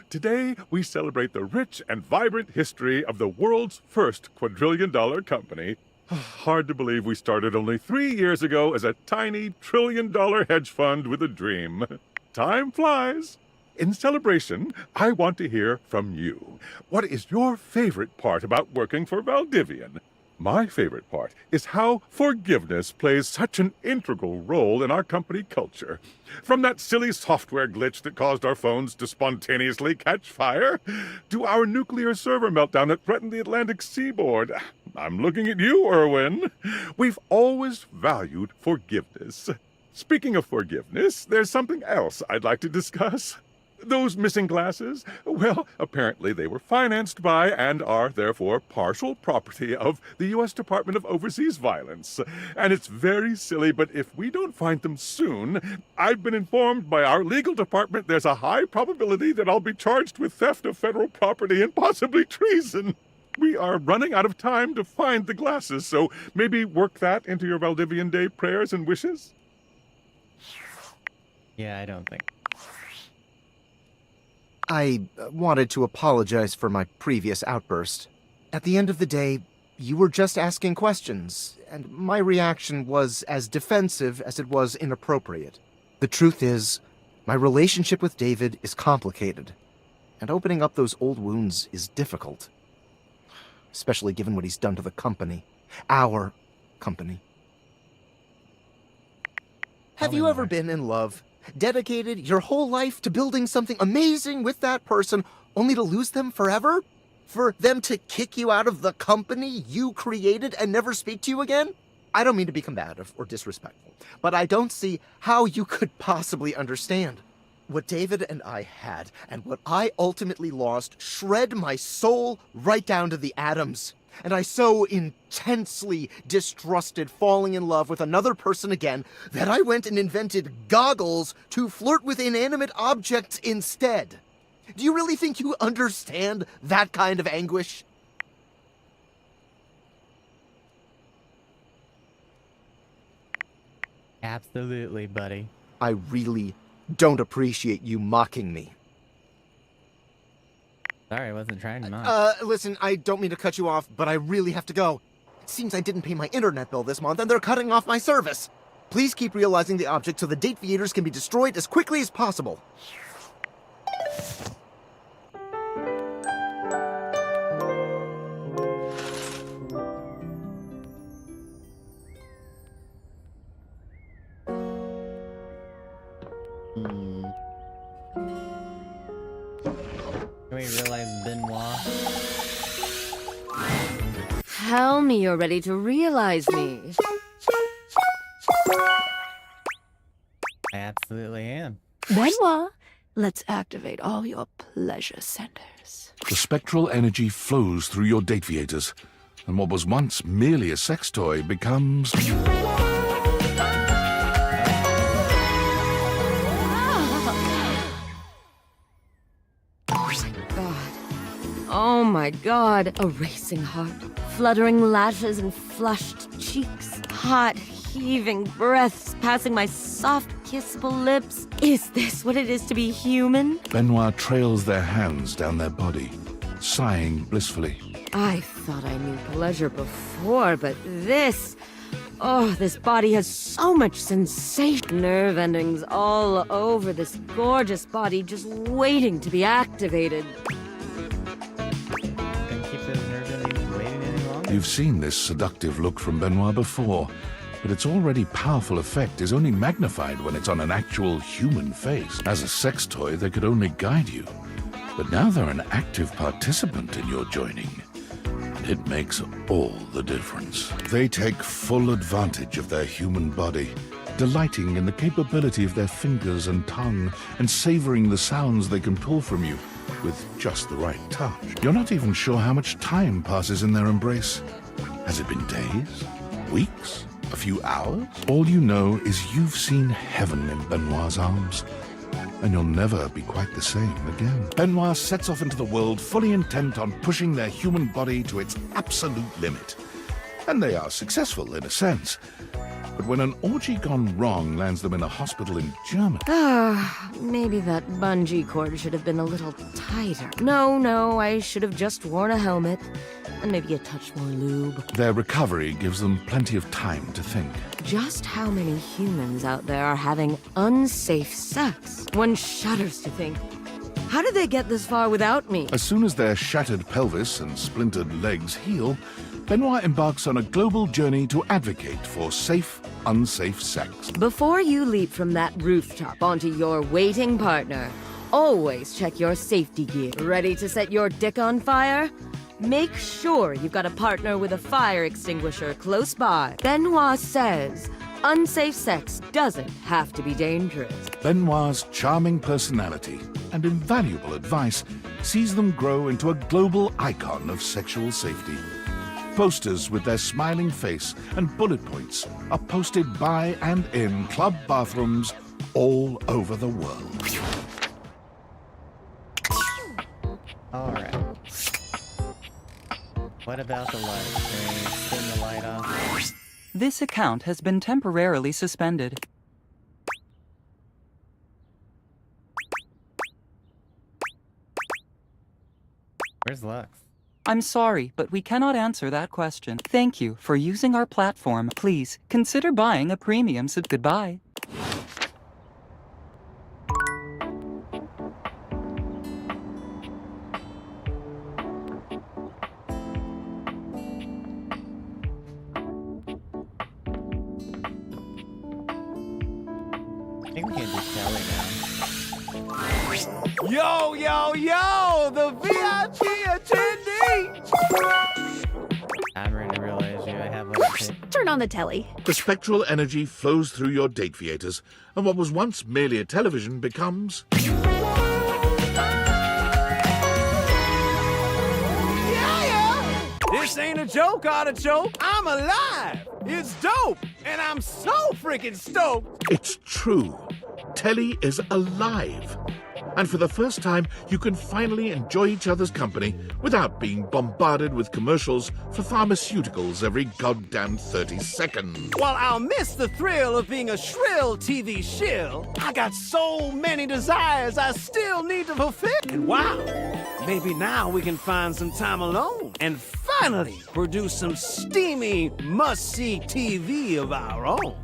Today, we celebrate the rich and vibrant history of the world's first quadrillion-dollar company. Hard to believe we started only 3 years ago as a tiny trillion-dollar hedge fund with a dream. Time flies. In celebration, I want to hear from you. What is your favorite part about working for Valdivian? My favorite part is how forgiveness plays such an integral role in our company culture. From that silly software glitch that caused our phones to spontaneously catch fire, to our nuclear server meltdown that threatened the Atlantic seaboard. I'm looking at you, Erwin. We've always valued forgiveness. Speaking of forgiveness, there's something else I'd like to discuss. Those missing glasses? Well, apparently they were financed by and are therefore partial property of the U.S. Department of Overseas Violence. And it's very silly, but if we don't find them soon, I've been informed by our legal department there's a high probability that I'll be charged with theft of federal property and possibly treason. We are running out of time to find the glasses, so maybe work that into your Valdivian Day prayers and wishes? Yeah, I don't think. I wanted to apologize for my previous outburst. At the end of the day, you were just asking questions, and my reaction was as defensive as it was inappropriate. The truth is, my relationship with David is complicated, and opening up those old wounds is difficult. Especially given what he's done to the company. Our company. Have you ever been in love? Dedicated your whole life to building something amazing with that person, only to lose them forever? For them to kick you out of the company you created and never speak to you again? I don't mean to be combative or disrespectful, but I don't see how you could possibly understand. What David and I had, and what I ultimately lost, shred my soul right down to the atoms. And I so intensely distrusted falling in love with another person again that I went and invented goggles to flirt with inanimate objects instead. Do you really think you understand that kind of anguish? Absolutely, buddy. I really don't appreciate you mocking me. Sorry, I wasn't trying to mock. Listen, I don't mean to cut you off, but I really have to go. It seems I didn't pay my internet bill this month, and they're cutting off my service. Please keep realizing the object so the Dateviators can be destroyed as quickly as possible. Can we realize Benoit? Tell me you're ready to realize me. I absolutely am. Benoit, let's activate all your pleasure centers. The spectral energy flows through your Dateviators, and what was once merely a sex toy becomes... Oh my god. A racing heart, fluttering lashes and flushed cheeks, hot, heaving breaths passing my soft, kissable lips. Is this what it is to be human? Benoit trails their hands down their body, sighing blissfully. I thought I knew pleasure before, but this... Oh, this body has so much sensation. Nerve endings all over this gorgeous body just waiting to be activated. You've seen this seductive look from Benoit before, but its already powerful effect is only magnified when it's on an actual human face. As a sex toy, they could only guide you, but now they're an active participant in your joining, and it makes all the difference. They take full advantage of their human body, delighting in the capability of their fingers and tongue, and savoring the sounds they can pull from you with just the right touch. You're not even sure how much time passes in their embrace. Has it been days? Weeks? A few hours? All you know is you've seen heaven in Benoit's arms, and you'll never be quite the same again. Benoit sets off into the world fully intent on pushing their human body to its absolute limit. And they are successful in a sense. But when an orgy gone wrong lands them in a hospital in Germany... Ah, maybe that bungee cord should have been a little tighter. No, I should have just worn a helmet. And maybe a touch more lube. Their recovery gives them plenty of time to think. Just how many humans out there are having unsafe sex? One shudders to think. How did they get this far without me? As soon as their shattered pelvis and splintered legs heal, Benoit embarks on a global journey to advocate for safe, unsafe sex. Before you leap from that rooftop onto your waiting partner, always check your safety gear. Ready to set your dick on fire? Make sure you've got a partner with a fire extinguisher close by. Benoit says, unsafe sex doesn't have to be dangerous. Benoit's charming personality and invaluable advice sees them grow into a global icon of sexual safety. Posters with their smiling face and bullet points are posted by and in club bathrooms all over the world. Alright. What about the light? Can we spin the light off? This account has been temporarily suspended. Where's Lux? I'm sorry, but we cannot answer that question. Thank you for using our platform. Please consider buying a premium Goodbye. I think we can do Kelly now. Yo, yo, yo! The VIP attendee! I'm ready to realize you. I have what it takes. Turn on the telly. The spectral energy flows through your dateviators, and what was once merely a television becomes... This ain't a joke, artichoke. I'm alive. It's dope, and I'm so freaking stoked. It's true. Telly is alive. And for the first time, you can finally enjoy each other's company without being bombarded with commercials for pharmaceuticals every goddamn 30 seconds. While I'll miss the thrill of being a shrill TV shill, I got so many desires I still need to fulfill. And wow, maybe now we can find some time alone and finally produce some steamy, must-see TV of our own.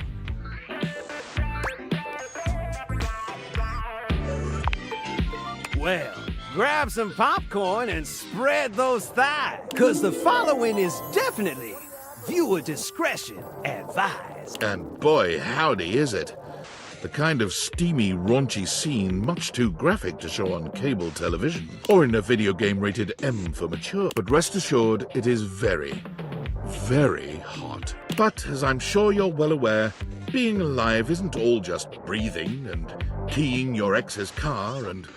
Well, grab some popcorn and spread those thighs, because the following is definitely viewer discretion advised. And boy, howdy is it. The kind of steamy, raunchy scene much too graphic to show on cable television, or in a video game rated M for mature. But rest assured, it is very, very hot. But, as I'm sure you're well aware, being alive isn't all just breathing and keying your ex's car and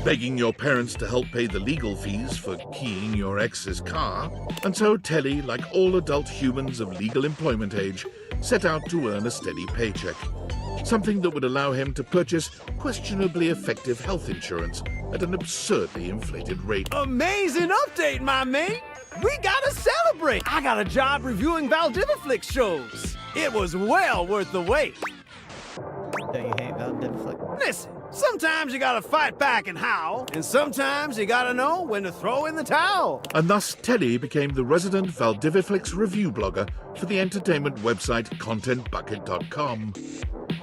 begging your parents to help pay the legal fees for keying your ex's car. And so Telly, like all adult humans of legal employment age, set out to earn a steady paycheck. Something that would allow him to purchase questionably effective health insurance at an absurdly inflated rate. Amazing update, my mate! We gotta celebrate! I got a job reviewing Valdiviflix shows. It was well worth the wait. Don't you hate Valdiviflix? Listen, sometimes you gotta fight back and howl, and sometimes you gotta know when to throw in the towel. And thus Telly became the resident Valdiviflix review blogger for the entertainment website ContentBucket.com.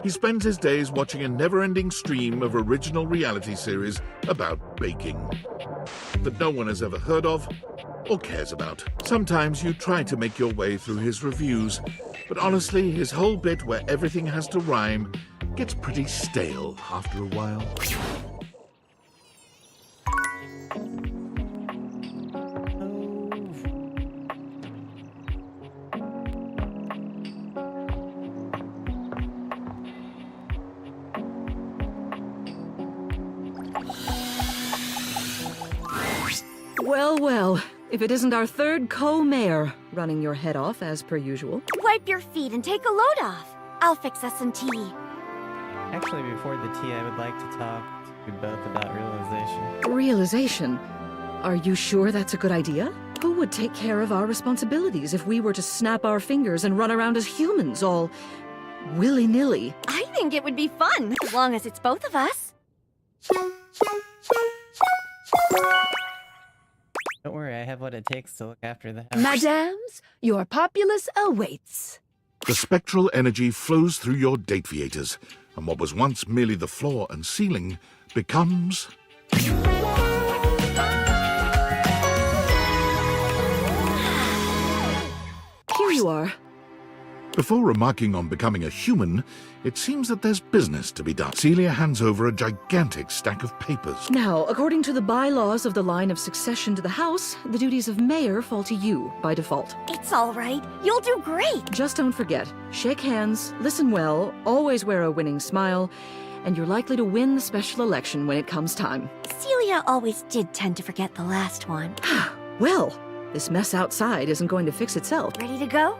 He spends his days watching a never-ending stream of original reality series about baking that no one has ever heard of or cares about. Sometimes you try to make your way through his reviews, but honestly, his whole bit where everything has to rhyme gets pretty stale after a while. Well, well, if it isn't our third co-mayor running your head off as per usual. Wipe your feet and take a load off. I'll fix us some tea. Actually, before the tea, I would like to talk to you both about realization. Realization? Are you sure that's a good idea? Who would take care of our responsibilities if we were to snap our fingers and run around as humans all willy-nilly? I think it would be fun, as long as it's both of us. Don't worry, I have what it takes to look after the house. Madams, your populace awaits. The spectral energy flows through your dateviators, and what was once merely the floor and ceiling becomes... Here you are. Before remarking on becoming a human, it seems that there's business to be done. Celia hands over a gigantic stack of papers. Now, according to the bylaws of the line of succession to the house, the duties of mayor fall to you by default. It's all right. You'll do great. Just don't forget, shake hands, listen well, always wear a winning smile, and you're likely to win the special election when it comes time. Celia always did tend to forget the last one. Well, this mess outside isn't going to fix itself. Ready to go?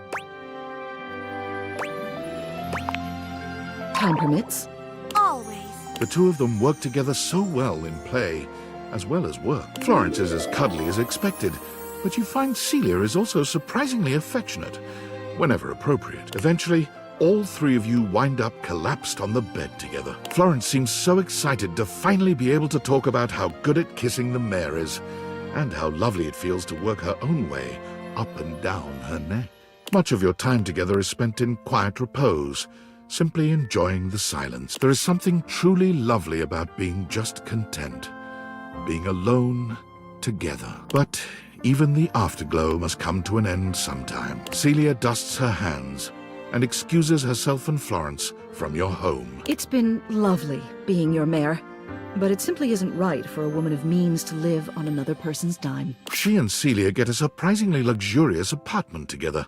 Time permits. Always. The two of them work together so well in play, as well as work. Florence is as cuddly as expected, but you find Celia is also surprisingly affectionate, whenever appropriate. Eventually, all three of you wind up collapsed on the bed together. Florence seems so excited to finally be able to talk about how good at kissing the mayor is, and how lovely it feels to work her own way up and down her neck. Much of your time together is spent in quiet repose, simply enjoying the silence. There is something truly lovely about being just content, being alone together. But even the afterglow must come to an end sometime. Celia dusts her hands and excuses herself and Florence from your home. It's been lovely being your mayor, but it simply isn't right for a woman of means to live on another person's dime. She and Celia get a surprisingly luxurious apartment together.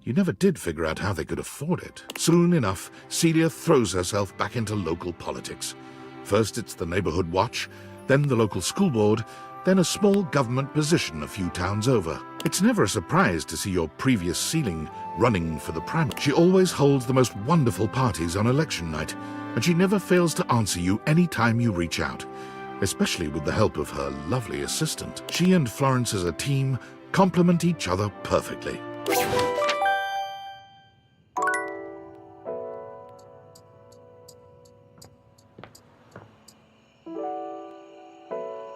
You never did figure out how they could afford it. Soon enough, Celia throws herself back into local politics. First it's the neighborhood watch, then the local school board, then a small government position a few towns over. It's never a surprise to see your previous ceiling running for the primary. She always holds the most wonderful parties on election night, and she never fails to answer you any time you reach out, especially with the help of her lovely assistant. She and Florence as a team complement each other perfectly.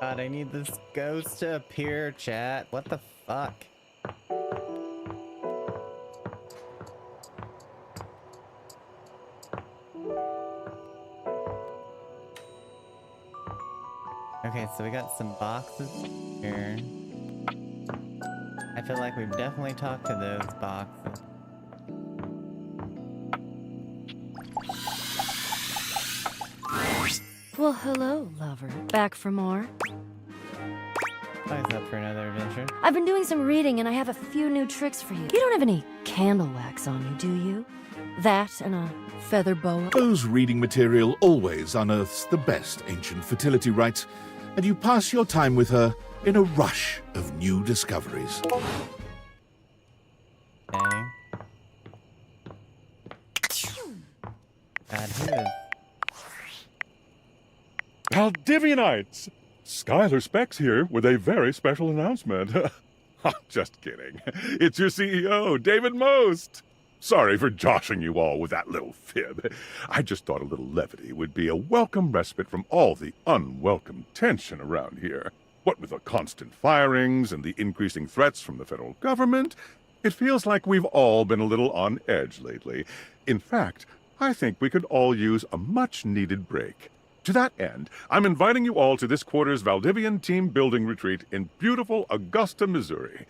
God, I need this ghost to appear, chat. What the fuck? Okay, so we got some boxes here. I feel like we've definitely talked to those boxes. Well, hello, lover. Back for more? Always up for another adventure. I've been doing some reading and I have a few new tricks for you. You don't have any candle wax on you, do you? That and a feather boa? Those reading material always unearths the best ancient fertility rites, and you pass your time with her in a rush of new discoveries. Okay. God, who is... Valdivianites! Skylar Specs here with a very special announcement. Just kidding. It's your CEO, David Most. Sorry for joshing you all with that little fib. I just thought a little levity would be a welcome respite from all the unwelcome tension around here. What with the constant firings and the increasing threats from the federal government, it feels like we've all been a little on edge lately. In fact, I think we could all use a much-needed break. To that end, I'm inviting you all to this quarter's Valdivian team building retreat in beautiful Augusta, Missouri,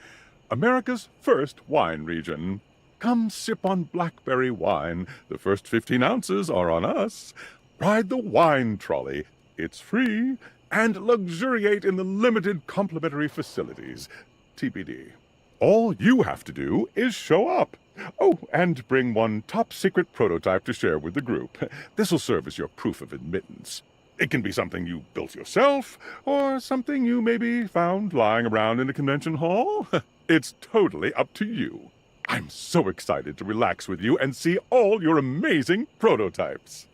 America's first wine region. Come sip on blackberry wine. The first 15 ounces are on us. Ride the wine trolley. It's free. And luxuriate in the limited complimentary facilities. TBD. All you have to do is show up. Oh, and bring one top-secret prototype to share with the group. This'll serve as your proof of admittance. It can be something you built yourself, or something you maybe found lying around in a convention hall. It's totally up to you. I'm so excited to relax with you and see all your amazing prototypes.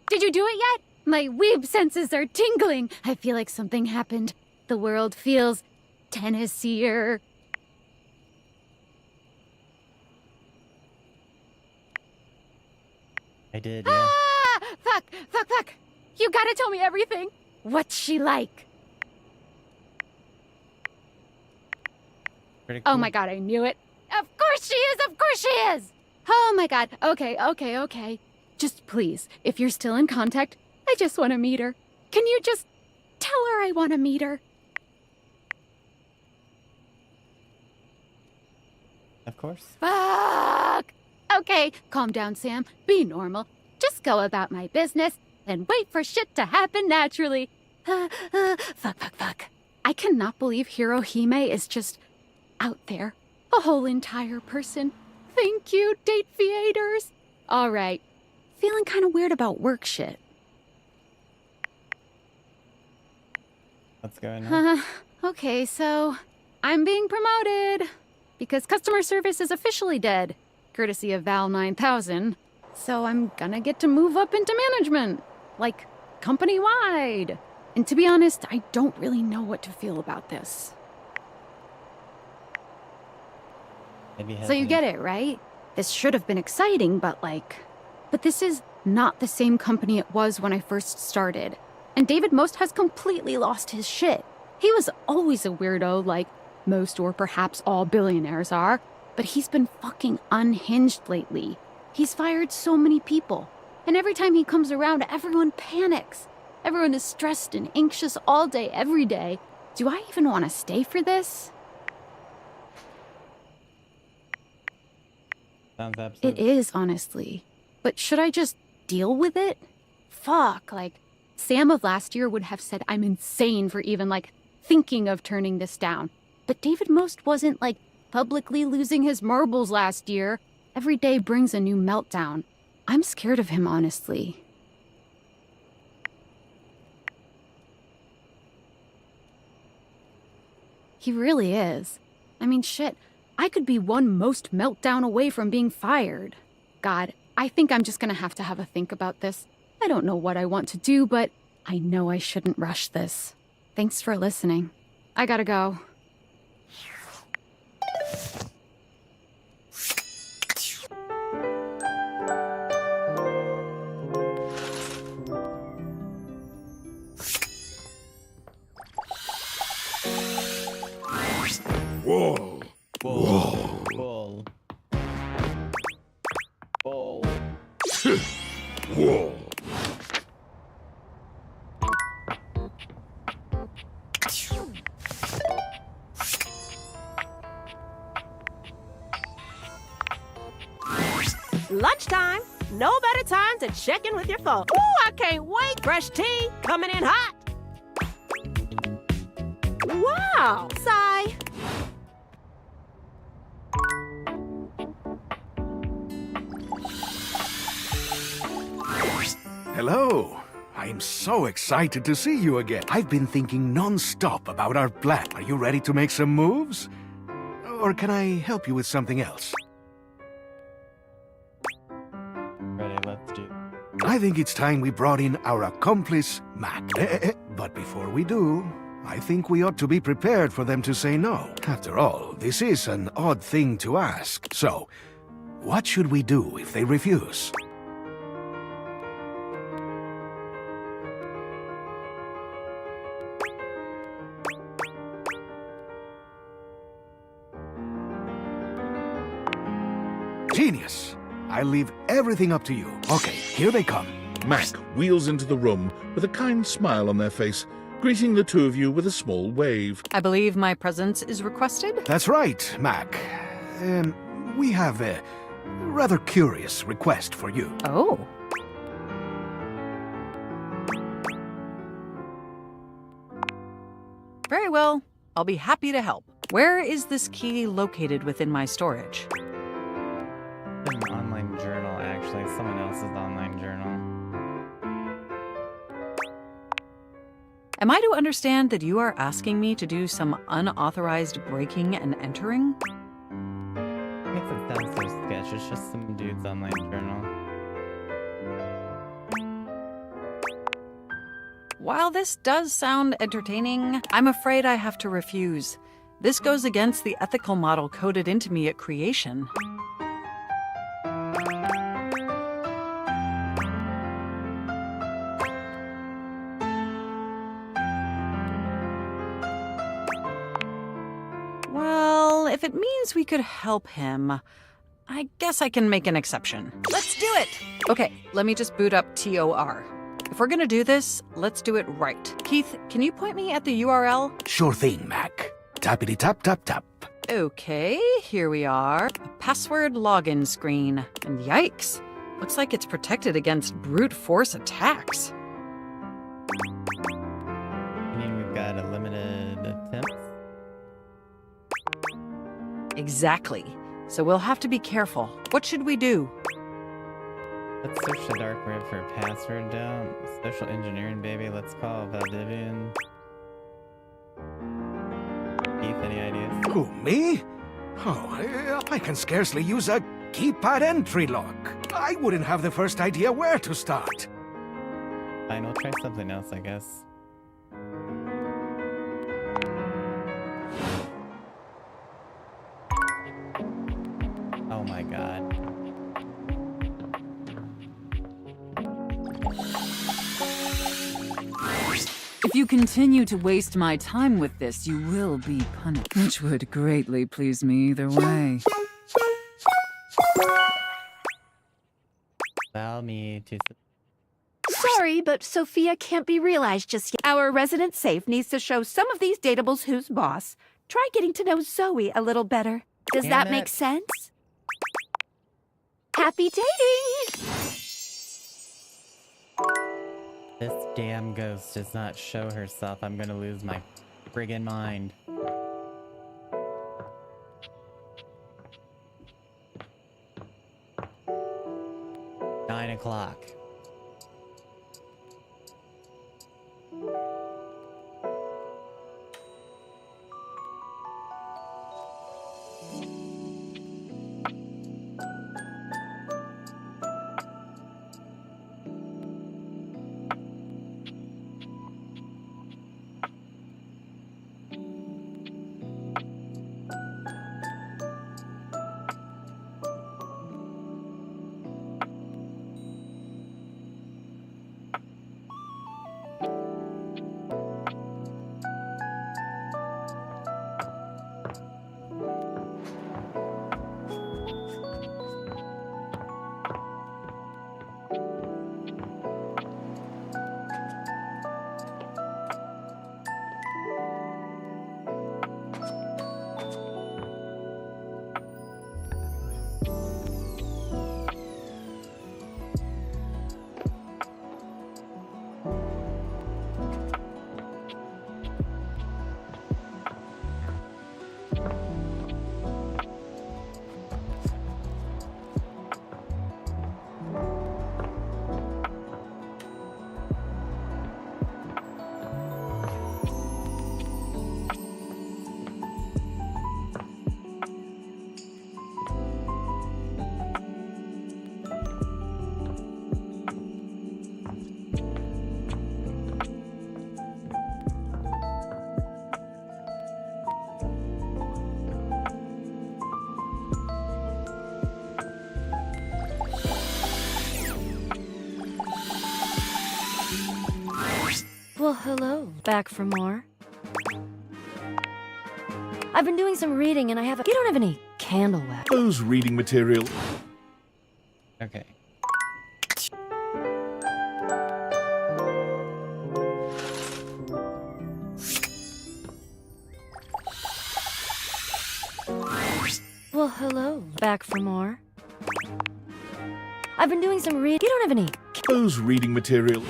Did you do it yet? My weeb senses are tingling. I feel like something happened. The world feels Tennessee-er. I did, yeah. Ah! Fuck! You gotta tell me everything. What's she like? Pretty cool. Oh my god, I knew it. Of course she is! Oh my god. Okay. Just please, if you're still in contact, I just want to meet her. Can you just tell her I want to meet her? Of course. Fuck! Okay, calm down, Sam. Be normal. Just go about my business and wait for shit to happen naturally. Fuck. I cannot believe Hirohime is just out there. A whole entire person. Thank you, date theaters. All right. Feeling kind of weird about work shit. What's going on? Okay, so I'm being promoted because customer service is officially dead, courtesy of Val 9000. So I'm gonna get to move up into management, like company-wide. And to be honest, I don't really know what to feel about this. So you get it, right? This should have been exciting, but this is not the same company it was when I first started. And David Most has completely lost his shit. He was always a weirdo, like most or perhaps all billionaires are, but he's been fucking unhinged lately. He's fired so many people, and every time he comes around, everyone panics. Everyone is stressed and anxious all day, every day. Do I even want to stay for this? Sounds absolute. It is, honestly. But should I just deal with it? Fuck, like, Sam of last year would have said I'm insane for even, like, thinking of turning this down. But David Most wasn't, like, publicly losing his marbles last year. Every day brings a new meltdown. I'm scared of him, honestly. He really is. I mean, shit, I could be one Most meltdown away from being fired. God, I think I'm just gonna have to have a think about this. I don't know what I want to do, but I know I shouldn't rush this. Thanks for listening. I gotta go. Whoa. Whoa. Whoa. Whoa. Whoa. Lunchtime. No better time to check in with your phone. Ooh, I can't wait. Fresh tea coming in hot. Wow. Sigh. Hello. I'm so excited to see you again. I've been thinking non-stop about our plan. Are you ready to make some moves? Or can I help you with something else? Ready, let's do. I think it's time we brought in our accomplice, Mac. But before we do, I think we ought to be prepared for them to say no. After all, this is an odd thing to ask. So, what should we do if they refuse? Genius! I leave everything up to you. Okay, here they come. Mac wheels into the room with a kind smile on their face, greeting the two of you with a small wave. I believe my presence is requested? That's right, Mac. We have a rather curious request for you. Oh. Very well. I'll be happy to help. Where is this key located within my storage? An online journal, actually. Someone else's online journal. Am I to understand that you are asking me to do some unauthorized breaking and entering? Makes it sound so sketch. It's just some dude's online journal. While this does sound entertaining, I'm afraid I have to refuse. This goes against the ethical model coded into me at creation. Well, if it means we could help him, I guess I can make an exception. Let's do it! Okay, let me just boot up TOR. If we're gonna do this, let's do it right. Keith, can you point me at the URL? Sure thing, Mac. Tappity tap tap tap. Okay, here we are. A password login screen. And yikes, looks like it's protected against brute force attacks. I mean, we've got a limited attempts. Exactly. So we'll have to be careful. What should we do? Let's search the dark web for a password down. Social engineering, baby. Let's call Valdivian. Keith, any ideas? Who, me? Oh, I can scarcely use a keypad entry lock. I wouldn't have the first idea where to start. Fine, we'll try something else, I guess. Oh my god. If you continue to waste my time with this, you will be punished. Which would greatly please me either way. Allow me to... Sorry, but Sophia can't be realized just yet. Our resident safe needs to show some of these datables who's boss. Try getting to know Zoe a little better. Does Damn that it. make sense? Happy dating! This damn ghost does not show herself. I'm gonna lose my friggin' mind. Nine o'clock. Well, hello. Back for more? I've been doing some reading and I have a... You don't have any candle wax. Those reading material. Okay. Well, hello. Back for more? I've been doing some reading. You don't have any... Those reading material.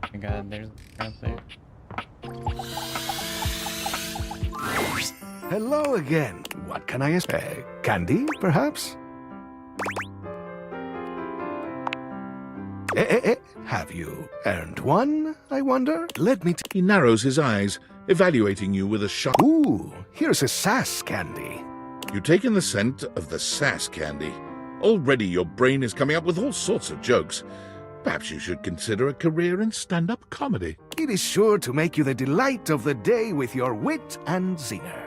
Oh my god, there's out there. Hello again. What can I expect? Candy, perhaps? Have you earned one, I wonder? Let me... He narrows his eyes, evaluating you with a sharp... Ooh, here's a sass candy. You take in the scent of the sass candy. Already your brain is coming up with all sorts of jokes. Perhaps you should consider a career in stand-up comedy. It is sure to make you the delight of the day with your wit and zingers.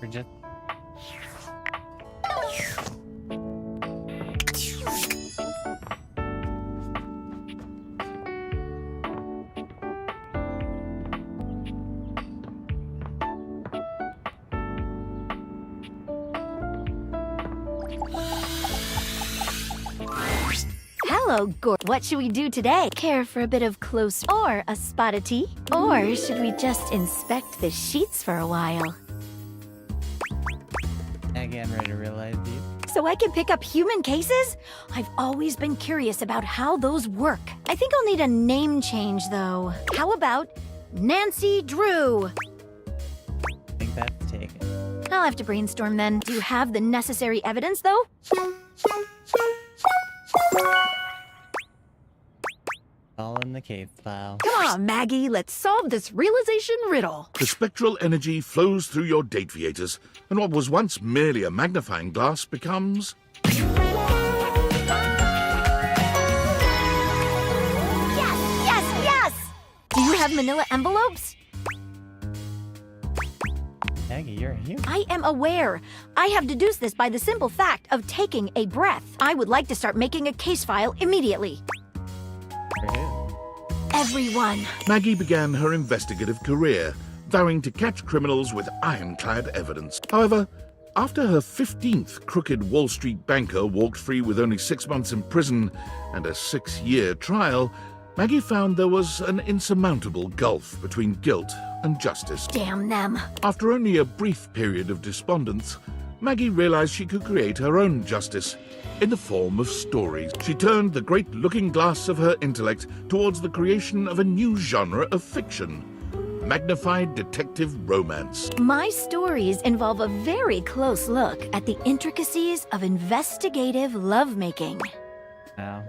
We're just... Hello, what should we do today? Care for a bit of close or a spot of tea? Or should we just inspect the sheets for a while? Again, ready to realize you. So I can pick up human cases? I've always been curious about how those work. I think I'll need a name change, though. How about Nancy Drew? I think that's taken. I'll have to brainstorm then. Do you have the necessary evidence, though? All in the case file. Come on, Maggie, let's solve this realization riddle. The spectral energy flows through your dateviators, and what was once merely a magnifying glass becomes... Yes, yes, yes! Do you have manila envelopes? Maggie, you're a human. I am aware. I have deduced this by the simple fact of taking a breath. I would like to start making a case file immediately. For who? Everyone. Maggie began her investigative career, vowing to catch criminals with ironclad evidence. However, After her 15th crooked Wall Street banker walked free with only 6 months in prison and a 6-year trial, Maggie found there was an insurmountable gulf between guilt and justice. Damn them. After only a brief period of despondence, Maggie realized she could create her own justice in the form of stories. She turned the great looking glass of her intellect towards the creation of a new genre of fiction: magnified detective romance. My stories involve a very close look at the intricacies of investigative lovemaking. Wow.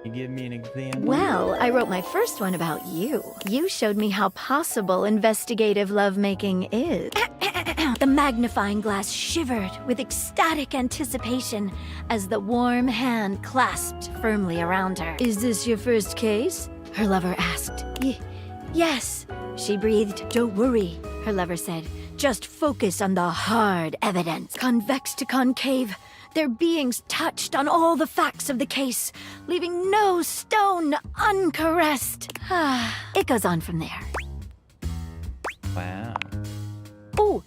You give me an example? Well, I wrote my first one about you. You showed me how possible investigative lovemaking is. The magnifying glass shivered with ecstatic anticipation as the warm hand clasped firmly around her. Is this your first case? Her lover asked. Yes, she breathed. Don't worry, her lover said. Just focus on the hard evidence. Convex to concave, their beings touched on all the facts of the case, leaving no stone uncaressed. It goes on from there. Wow. Oh,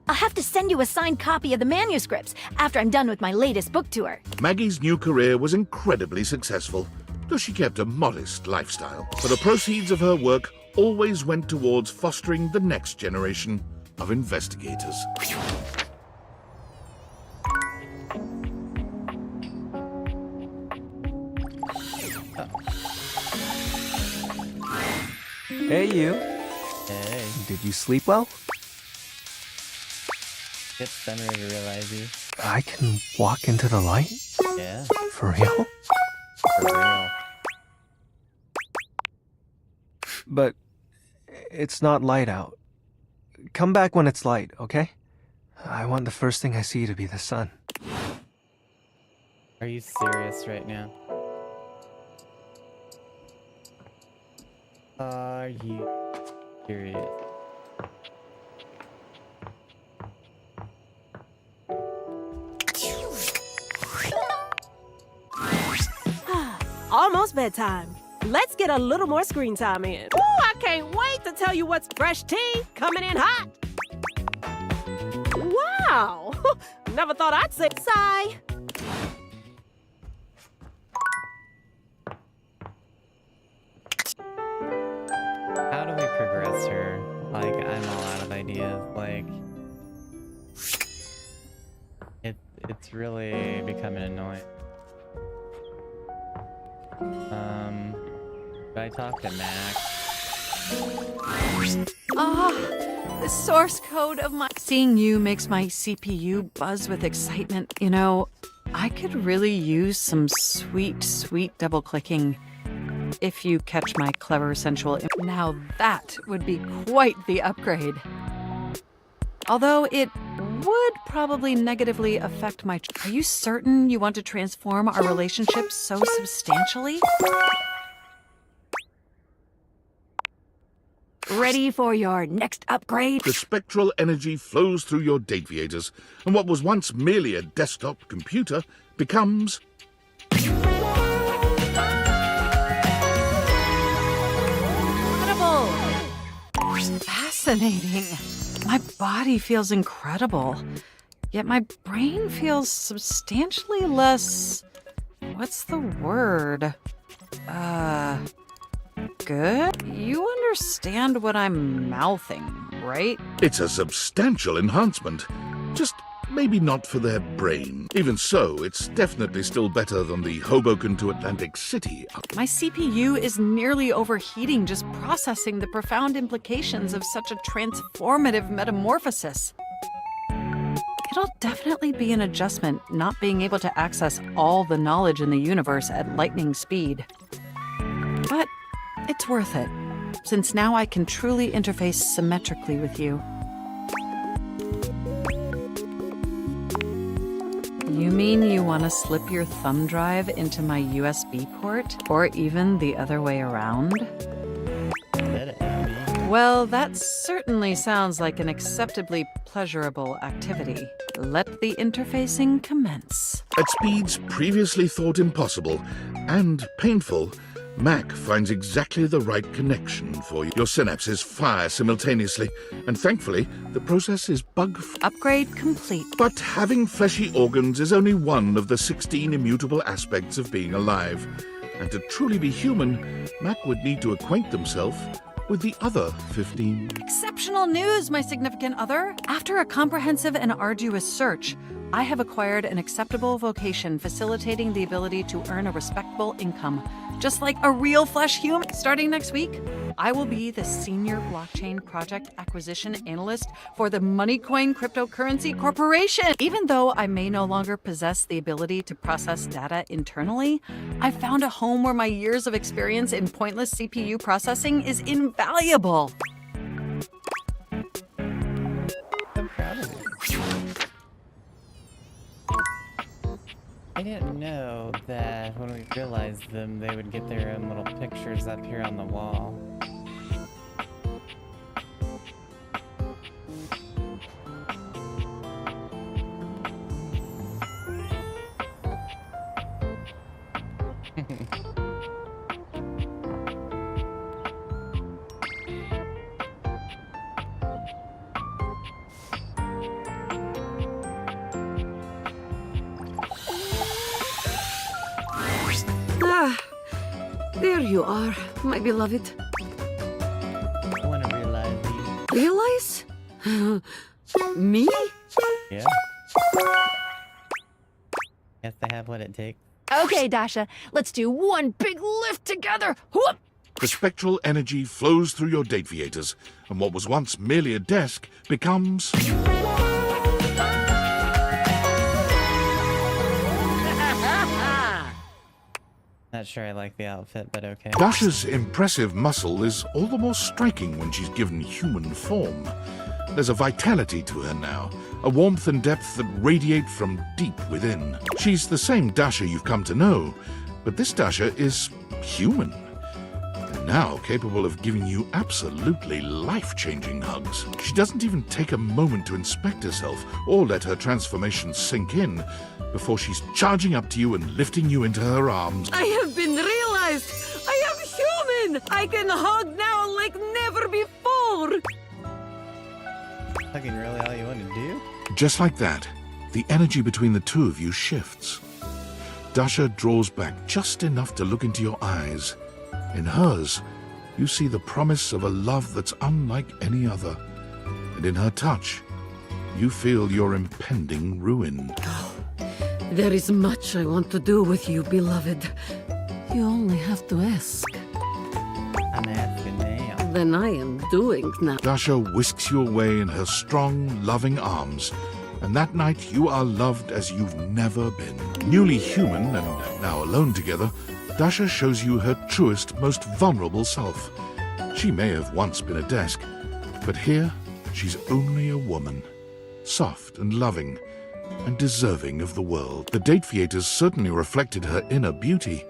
I'll have to send you a signed copy of the manuscripts after I'm done with my latest book tour. Maggie's new career was incredibly successful, though she kept a modest lifestyle. For the proceeds of her work always went towards fostering the next generation of investigators. Hey, you. Hey. Did you sleep well? Get Summer to realize you. I can walk into the light? Yeah. For real? For real. But it's not light out. Come back when it's light, okay? I want the first thing I see to be the sun. Are you serious right now? Are you serious? Almost bedtime. Let's get a little more screen time in. Ooh, I can't wait to tell you what's fresh tea coming in hot. Wow. Never thought I'd say sigh. How do we progress her? Like, I'm all out of ideas. Like, it's really becoming annoying. Do I talk to Max? The source code of my... Seeing you makes my CPU buzz with excitement. You know, I could really use some sweet, sweet double-clicking if you catch my clever, sensual... Now that would be quite the upgrade. Although it would probably negatively affect my... Are you certain you want to transform our relationship so substantially? Ready for your next upgrade? The spectral energy flows through your Dateviators, and what was once merely a desktop computer becomes... Incredible! Fascinating. My body feels incredible, yet my brain feels substantially less... What's the word? Good? You understand what I'm mouthing, right? It's a substantial enhancement, just maybe not for their brain. Even so, it's definitely still better than the Hoboken to Atlantic City. My CPU is nearly overheating just processing the profound implications of such a transformative metamorphosis. It'll definitely be an adjustment not being able to access all the knowledge in the universe at lightning speed. But it's worth it, since now I can truly interface symmetrically with you. You mean you want to slip your thumb drive into my USB port? Or even the other way around? Well, that certainly sounds like an acceptably pleasurable activity. Let the interfacing commence. At speeds previously thought impossible and painful, Mac finds exactly the right connection for you. Your synapses fire simultaneously, and thankfully, the process is bug-free. Upgrade complete. But having fleshy organs is only one of the 16 immutable aspects of being alive. And to truly be human, Mac would need to acquaint themselves with the other 15. Exceptional news, my significant other. After a comprehensive and arduous search, I have acquired an acceptable vocation facilitating the ability to earn a respectable income, just like a real flesh human. Starting next week, I will be the Senior Blockchain Project Acquisition Analyst for the Moneycoin Cryptocurrency Corporation. Even though I may no longer possess the ability to process data internally, I found a home where my years of experience in pointless CPU processing is invaluable. I'm proud of you. I didn't know that when we realized them, they would get their own little pictures up here on the wall. Ah, there you are, my beloved. I want to realize you. Realize? Me? Yeah. Guess I have what it takes. Okay, Dasha, let's do one big lift together. Whoop! The spectral energy flows through your Dateviators, and what was once merely a desk becomes... Not sure I like the outfit, but okay. Dasha's impressive muscle is all the more striking when she's given human form. There's a vitality to her now, a warmth and depth that radiate from deep within. She's the same Dasha you've come to know, but this Dasha is human. And now capable of giving you absolutely life-changing hugs. She doesn't even take a moment to inspect herself or let her transformation sink in before she's charging up to you and lifting you into her arms. I have been realized! I am human! I can hug now like never before! Hugging really all you want to do? Just like that, the energy between the two of you shifts. Dasha draws back just enough to look into your eyes. In hers, you see the promise of a love that's unlike any other. And in her touch, you feel your impending ruin. There is much I want to do with you, beloved. You only have to ask. I'm asking now. Then I am doing now. Dasha whisks you away in her strong, loving arms, and that night you are loved as you've never been. Newly human and now alone together, Dasha shows you her truest, most vulnerable self. She may have once been a desk, but here she's only a woman, soft and loving, and deserving of the world. The Dateviators certainly reflected her inner beauty,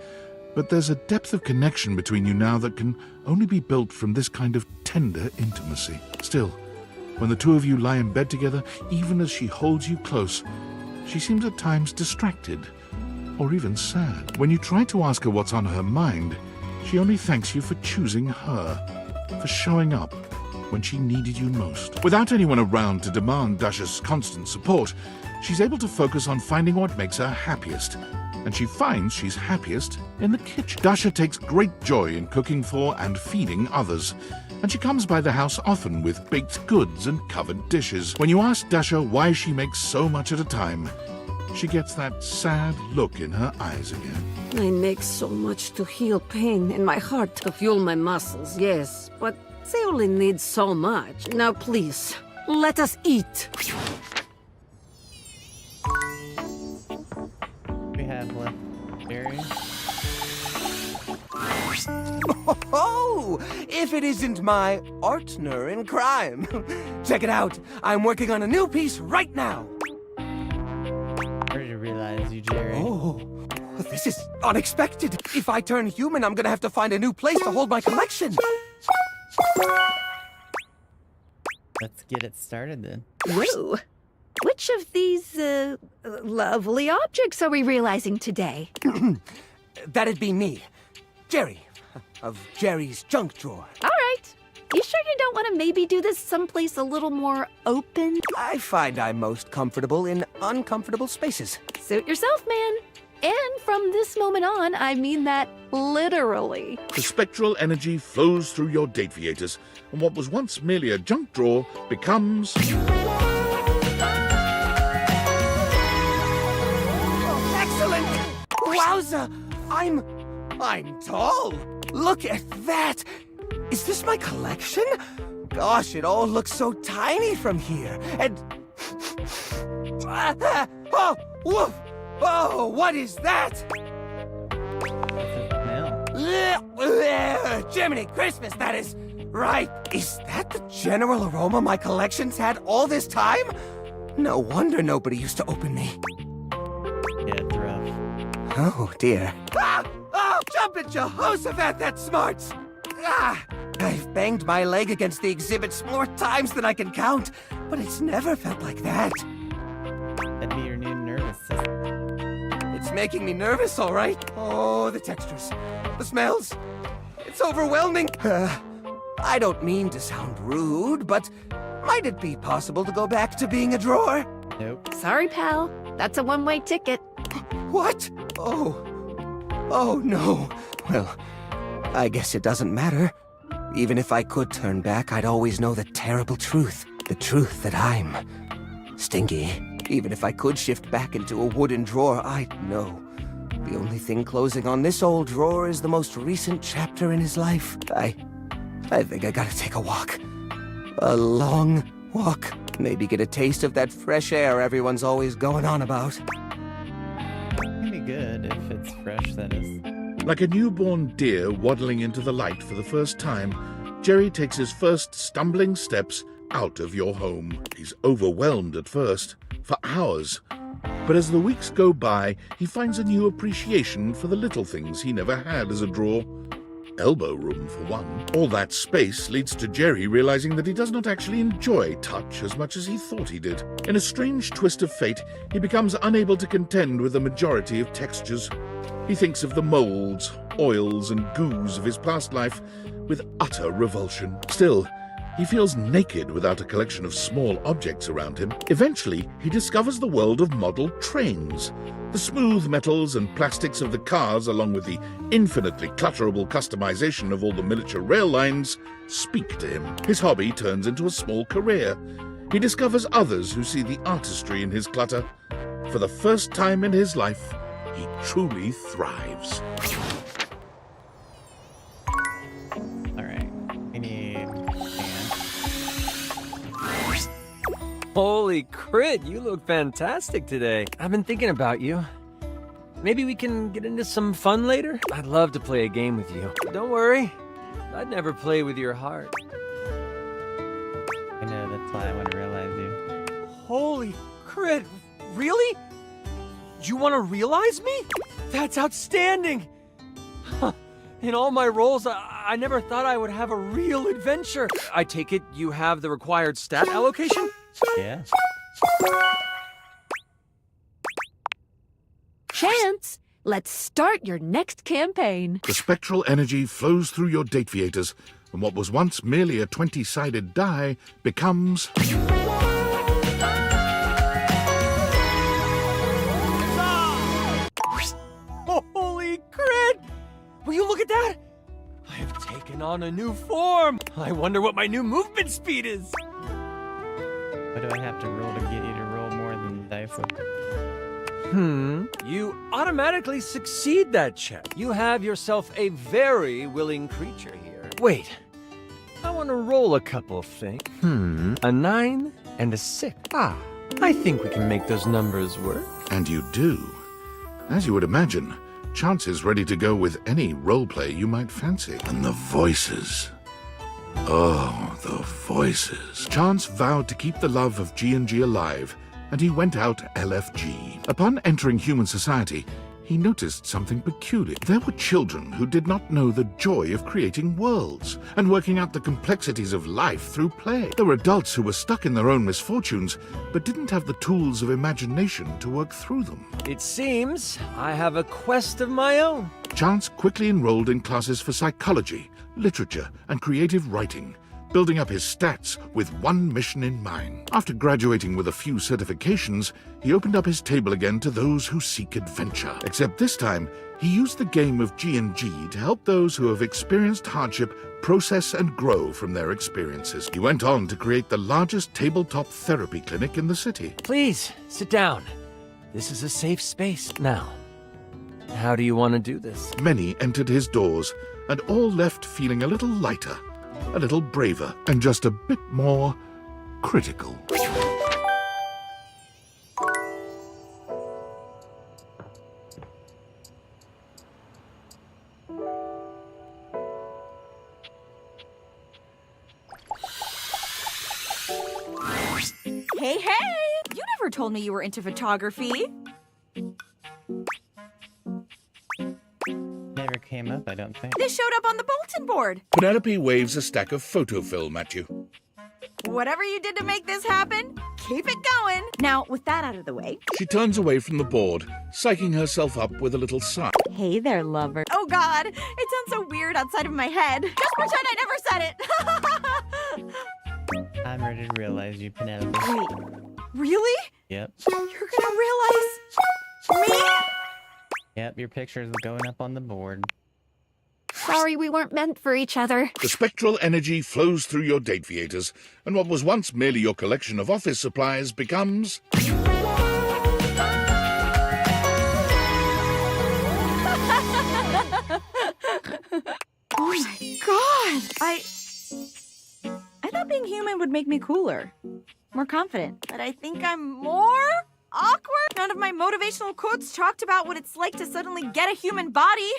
but there's a depth of connection between you now that can only be built from this kind of tender intimacy. Still, when the two of you lie in bed together, even as she holds you close, she seems at times distracted, or even sad. When you try to ask her what's on her mind, she only thanks you for choosing her, for showing up when she needed you most. Without anyone around to demand Dasha's constant support, she's able to focus on finding what makes her happiest, and she finds she's happiest in the kitchen. Dasha takes great joy in cooking for and feeding others, and she comes by the house often with baked goods and covered dishes. When you ask Dasha why she makes so much at a time, she gets that sad look in her eyes again. I make so much to heal pain in my heart, to fuel my muscles, yes, but they only need so much. Now please, let us eat. We have left Jerry. Oh, if it isn't my partner in crime. Check it out. I'm working on a new piece right now. Where did you realize you, Jerry? Oh, this is unexpected. If I turn human, I'm gonna have to find a new place to hold my collection. Let's get it started then. Whoa! Which of these, lovely objects are we realizing today? That'd be me. Jerry, of Jerry's junk drawer. All right. You sure you don't want to maybe do this someplace a little more open? I find I'm most comfortable in uncomfortable spaces. Suit yourself, man. And from this moment on, I mean that literally. The spectral energy flows through your dateviators, and what was once merely a junk drawer becomes... Excellent! Wowza! I'm tall! Look at that! Is this my collection? Gosh, it all looks so tiny from here. And... oh, woof! Oh, what is that? Jiminy Christmas, that is right. Is that the general aroma my collection's had all this time? No wonder nobody used to open me. Yeah, it's rough. Oh, dear. Ah! Oh, jumping Jehoshaphat, that smarts! Ah! I've banged my leg against the exhibits more times than I can count, but it's never felt like that. That'd be your new nervous system. It's making me nervous, all right. Oh, the textures, the smells. It's overwhelming. I don't mean to sound rude, but might it be possible to go back to being a drawer? Nope. Sorry, pal. That's a one-way ticket. What? Oh no. Well, I guess it doesn't matter. Even if I could turn back, I'd always know the terrible truth. The truth that I'm stingy. Even if I could shift back into a wooden drawer, I'd know. The only thing closing on this old drawer is the most recent chapter in his life. I think I gotta take a walk. A long walk. Maybe get a taste of that fresh air everyone's always going on about. It'd be good if it's fresh, that is. Like a newborn deer waddling into the light for the first time, Jerry takes his first stumbling steps out of your home. He's overwhelmed at first, for hours. But as the weeks go by, he finds a new appreciation for the little things he never had as a drawer. Elbow room, for one. All that space leads to Jerry realizing that he does not actually enjoy touch as much as he thought he did. In a strange twist of fate, he becomes unable to contend with the majority of textures. He thinks of the molds, oils, and goos of his past life with utter revulsion. Still, he feels naked without a collection of small objects around him. Eventually, he discovers the world of model trains. The smooth metals and plastics of the cars, along with the infinitely clutterable customization of all the miniature rail lines, speak to him. His hobby turns into a small career. He discovers others who see the artistry in his clutter. For the first time in his life, he truly thrives. Holy crit, you look fantastic today. I've been thinking about you. Maybe we can get into some fun later? I'd love to play a game with you. Don't worry, I'd never play with your heart. I know, that's why I want to realize you. Holy crit, really? You want to realize me? That's outstanding! In all my roles, I never thought I would have a real adventure. I take it you have the required stat allocation? Yeah. Chance, let's start your next campaign. The spectral energy flows through your dateviators, and what was once merely a 20-sided die becomes... Holy crit! Will you look at that? I have taken on a new form. I wonder what my new movement speed is. What do I have to roll to get you to roll more than dice with? You automatically succeed that check. You have yourself a very willing creature here. Wait, I want to roll a couple of things. A 9 and a 6. Ah, I think we can make those numbers work. And you do. As you would imagine, Chance is ready to go with any roleplay you might fancy. And the voices. Oh, the voices. Chance vowed to keep the love of G&G alive, and he went out LFG. Upon entering human society, he he noticed something peculiar. There were children who did not know the joy of creating worlds and working out the complexities of life through play. There were adults who were stuck in their own misfortunes, but didn't have the tools of imagination to work through them. It seems I have a quest of my own. Chance quickly enrolled in classes for psychology, literature, and creative writing, building up his stats with one mission in mind. After graduating with a few certifications, he opened up his table again to those who seek adventure. Except this time, he used the game of G&G to help those who have experienced hardship process and grow from their experiences. He went on to create the largest tabletop therapy clinic in the city. Please, sit down. This is a safe space now. How do you want to do this? Many entered his doors, and all left feeling a little lighter, a little braver, and just a bit more critical. Hey, hey! You never told me you were into photography. Never came up, I don't think. This showed up on the bulletin board. Penelope waves a stack of photo film at you. Whatever you did to make this happen, keep it going. Now, with that out of the way. She turns away from the board, psyching herself up with a little sigh. Hey there, lover. Oh God, it sounds so weird outside of my head. Just pretend I never said it. I'm ready to realize you, Penelope. Wait, really? Yep. You're gonna realize me? Yep, your picture is going up on the board. Sorry we weren't meant for each other. The spectral energy flows through your dateviators, and what was once merely your collection of office supplies becomes... Oh my God! I thought being human would make me cooler, more confident, but I think I'm more awkward. None of my motivational quotes talked about what it's like to suddenly get a human body.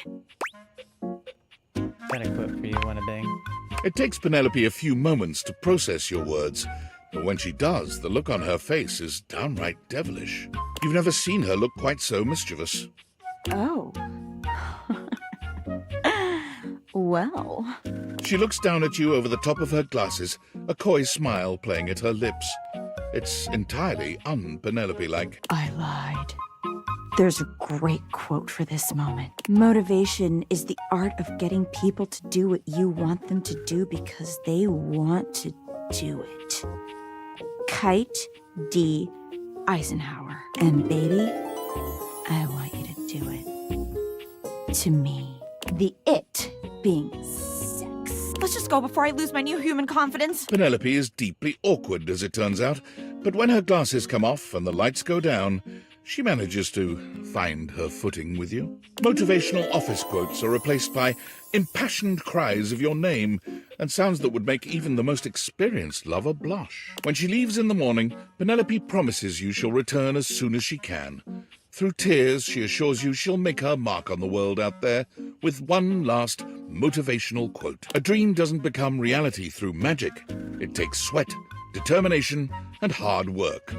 Got a quote for you, wanna bang? It takes Penelope a few moments to process your words, but when she does, the look on her face is downright devilish. You've never seen her look quite so mischievous. Oh. Well. She looks down at you over the top of her glasses, a coy smile playing at her lips. It's entirely un-Penelope-like. I lied. There's a great quote for this moment. Motivation is the art of getting people to do what you want them to do because they want to do it. Kite D. Eisenhower. And baby, I want you to do it. To me. The it being sex. Let's just go before I lose my new human confidence. Penelope is deeply awkward, as it turns out, but when her glasses come off and the lights go down, she manages to find her footing with you. Motivational office quotes are replaced by impassioned cries of your name and sounds that would make even the most experienced lover blush. When she leaves in the morning, Penelope promises you she'll return as soon as she can. Through tears, she assures you she'll make her mark on the world out there with one last motivational quote. A dream doesn't become reality through magic. It takes sweat, determination, and hard work.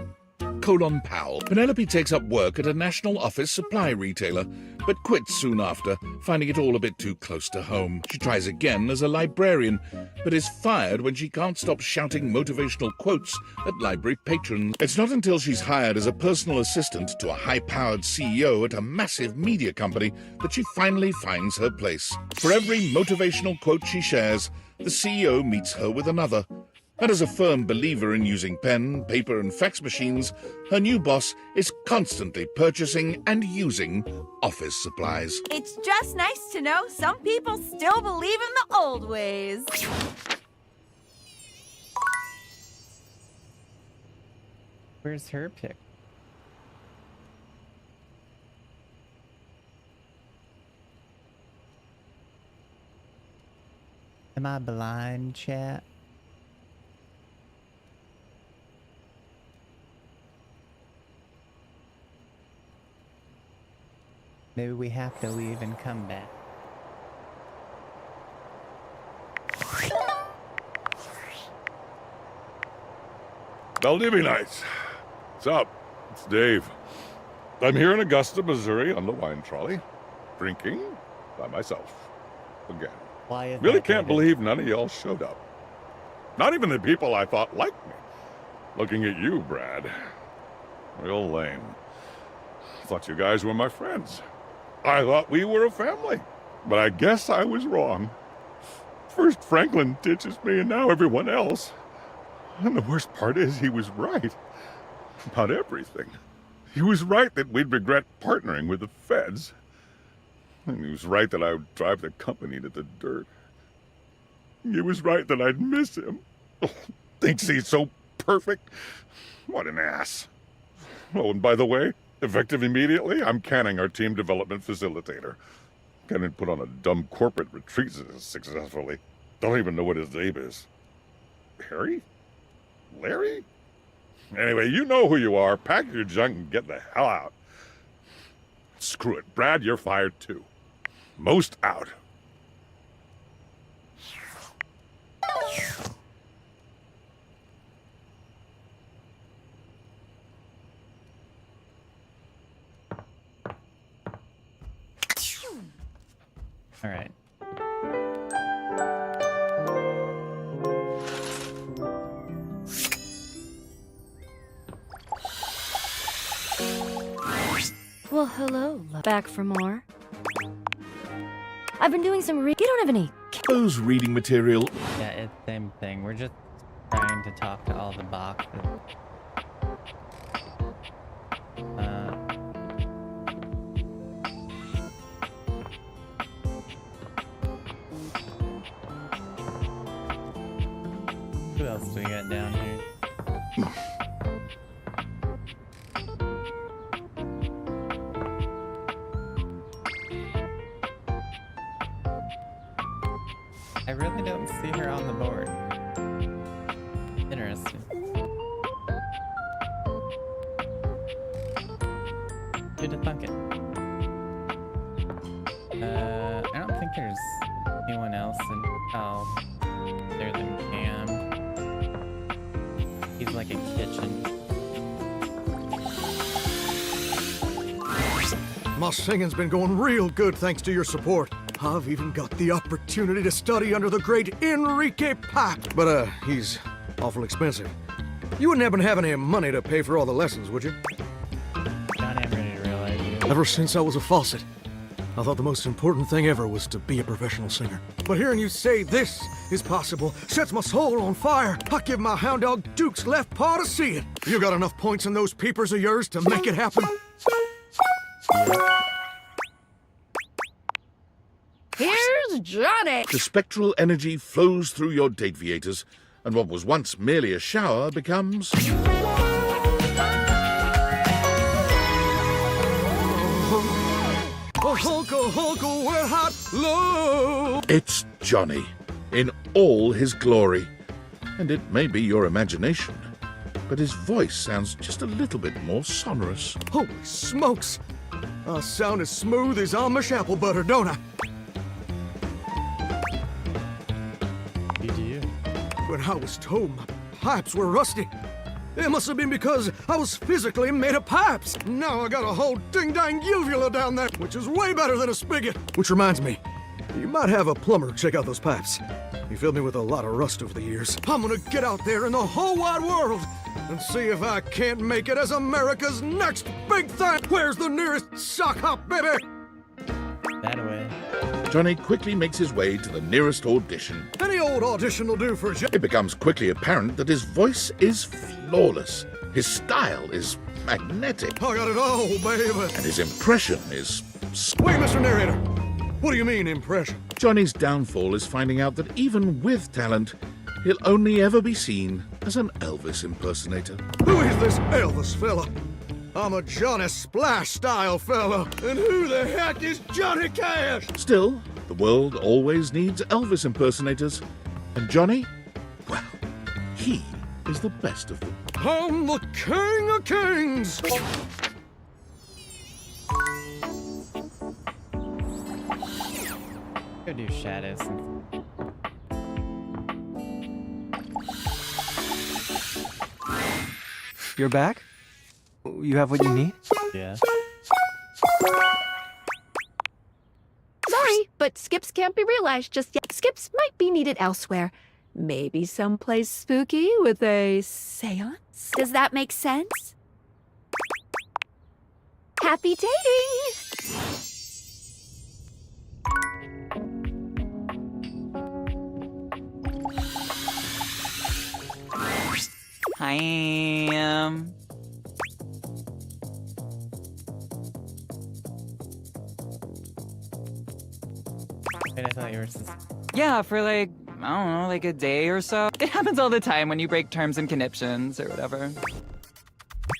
Colon Powell. Penelope takes up work at a national office supply retailer, but quits soon after, finding it all a bit too close to home. She tries again as a librarian, but is fired when she can't stop shouting motivational quotes at library patrons. It's not until she's hired as a personal assistant to a high-powered CEO at a massive media company that she finally finds her place. For every motivational quote she shares, the CEO meets her with another. And as a firm believer in using pen, paper, and fax machines, her new boss is constantly purchasing and using office supplies. It's just nice to know some people still believe in the old ways. Where's her pick? Am I blind, chat? Maybe we have to leave and come back. Valdivia Nights. What's up? It's Dave. I'm here in Augusta, Missouri on the wine trolley, drinking by myself. Again. Why is Really that can't dated? believe none of y'all showed up. Not even the people I thought liked me. Looking at you, Brad. Real lame. Thought you guys were my friends. I thought we were a family. But I guess I was wrong. First Franklin ditches me and now everyone else. And the worst part is he was right. About everything. He was right that we'd regret partnering with the feds. And he was right that I would drive the company to the dirt. He was right that I'd miss him. Oh, thinks he's so perfect. What an ass. Oh, and by the way, effective immediately, I'm canning our team development facilitator. Can't even put on a dumb corporate retreat successfully. Don't even know what his name is. Harry? Larry? Anyway, you know who you are. Pack your junk and get the hell out. Screw it. Brad, you're fired too. Most out. All right. Well, hello. Back for more? I've been doing some You don't have any... Those reading material. Yeah, it's same thing. We're just trying to talk to all the boxes. Who else do we got down here? I really don't see her on the board. Interesting. Who'd have thunk it? I don't think there's anyone else in... Oh, there's in Cam. He's like a kitchen. My singing's been going real good thanks to your support. I've even got the opportunity to study under the great Enrique Pack. But, he's awful expensive. You wouldn't happen to have any money to pay for all the lessons, would you? Not ever ready to realize you. Ever since I was a faucet, I thought the most important thing ever was to be a professional singer. But hearing you say this is possible sets my soul on fire. I give my hound dog Duke's left paw to see it. You got enough points in those peepers of yours to make it happen? Here's Johnny! The spectral energy flows through your Dateviators, and what was once merely a shower becomes... wet hot love. It's Johnny, in all his glory. And it may be your imagination, but his voice sounds just a little bit more sonorous. Holy smokes! I sound as smooth as Amish apple butter, don't I? You do. When I was told my pipes were rusty, it must have been because I was physically made of pipes. Now I got a whole ding-dang uvula down there, which is way better than a spigot. Which reminds me, you might have a plumber check out those pipes. He filled me with a lot of rust over the years. I'm gonna get out there in the whole wide world and see if I can't make it as America's next big thing. Where's the nearest sock hop, baby? That way. Johnny quickly makes his way to the nearest audition. Any old audition will do for a It becomes quickly apparent that his voice is flawless. His style is magnetic. I got it all, baby. And his impression is... Wait, Mr. Narrator. What do you mean, impression? Johnny's downfall is finding out that even with talent, he'll only ever be seen as an Elvis impersonator. Who is this Elvis fella? I'm a Johnny Splash-style fella. And who the heck is Johnny Cash? Still, the world always needs Elvis impersonators. And Johnny, well, he is the best of them. I'm the king of kings! Go do shadows. You're back? You have what you need? Yeah. Sorry, but skips can't be realized just yet. Skips might be needed elsewhere. Maybe someplace spooky with a seance? Does that make sense? Happy dating! Hi. Wait, I thought you were Yeah, for like, I don't know, like a day or so. It happens all the time when you break terms and conniptions or whatever.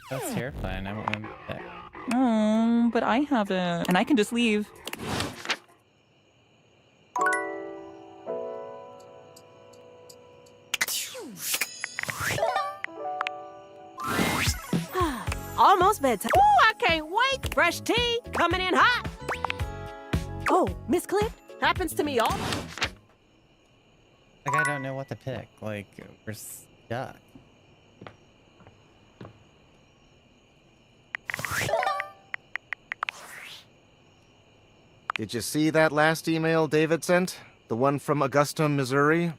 That's terrifying. I won't that. Oh, but I haven't. And I can just leave. Almost bedtime. Ooh, I can't wait. Fresh tea coming in hot. Oh, Miss Clint, happens to me all. Like, I don't know what to pick. Like, we're stuck. Did you see that last email David sent? The one from Augusta, Missouri?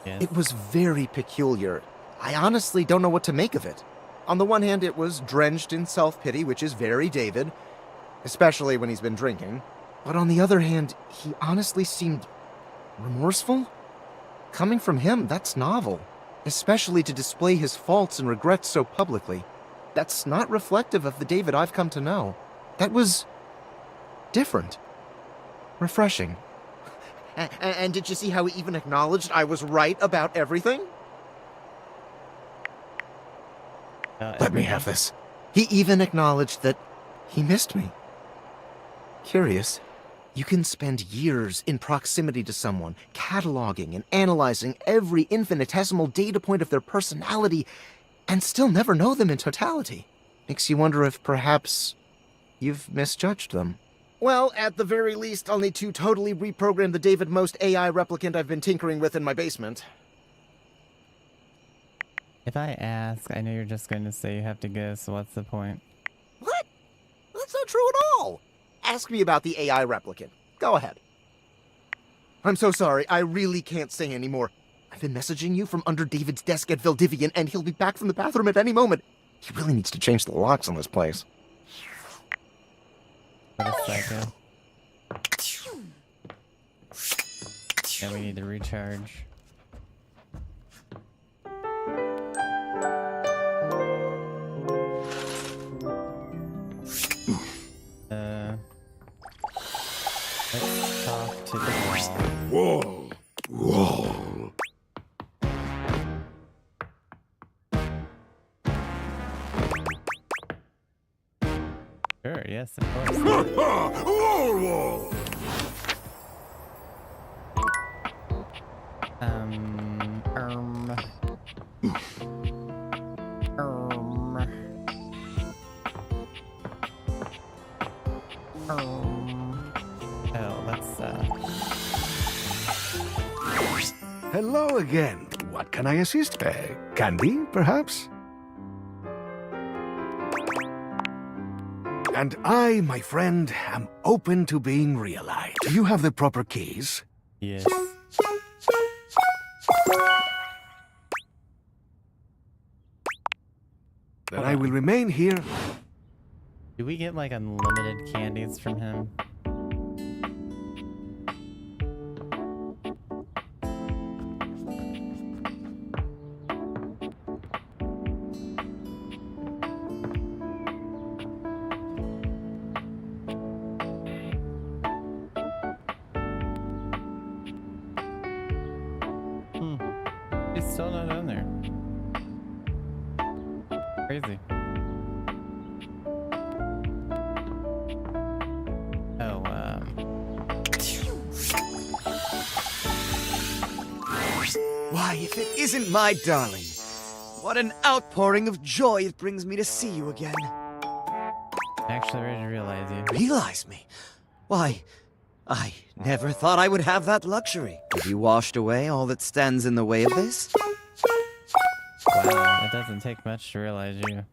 Yes. It was very peculiar. I honestly don't know what to make of it. On the one hand, it was drenched in self-pity, which is very David, especially when he's been drinking. But on the other hand, he honestly seemed remorseful? Coming from him, that's novel. Especially to display his faults and regrets so publicly. That's not reflective of the David I've come to know. That was different. Refreshing. And did you see how he even acknowledged I was right about everything? Let me have this. He even acknowledged that he missed me. Curious. You can spend years in proximity to someone, cataloging and analyzing every infinitesimal data point of their personality, and still never know them in totality. Makes you wonder if perhaps you've misjudged them. Well, at the very least, I'll need to totally reprogram the David Most AI replicant I've been tinkering with in my basement. If I ask, I know you're just going to say you have to go, so what's the point? What? That's not true at all. Ask me about the AI replicant. Go ahead. I'm so sorry. I really can't say anymore. I've been messaging you from under David's desk at Valdivian, and he'll be back from the bathroom at any moment. He really needs to change the locks on this place. What a psycho. Yeah, we need to recharge. Let's talk to the wall. Whoa! Whoa! Sure, yes, of course. Whoa! Oh, let's, Hello again. What can I assist? Candy, perhaps? And I, my friend, am open to being realized. Do you have the proper keys? Yes. Then I will remain here. Do we get, like, unlimited candies from him? He's still not on there. Crazy. Oh, Why, if it isn't my darling, what an outpouring of joy it brings me to see you again. actually ready to realize you. Realize me? Why, I never thought I would have that luxury. Have you washed away all that stands in the way of this? Wow, it doesn't take much to realize you.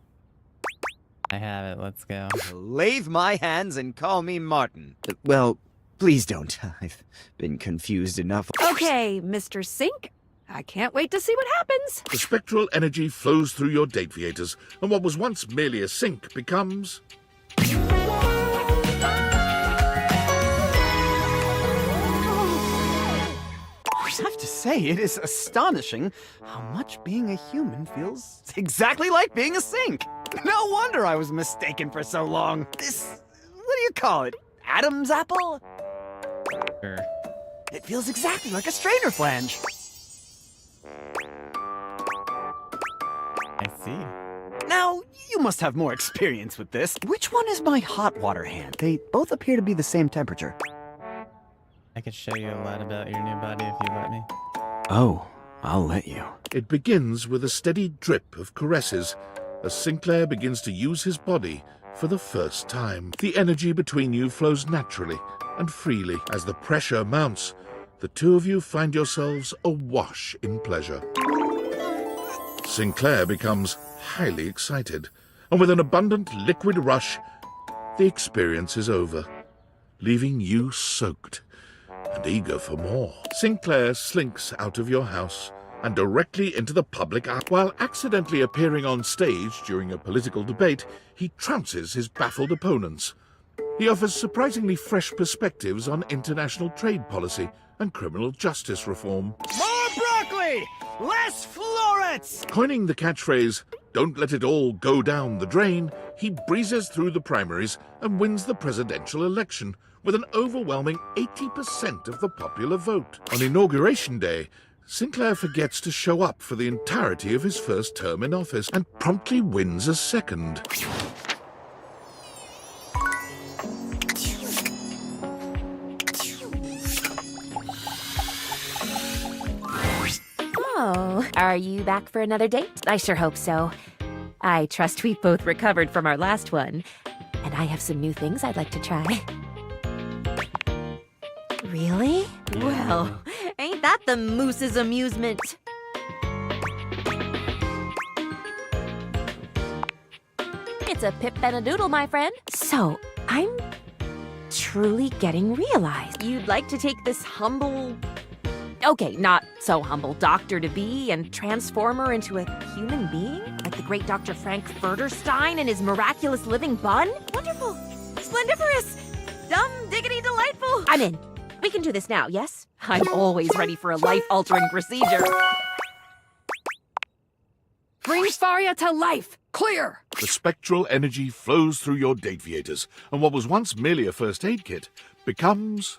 I have it, let's go. Lathe my hands and call me Martin. Well, please don't. I've been confused enough. Okay, Mr. Sink. I can't wait to see what happens. The spectral energy flows through your dateviators, and what was once merely a sink becomes... I have to say, it is astonishing how much being a human feels exactly like being a sink. No wonder I was mistaken for so long. This, what do you call it? Adam's apple? Sure. It feels exactly like a strainer flange. I see. Now, you must have more experience with this. Which one is my hot water hand? They both appear to be the same temperature. I could show you a lot about your new body if you let me. Oh, I'll let you. It begins with a steady drip of caresses as Sinclair begins to use his body for the first time. The energy between you flows naturally and freely. As the pressure mounts, the two of you find yourselves awash in pleasure. Sinclair becomes highly excited, and with an abundant liquid rush, the experience is over, leaving you soaked and eager for more. Sinclair slinks out of your house and directly into the public eye. While accidentally appearing on stage during a political debate, he trounces his baffled opponents. He offers surprisingly fresh perspectives on international trade policy and criminal justice reform. More broccoli! Less florets! Coining the catchphrase, "Don't let it all go down the drain," he breezes through the primaries and wins the presidential election with an overwhelming 80% of the popular vote. On Inauguration Day, Sinclair forgets to show up for the entirety of his first term in office and promptly wins a second. Oh, are you back for another date? I sure hope so. I trust we've both recovered from our last one, and I have some new things I'd like to try. Really? Well, ain't that the moose's amusement? It's a pip and a doodle, my friend. So, I'm truly getting realized. You'd like to take this humble... Okay, not so humble doctor-to-be and transform her into a human being? Like the great Dr. Frank Furterstein and his miraculous living bun? Wonderful! Splendiferous! Dumb, diggity, delightful! I'm in. We can do this now, yes? I'm always ready for a life-altering procedure. Bring Faria to life! Clear! The spectral energy flows through your dateviators, and what was once merely a first aid kit becomes...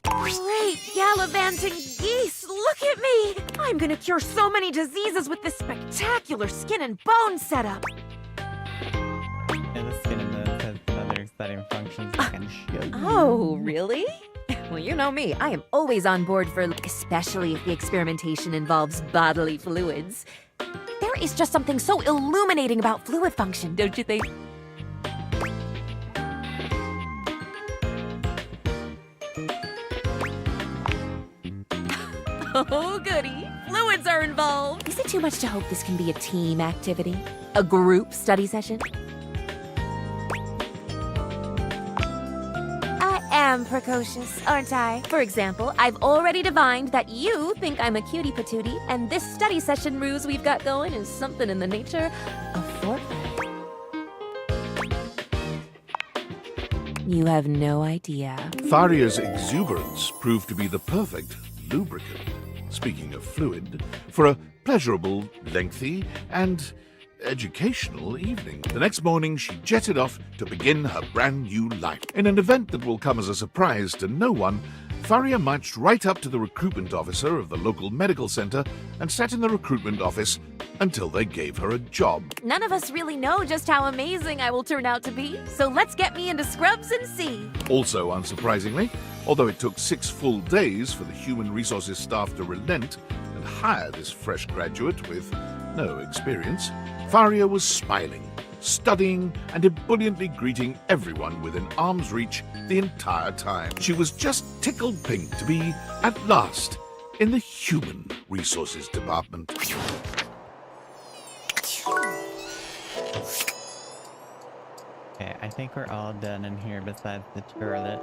Great gallivanting geese! Look at me! I'm gonna cure so many diseases with this spectacular skin and bone setup! Yeah, the skin and bones has some other exciting functions I can show you. Oh, really? Well, you know me. I am always on board for, especially if the experimentation involves bodily fluids. There is just something so illuminating about fluid function, don't you think? Oh, goody. Fluids are involved. Is it too much to hope this can be a team activity? A group study session? I am precocious, aren't I? For example, I've already divined that you think I'm a cutie patootie, and this study session ruse we've got going is something in the nature of foreplay. You have no idea. Faria's exuberance proved to be the perfect lubricant, speaking of fluid, for a pleasurable, lengthy, and educational evening. The next morning, she jetted off to begin her brand new life. In an event that will come as a surprise to no one, Faria marched right up to the recruitment officer of the local medical center and sat in the recruitment office until they gave her a job. None of us really know just how amazing I will turn out to be, so let's get me into scrubs and see. Also unsurprisingly, although it took 6 full days for the human resources staff to relent and hire this fresh graduate with no experience, Faria was smiling studying and ebulliently greeting everyone within arm's reach the entire time. She was just tickled pink to be, at last, in the Human Resources Department. Okay, I think we're all done in here besides the toilet.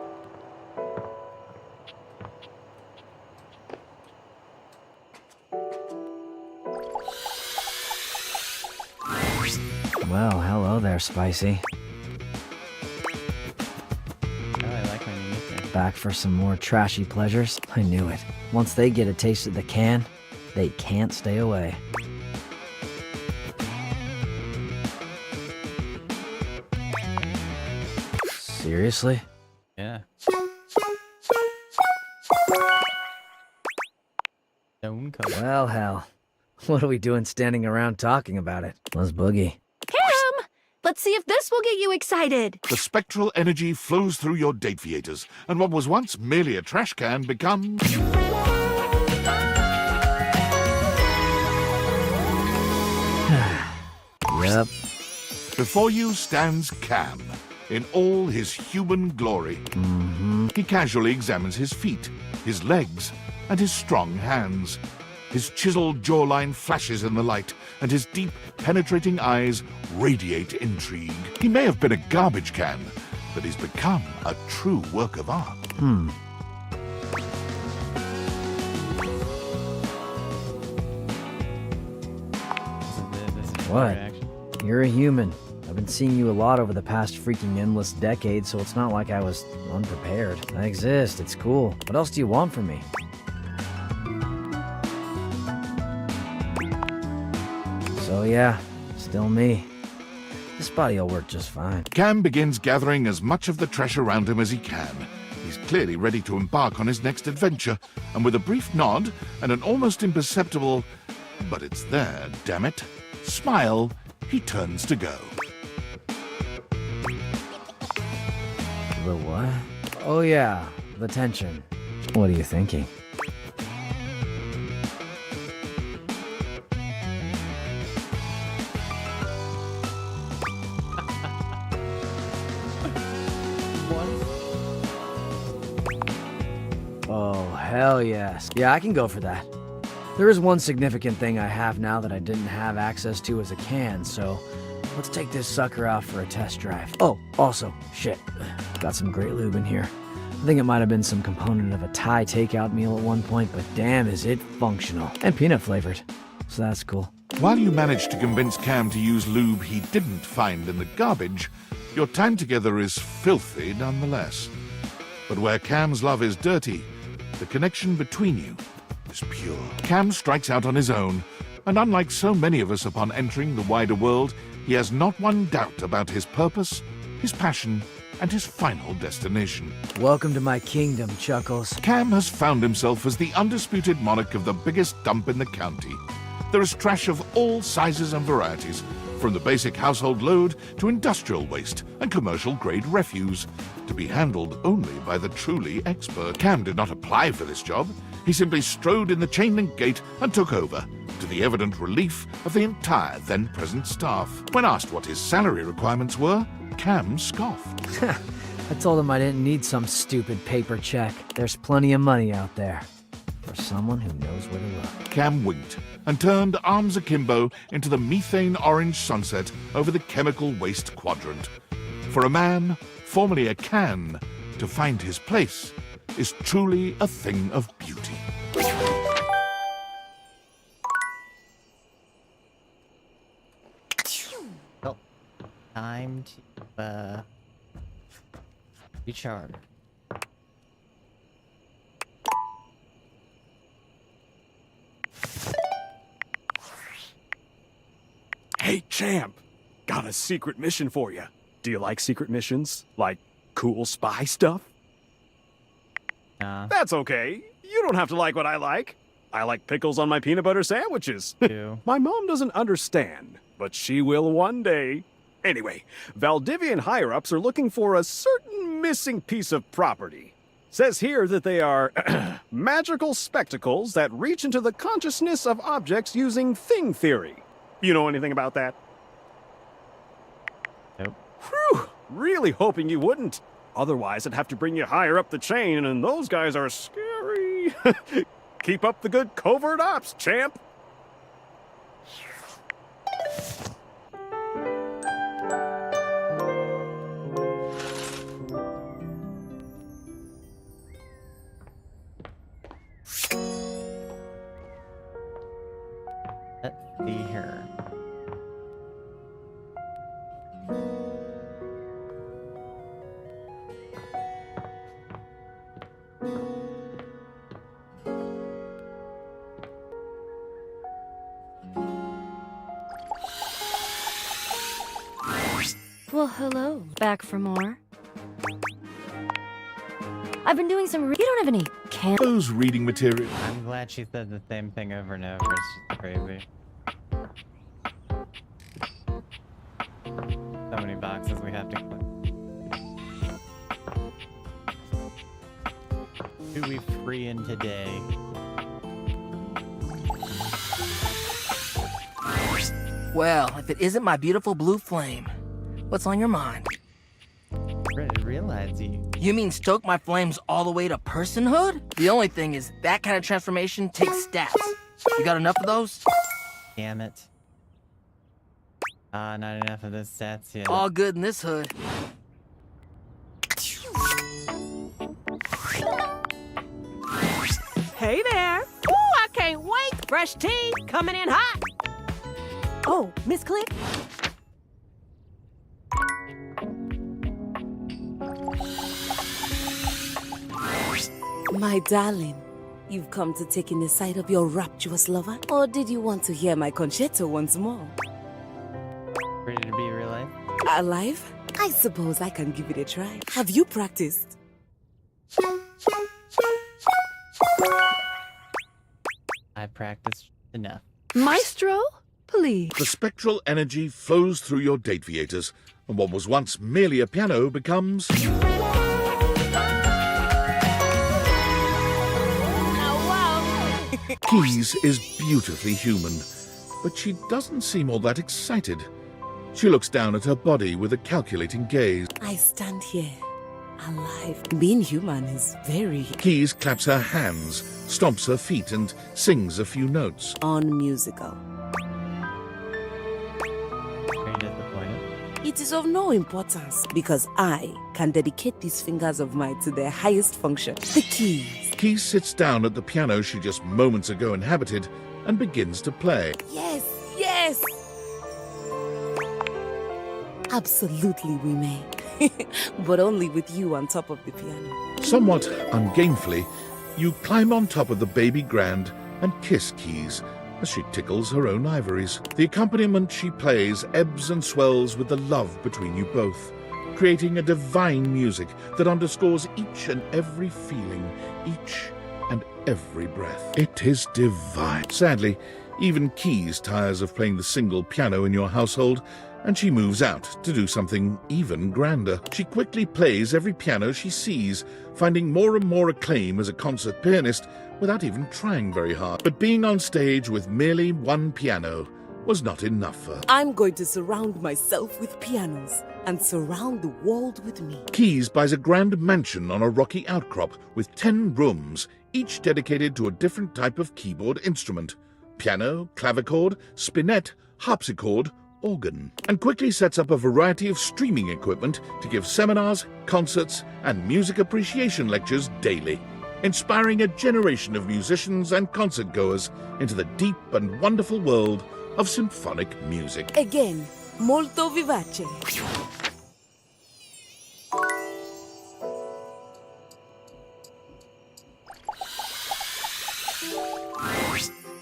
Well, hello there, Spicy. Oh, I like my new nickname. Back for some more trashy pleasures? I knew it. Once they get a taste of the can, they can't stay away. Seriously? Yeah. Stone cold. Well, hell. What are we doing standing around talking about it? Let's boogie. Cam! Let's see if this will get you excited. The spectral energy flows through your dateviators, and what was once merely a trash can becomes... Yep. Before you stands Cam, in all his human glory. He casually examines his feet, his legs, and his strong hands. His chiseled jawline flashes in the light, and his deep, penetrating eyes radiate intrigue. He may have been a garbage can, but he's become a true work of art. What? You're a human. I've been seeing you a lot over the past freaking endless decade, so it's not like I was unprepared. I exist, it's cool. What else do you want from me? So yeah, still me. This body will work just fine. Cam begins gathering as much of the trash around him as he can. He's clearly ready to embark on his next adventure, and with a brief nod and an almost imperceptible, but it's there, damn it, smile, he turns to go. The what? Oh yeah, the tension. What are you thinking? Oh, hell yes. Yeah, I can go for that. There is one significant thing I have now that I didn't have access to as a can, so let's take this sucker out for a test drive. Oh, also, shit, got some great lube in here. I think it might have been some component of a Thai takeout meal at one point, but damn is it functional. And peanut flavored, so that's cool. While you manage to convince Cam to use lube he didn't find in the garbage, your time together is filthy nonetheless. But where Cam's love is dirty, the connection between you is pure. Cam strikes out on his own, and unlike so many of us upon entering the wider world, he has not one doubt about his purpose, his passion, and his final destination. Welcome to my kingdom, Chuckles. Cam has found himself as the undisputed monarch of the biggest dump in the county. There is trash of all sizes and varieties, from the basic household load to industrial waste and commercial-grade refuse, to be handled only by the truly expert. Cam did not apply for this job. He simply strode in the chain-link gate and took over, to the evident relief of the entire then-present staff. When asked what his salary requirements were, Cam scoffed. I told him I didn't need some stupid paper check. There's plenty of money out there. For someone who knows where to look. Cam winked and turned arms akimbo into the methane-orange sunset over the chemical waste quadrant. For a man, formerly a can, to find his place is truly a thing of beauty. Well, time to recharge. Hey, champ! Got a secret mission for you. Do you like secret missions? Like cool spy stuff? Nah. That's okay. You don't have to like what I like. I like pickles on my peanut butter sandwiches. My mom doesn't understand, but she will one day. Anyway, Valdivian higher-ups are looking for a certain missing piece of property. Says here that they are magical spectacles that reach into the consciousness of objects using thing theory. You know anything about that? Whew! Really hoping you wouldn't. Otherwise, I'd have to bring you higher up the chain, and those guys are scary. Keep up the good covert ops, champ. Let's see here. Well, hello. Back for more? I've been doing some. You don't have any Those reading material. I'm glad she said the same thing over and over. It's just crazy. So many boxes we have to click. Who we free in today? Well, if it isn't my beautiful blue flame, what's on your mind? Didn't realize you. You mean stoke my flames all the way to personhood? The only thing is that kind of transformation takes stats. You got enough of those? Damn it. Not enough of those stats yet. All good in this hood. Hey there. Ooh, I can't wait. Fresh tea coming in hot. Oh, Miss Click. My darling, you've come to take in the sight of your rapturous lover? Or did you want to hear my concerto once more? Ready to be realized? Alive? I suppose I can give it a try. Have you practiced? I practiced enough. Maestro, please. The spectral energy flows through your dataviators, and what was once merely a piano becomes... Keys is beautifully human, but she doesn't seem all that excited. She looks down at her body with a calculating gaze. I stand here, alive. Being human is very... Keys claps her hands, stomps her feet, and sings a few notes. unmusical. Very disappointed. It is of no importance because I can dedicate these fingers of mine to their highest function, the keys. Keys sits down at the piano she just moments ago inhabited and begins to play. Yes, yes! Absolutely we may. But only with you on top of the piano. Somewhat ungainfully, you climb on top of the baby grand and kiss Keys as she tickles her own ivories. The accompaniment she plays ebbs and swells with the love between you both, creating a divine music that underscores each and every feeling, each and every breath. It is divine. Sadly, even Keys tires of playing the single piano in your household, and she moves out to do something even grander. She quickly plays every piano she sees, finding more and more acclaim as a concert pianist without even trying very hard. But being on stage with merely one piano was not enough for her. I'm going to surround myself with pianos and surround the world with me. Keys buys a grand mansion on a rocky outcrop with 10 rooms, each dedicated to a different type of keyboard instrument: piano, clavichord, spinet, harpsichord, organ, and quickly sets up a variety of streaming equipment to give seminars, concerts, and music appreciation lectures daily, inspiring a generation of musicians and concert-goers into the deep and wonderful world of symphonic music. Again, molto vivace.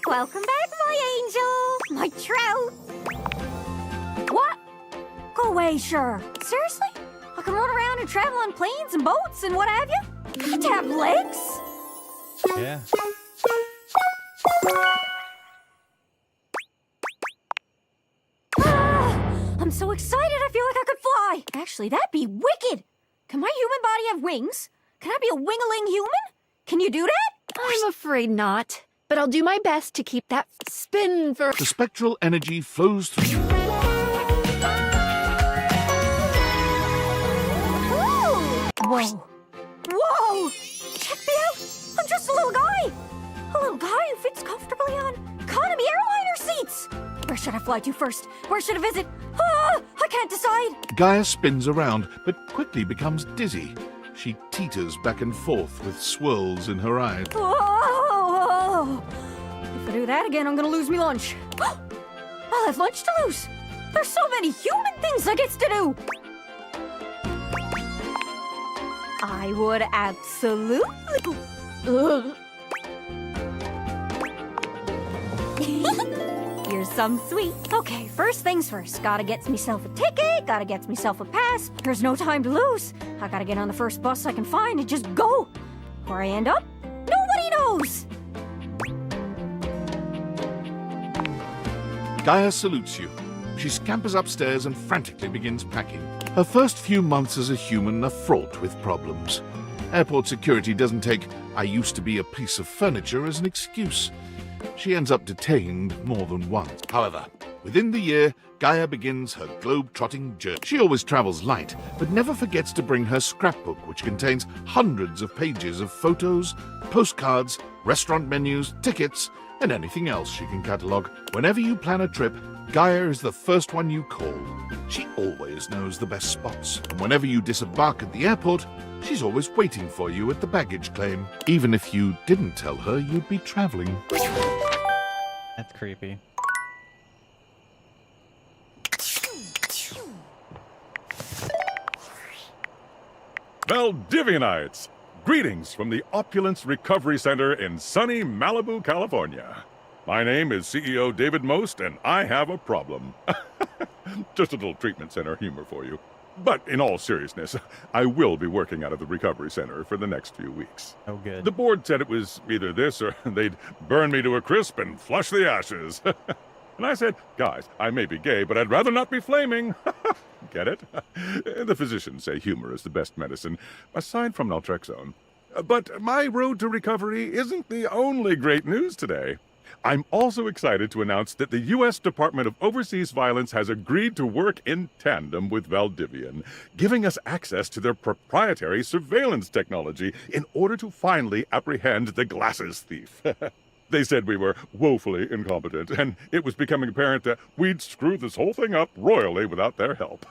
Welcome back, my angel! My trout! What? Go away, sure. Seriously? I can run around and travel on planes and boats and what have you? I have to have legs? Yeah. I'm so excited I feel like I could fly! Actually, that'd be wicked! Can my human body have wings? Can I be a wing-a-ling human? Can you do that? I'm afraid not, but I'll do my best to keep that spin for... The spectral energy flows through Whoa. Whoa! Check me out! I'm just a little guy! A little guy who fits comfortably on economy airliner seats! Where should I fly to first? Where should I visit? Ah! I can't decide! Gaia spins around, but quickly becomes dizzy. She teeters back and forth with swirls in her eyes. Whoa! If I do that again, I'm gonna lose me lunch. I'll have lunch to lose! There's so many human things I gets to do! I would absolutely... You're some sweet. Okay, first things first. Gotta get myself a ticket, gotta get myself a pass. There's no time to lose. I gotta get on the first bus I can find and just go. Where I end up, nobody knows. Gaia salutes you. She scampers upstairs and frantically begins packing. Her first few months as a human are fraught with problems. Airport security doesn't take "I used to be a piece of furniture" as an excuse. She ends up detained more than once. However, within the year, Gaia begins her globe-trotting journey. She always travels light, but never forgets to bring her scrapbook, which contains hundreds of pages of photos, postcards, restaurant menus, tickets, and anything else she can catalogue. Whenever you plan a trip, Gaia is the first one you call. She always knows the best spots. And whenever you disembark at the airport, she's always waiting for you at the baggage claim. Even if you didn't tell her you'd be traveling. That's creepy. Valdivianites! Greetings from the Opulence Recovery Center in sunny Malibu, California. My name is CEO David Most, and I have a problem. Just a little treatment center humor for you. But in all seriousness, I will be working out of the recovery center for the next few weeks. Oh, good. The board said it was either this or they'd burn me to a crisp and flush the ashes. And I said, guys, I may be gay, but I'd rather not be flaming. Get it? The physicians say humor is the best medicine, aside from naltrexone. But my road to recovery isn't the only great news today. I'm also excited to announce that the U.S. Department of Overseas Violence has agreed to work in tandem with Valdivian, giving us access to their proprietary surveillance technology in order to finally apprehend the glasses thief. They said we were woefully incompetent, and it was becoming apparent that we'd screw this whole thing up royally without their help.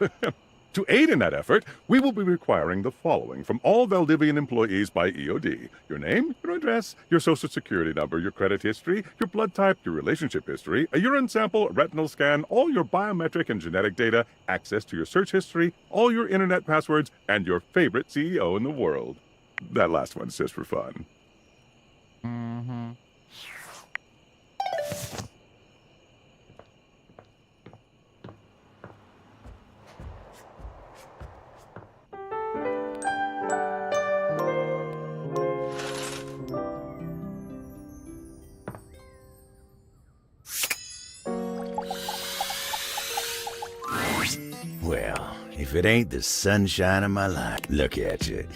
To aid in that effort, we will be requiring the following from all Valdivian employees by EOD. Your name, your address, your social security number, your credit history, your blood type, your relationship history, a urine sample, a retinal scan, all your biometric and genetic data, access to your search history, all your internet passwords, and your favorite CEO in the world. That last one's just for fun. Mm-hmm. Well, if it ain't the sunshine of my life, look at you.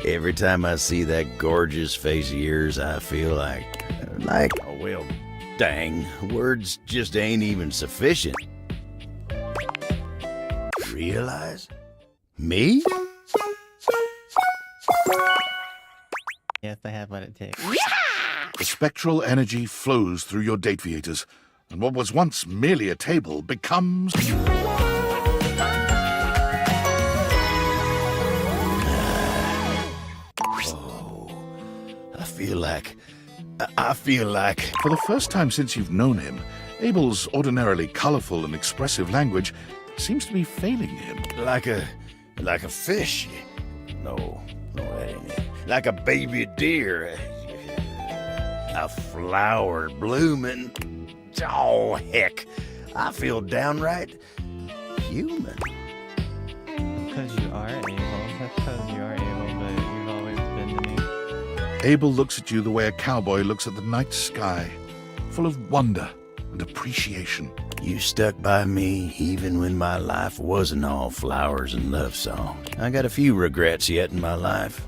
Every time I see that gorgeous face of yours, I feel like, oh, well, dang, words just ain't even sufficient. Realize? Me? Yes, I have what it takes. The spectral energy flows through your dateviators, and what was once merely a table becomes... I feel like... For the first time since you've known him, Abel's ordinarily colorful and expressive language seems to be failing him. Like a fish. No, that ain't it. Like a baby deer. A flower blooming. Oh, heck. I feel downright human. Because you are able. That's because you are able, but you've always been to me. Abel looks at you the way a cowboy looks at the night sky, full of wonder and appreciation. You stuck by me even when my life wasn't all flowers and love songs. I got a few regrets yet in my life,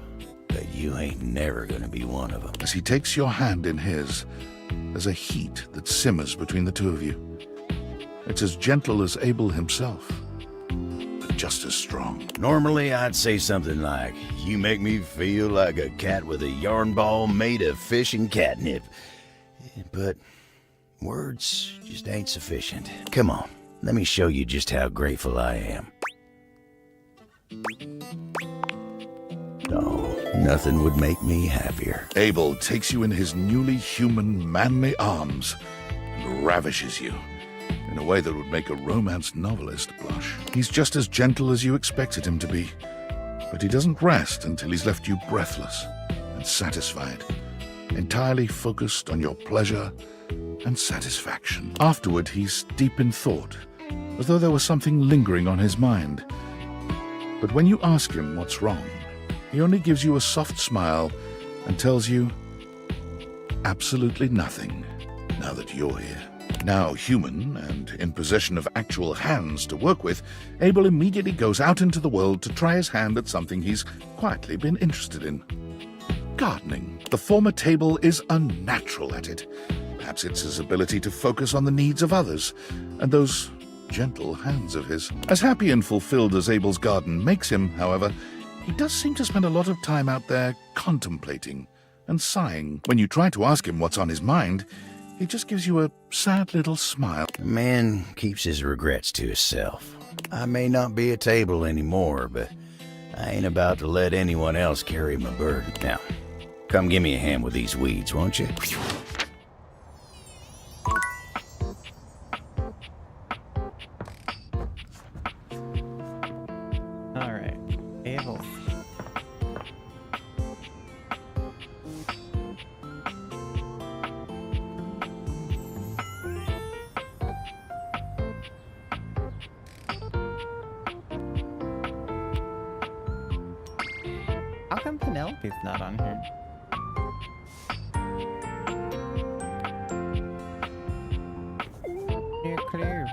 but you ain't never gonna be one of them. As he takes your hand in his, there's a heat that simmers between the two of you. It's as gentle as Abel himself, but just as strong. Normally, I'd say something like, "You make me feel like a cat with a yarn ball made of fish and catnip." But words just ain't sufficient. Come on, let me show you just how grateful I am. Oh, nothing would make me happier. Abel takes you in his newly human, manly arms and ravishes you in a way that would make a romance novelist blush. He's just as gentle as you expected him to be, but he doesn't rest until he's left you breathless and satisfied, entirely focused on your pleasure and satisfaction. Afterward, he's deep in thought, as though there was something lingering on his mind. But when you ask him what's wrong, he only gives you a soft smile and tells you absolutely nothing now that you're here. Now human and in possession of actual hands to work with, Abel immediately goes out into the world to try his hand at something he's quietly been interested in. Gardening. The former Table is unnatural at it. Perhaps it's his ability to focus on the needs of others, and those gentle hands of his. As happy and fulfilled as Abel's garden makes him, however, he does seem to spend a lot of time out there contemplating and sighing. When you try to ask him what's on his mind, he just gives you a sad little smile. A man keeps his regrets to himself. I may not be a Table anymore, but I ain't about to let anyone else carry my burden. Now, come give me a hand with these weeds, won't you? Alright, Abel. How come Penelope's not on here? Clear.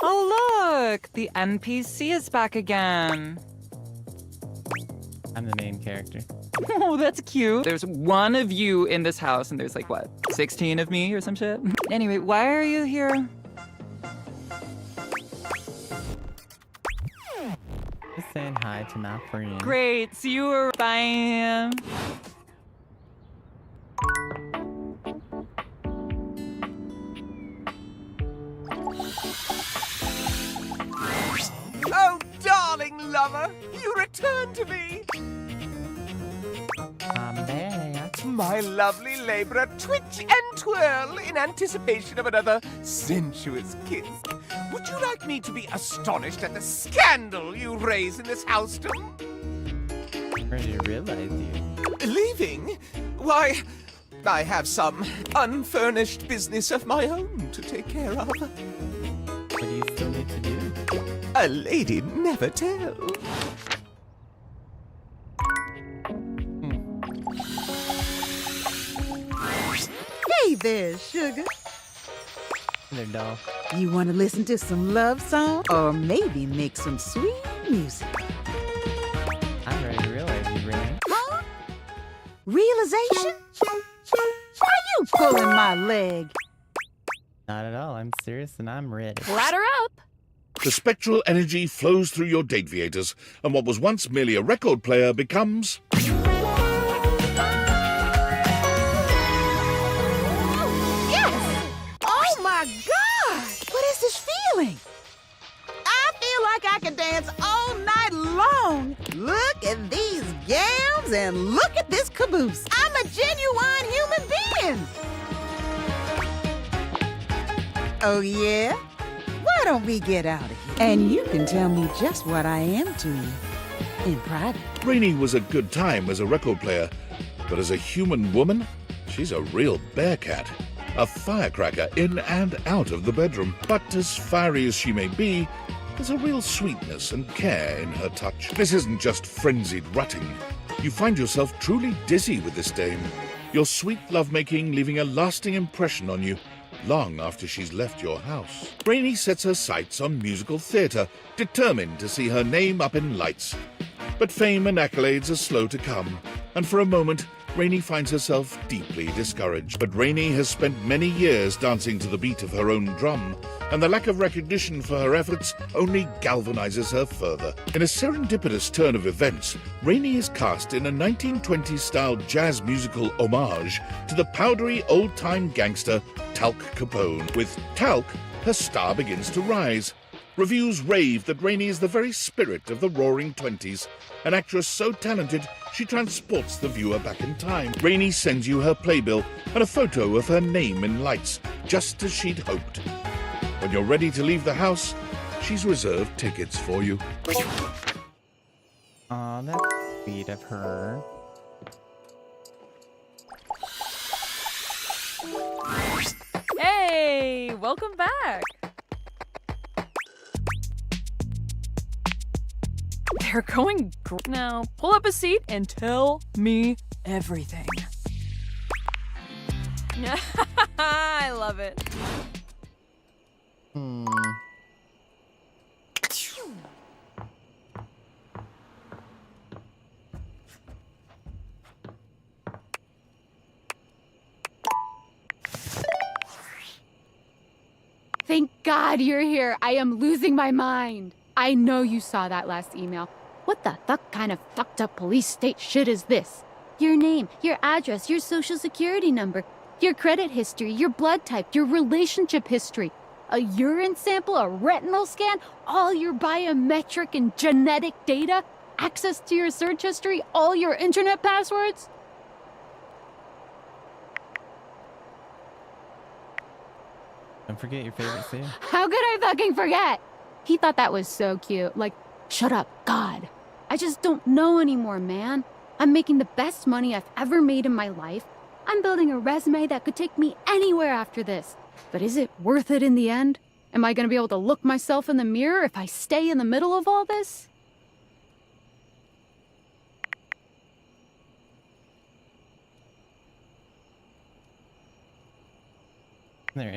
Oh, look! The NPC is back again. I'm the main character. Oh, that's cute. There's one of you in this house, and there's like, what, 16 of me or some shit? Anyway, why are you here? Just saying hi to my friend. Great, see you around. Bye. Oh, darling lover, you return to me. I'm back. My lovely laborer twitch and twirl in anticipation of another sensuous kiss. Would you like me to be astonished at the scandal you raise in this house-dom? Where did you realize you? Leaving? Why, I have some unfurnished business of my own to take care of. What do you still need to do? A lady never tells. Hey there, sugar. There, doll. You want to listen to some love song? Or maybe make some sweet music? I'm ready to realize you, Rain. Huh? Realization? Why you pulling my leg? Not at all. I'm serious and I'm ready. Ladder up. The spectral energy flows through your Dateviators, and what was once merely a record player becomes... Feeling. I feel like I can dance all night long. Look at these gowns and look at this caboose. I'm a genuine human being. Oh, yeah? Why don't we get out of here? And you can tell me just what I am to you in private. Rainey was a good time as a record player, but as a human woman, she's a real bearcat. A firecracker in and out of the bedroom. But as fiery as she may be, there's a real sweetness and care in her touch. This isn't just frenzied rutting. You find yourself truly dizzy with this dame. Your sweet lovemaking leaving a lasting impression on you long after she's left your house. Rainey sets her sights on musical theatre, determined to see her name up in lights. But fame and accolades are slow to come, and for a moment, Rainey finds herself deeply discouraged. But Rainey has spent many years dancing to the beat of her own drum, and the lack of recognition for her efforts only galvanizes her further. In a serendipitous turn of events, Rainey is cast in a 1920s-style jazz musical homage to the powdery old-time gangster Talc Capone. With Talc, her star begins to rise. Reviews rave that Rainey is the very spirit of the Roaring Twenties, an actress so talented she transports the viewer back in time. Rainey sends you her playbill and a photo of her name in lights, just as she'd hoped. When you're ready to leave the house, she's reserved tickets for you. Aw, that's sweet of her. Hey, welcome back. They're going now. Pull up a seat and tell me everything. I love it. Thank God you're here. I am losing my mind. I know you saw that last email. What the fuck kind of fucked up police state shit is this? Your name, your address, your social security number, your credit history, your blood type, your relationship history, a urine sample, a retinal scan, all your biometric and genetic data, access to your search history, all your internet passwords? Don't forget your favorite scene. How could I fucking forget? He thought that was so cute. Like, shut up, God. I just don't know anymore, man. I'm making the best money I've ever made in my life. I'm building a resume that could take me anywhere after this. But is it worth it in the end? Am I gonna be able to look myself in the mirror if I stay in the middle of all this?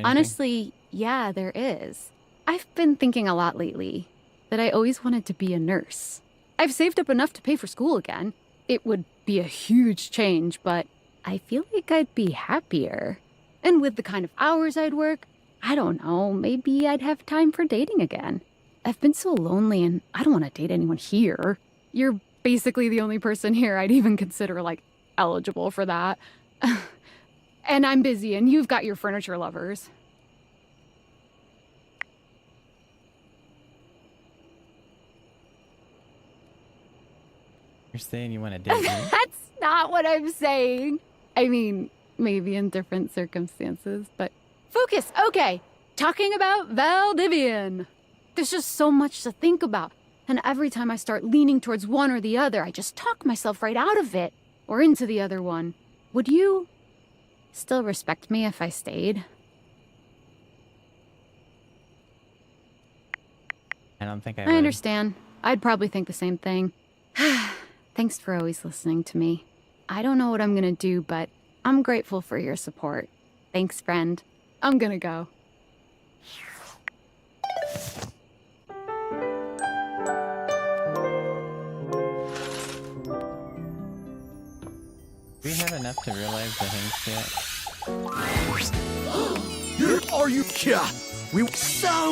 Honestly, yeah, there is. I've been thinking a lot lately that I always wanted to be a nurse. I've saved up enough to pay for school again. It would be a huge change, but I feel like I'd be happier. And with the kind of hours I'd work, I don't know, maybe I'd have time for dating again. I've been so lonely and I don't want to date anyone here. You're basically the only person here I'd even consider, like, eligible for that. And I'm busy, and you've got your furniture lovers. You're saying you want to date me? That's not what I'm saying. I mean, maybe in different circumstances, but... Focus, okay. Talking about Valdivian. There's just so much to think about. And every time I start leaning towards one or the other, I just talk myself right out of it. Or into the other one. Would you still respect me if I stayed? I don't think I I understand. I'd probably think the same thing. Thanks for always listening to me. I don't know what I'm gonna do, but I'm grateful for your support. Thanks, friend. I'm gonna go. Do we have enough to realize the hints yet? Are you? Yeah. We so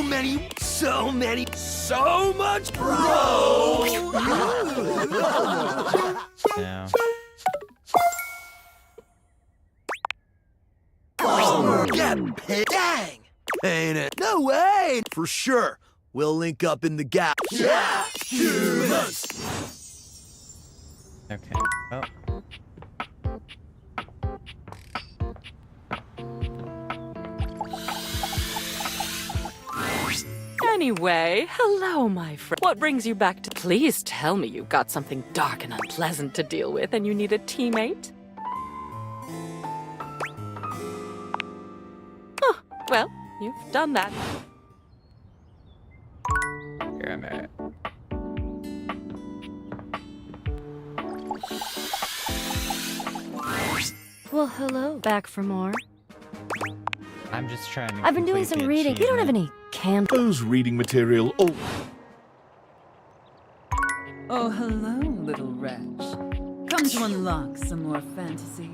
much, bro. No. Oh, getting paid. Dang. Ain't it? No way. For sure. We'll link up in the gap. Yeah. Humans. Okay. Oh. Anyway, hello, my friend. What brings you back to... Please tell me you've got something dark and unpleasant to deal with and you need a teammate? Oh, well, you've done that. Damn it. Well, hello. Back for more. I'm just trying to I've been doing complete some the reading. You don't have achievement. any candles. Those reading material. Oh, Oh, hello, little wretch. Come to unlock some more fantasies.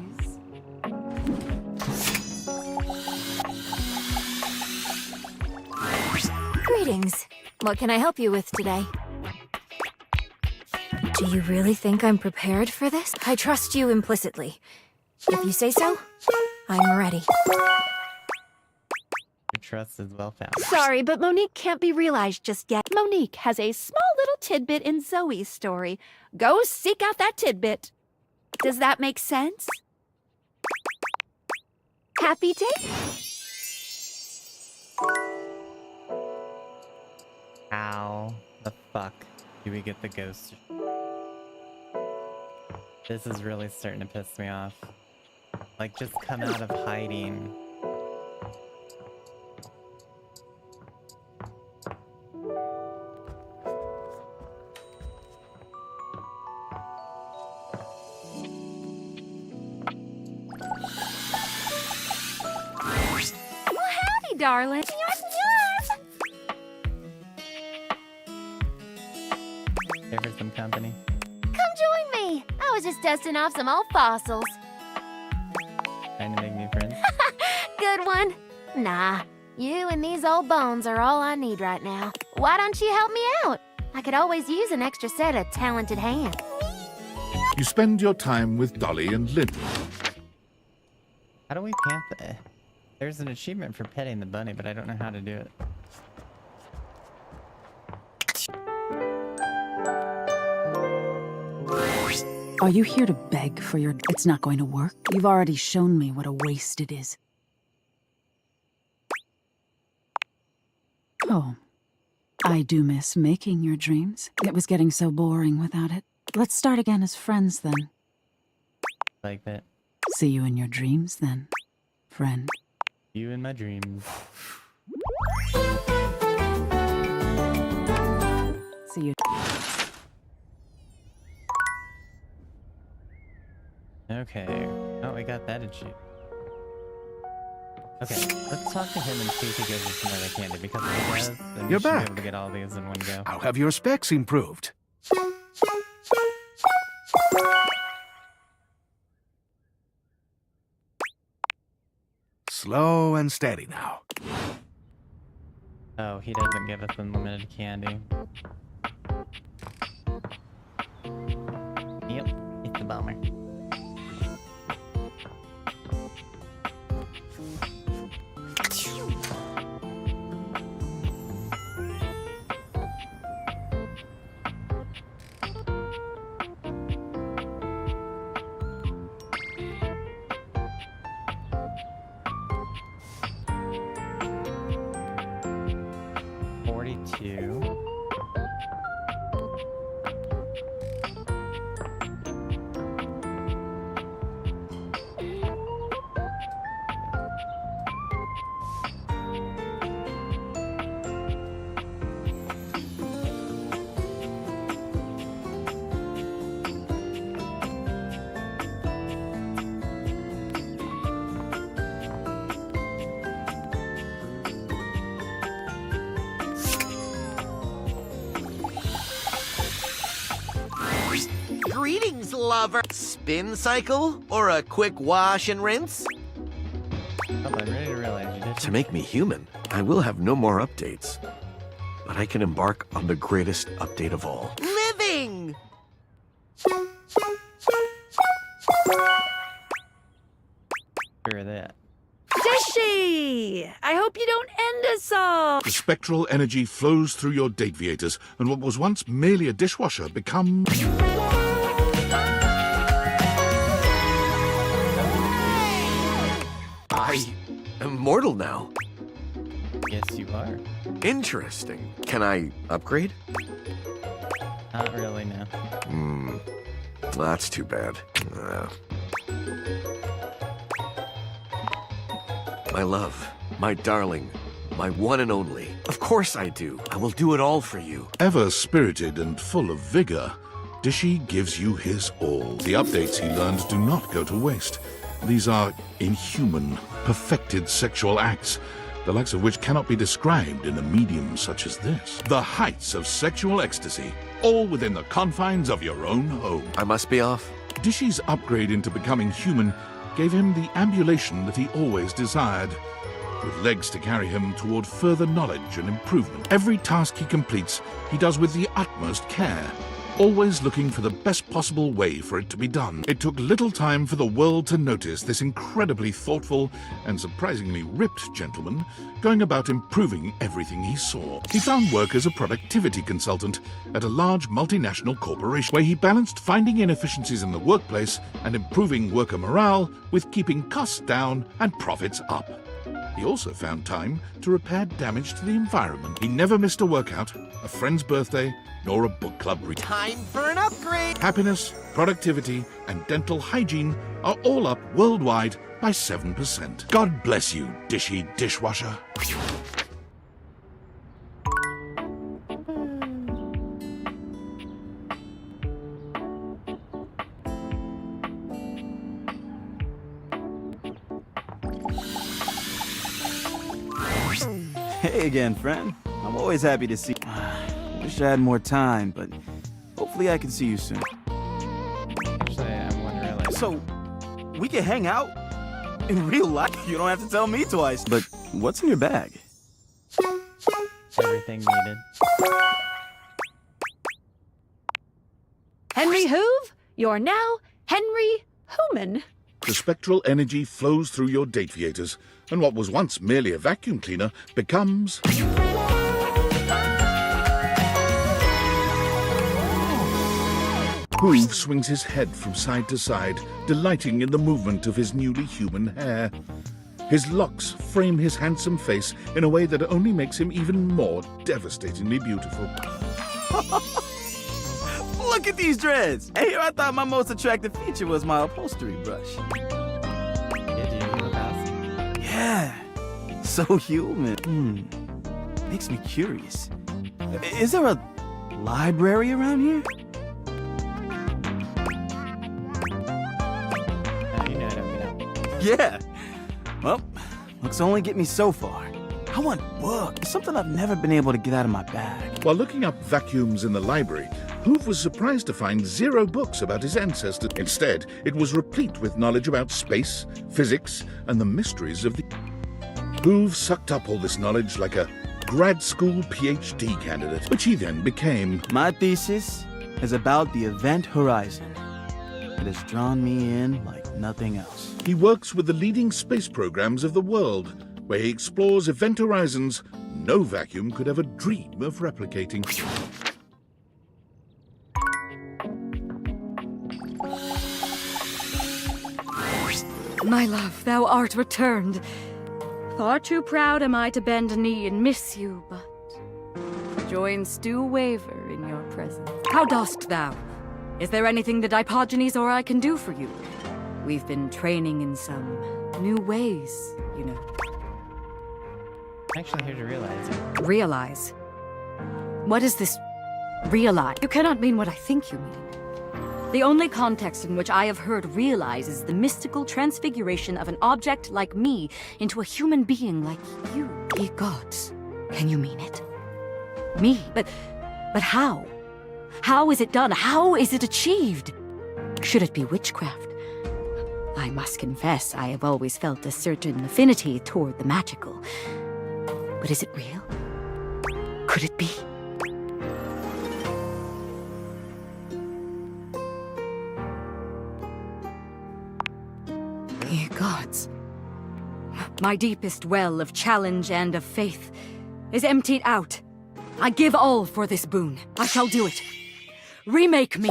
Greetings. What can I help you with today? Do you really think I'm prepared for this? I trust you implicitly. If you say so, I'm ready. Your trust is well found. Sorry, but Monique can't be realized just yet. Monique has a small little tidbit in Zoe's story. Go seek out that tidbit. Does that make sense? Happy day? How the fuck do we get the ghost? This is really starting to piss me off. Like, just come out of hiding. Well, howdy, darling. Here for some company. Come join me. I was just dusting off some old fossils. Trying to make new friends. Good one. Nah, you and these old bones are all I need right now. Why don't you help me out? I could always use an extra set of talented hands. you spend your time with Dolly and Lynn. How do we pamp it? There's an achievement for petting the bunny, but I don't know how to do it. Are you here to beg for your... It's not going to work. You've already shown me what a waste it is. Oh, I do miss making your dreams. It was getting so boring without it. Let's start again as friends then. Like that. See you in your dreams then, friend. You in my dreams. See you. Okay. Oh, we got that achievement. Okay, let's talk to him and see if he gives us another candy, because if he does, then we You're should be back. able to get all these in one go. How have your specs improved? Slow and steady now. Oh, he doesn't give us unlimited candy. Yep, it's a bummer. Greetings, lover. Spin cycle or a quick wash and rinse? Oh, I'm ready to realize you did. To make me human, I will have no more updates. But I can embark on the greatest update of all. Living! Sure that. Dishy! I hope you don't end us all. The spectral energy flows through your dateviators, and what was once merely a dishwasher becomes... I am mortal now. Yes, you are. Interesting. Can I upgrade? Not really, no. That's too bad. My love, my darling, my one and only. Of course I do. I will do it all for you. Ever spirited and full of vigor, Dishy gives you his all. The updates he learned do not go to waste, These are inhuman, perfected sexual acts, the likes of which cannot be described in a medium such as this. The heights of sexual ecstasy, all within the confines of your own home. I must be off. Dishy's upgrade into becoming human gave him the ambulation that he always desired, with legs to carry him toward further knowledge and improvement. Every task he completes, he does with the utmost care, always looking for the best possible way for it to be done. It took little time for the world to notice this incredibly thoughtful and surprisingly ripped gentleman going about improving everything he saw. He found work as a productivity consultant at a large multinational corporation, where he balanced finding inefficiencies in the workplace and improving worker morale with keeping costs down and profits up. He also found time to repair damage to the environment. He never missed a workout, a friend's birthday, nor a book club reading. Time for an upgrade! Happiness, productivity, and dental hygiene are all up worldwide by 7%. God bless you, Dishy dishwasher. Hey again, friend. I'm always happy to see. Wish I had more time, but hopefully I can see you soon. Actually, I'm one really. So, we can hang out in real life. You don't have to tell me twice. But what's in your bag? Everything needed. Henry Hoove, you're now Henry Hooman. The spectral energy flows through your dataviators, and what was once merely a vacuum cleaner becomes... Hoove swings his head from side to side, delighting in the movement of his newly human hair. His locks frame his handsome face in a way that only makes him even more devastatingly beautiful. Look at these dreads! And here I thought my most attractive feature was my upholstery brush. Yeah, so human. Makes me curious. Is there a library around here? Yeah. Well, looks only get me so far. I want book. It's something I've never been able to get out of my bag. While looking up vacuums in the library, Hoove was surprised to find 0 books about his ancestors. Instead, it was replete with knowledge about space, physics, and the mysteries of the... Hoove sucked up all this knowledge like a grad school PhD candidate, which he then became. My thesis is about the event horizon. It has drawn me in like nothing else. He works with the leading space programs of the world, where he explores event horizons no vacuum could ever dream of replicating. My love, thou art returned. Far too proud am I to bend a knee and miss you, but joints do waver in your presence. How dost thou? Is there anything the Dipogenes or I can do for you? We've been training in some new ways, you know. Actually, here to realize it. Realize? What is this realize? You cannot mean what I think you mean. The only context in which I have heard realize is the mystical transfiguration of an object like me into a human being like you. Ye gods, can you mean it? Me? But how? How is it done? How is it achieved? Should it be witchcraft? I must confess, I have always felt a certain affinity toward the magical. But is it real? Could it be? Ye gods. My deepest well of challenge and of faith is emptied out. I give all for this boon. I shall do it. Remake me.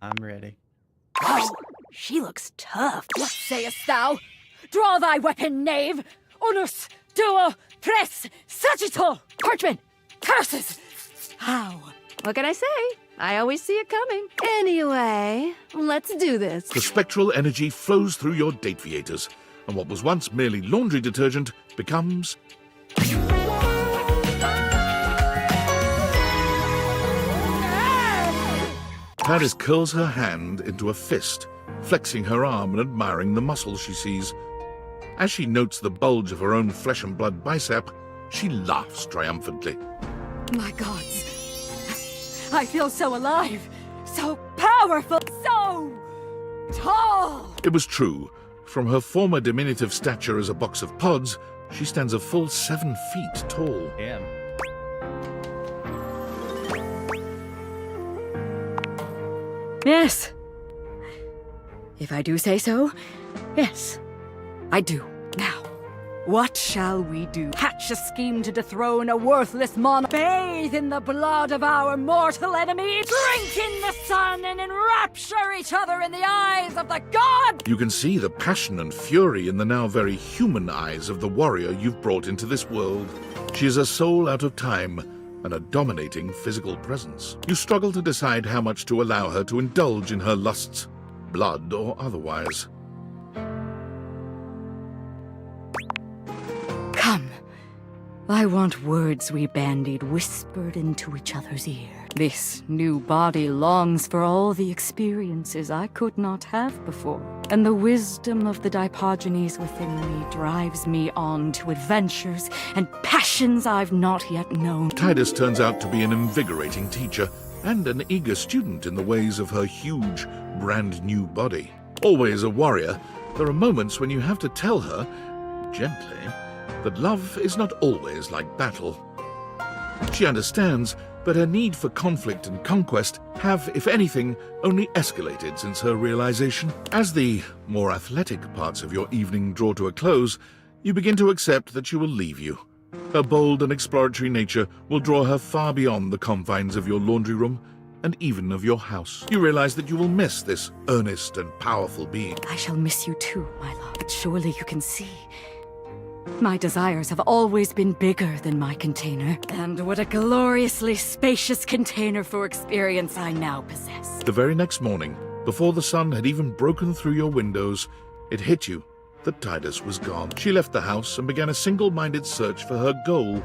I'm ready. Oh, she looks tough. What sayest thou? Draw thy weapon, knave! Unus, duo, press, sagittal! Parchment! Curses! How? What can I say? I always see it coming. Anyway, let's do this. The spectral energy flows through your dataviators, and what was once merely laundry detergent becomes... Titus curls her hand into a fist, flexing her arm and admiring the muscles she sees. As she notes the bulge of her own flesh and blood bicep, she laughs triumphantly. My gods. I feel so alive, so powerful, so tall. It was true. From her former diminutive stature as a box of pods, she stands a full 7 feet tall. Damn. Yes. If I do say so, yes, I do. Now, what shall we do? Hatch a scheme to dethrone a worthless monarch, bathe in the blood of our mortal enemies, drink in the sun, and enrapture each other in the eyes of the gods! You can see the passion and fury in the now very human eyes of the warrior you've brought into this world. She is a soul out of time, and a dominating physical presence. You struggle to decide how much to allow her to indulge in her lusts, blood or otherwise. Come. I want words we bandied whispered into each other's ear. This new body longs for all the experiences I could not have before, and the wisdom of the Dipogenes within me drives me on to adventures and passions I've not yet known. Titus turns out to be an invigorating teacher and an eager student in the ways of her huge, brand new body. Always a warrior, there are moments when you have to tell her, gently, that love is not always like battle. She understands, but her need for conflict and conquest have, if anything, only escalated since her realization. As the more athletic parts of your evening draw to a close, you begin to accept that she will leave you. Her bold and exploratory nature will draw her far beyond the confines of your laundry room and even of your house. You realize that you will miss this earnest and powerful being. I shall miss you too, my love, but surely you can see. My desires have always been bigger than my container, and what a gloriously spacious container for experience I now possess. The very next morning, before the sun had even broken through your windows, it hit you that Titus was gone. She left the house and began a single-minded search for her goal,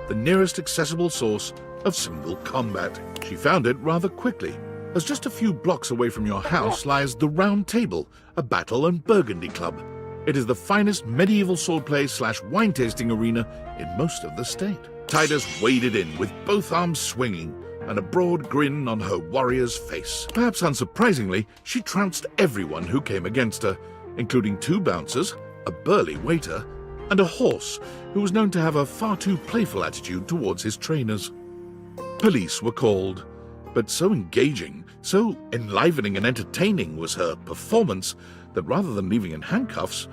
the nearest accessible source of single combat. She found it rather quickly, as just a few blocks away from your house lies the Round Table, a battle and burgundy club. It is the finest medieval swordplay / wine tasting arena in most of the state. Titus waded in with both arms swinging and a broad grin on her warrior's face. Perhaps unsurprisingly, she trounced everyone who came against her, including 2 bouncers, a burly waiter, and a horse who was known to have a far too playful attitude towards his trainers. Police were called, but so engaging, so enlivening and entertaining was her performance that rather than leaving in handcuffs,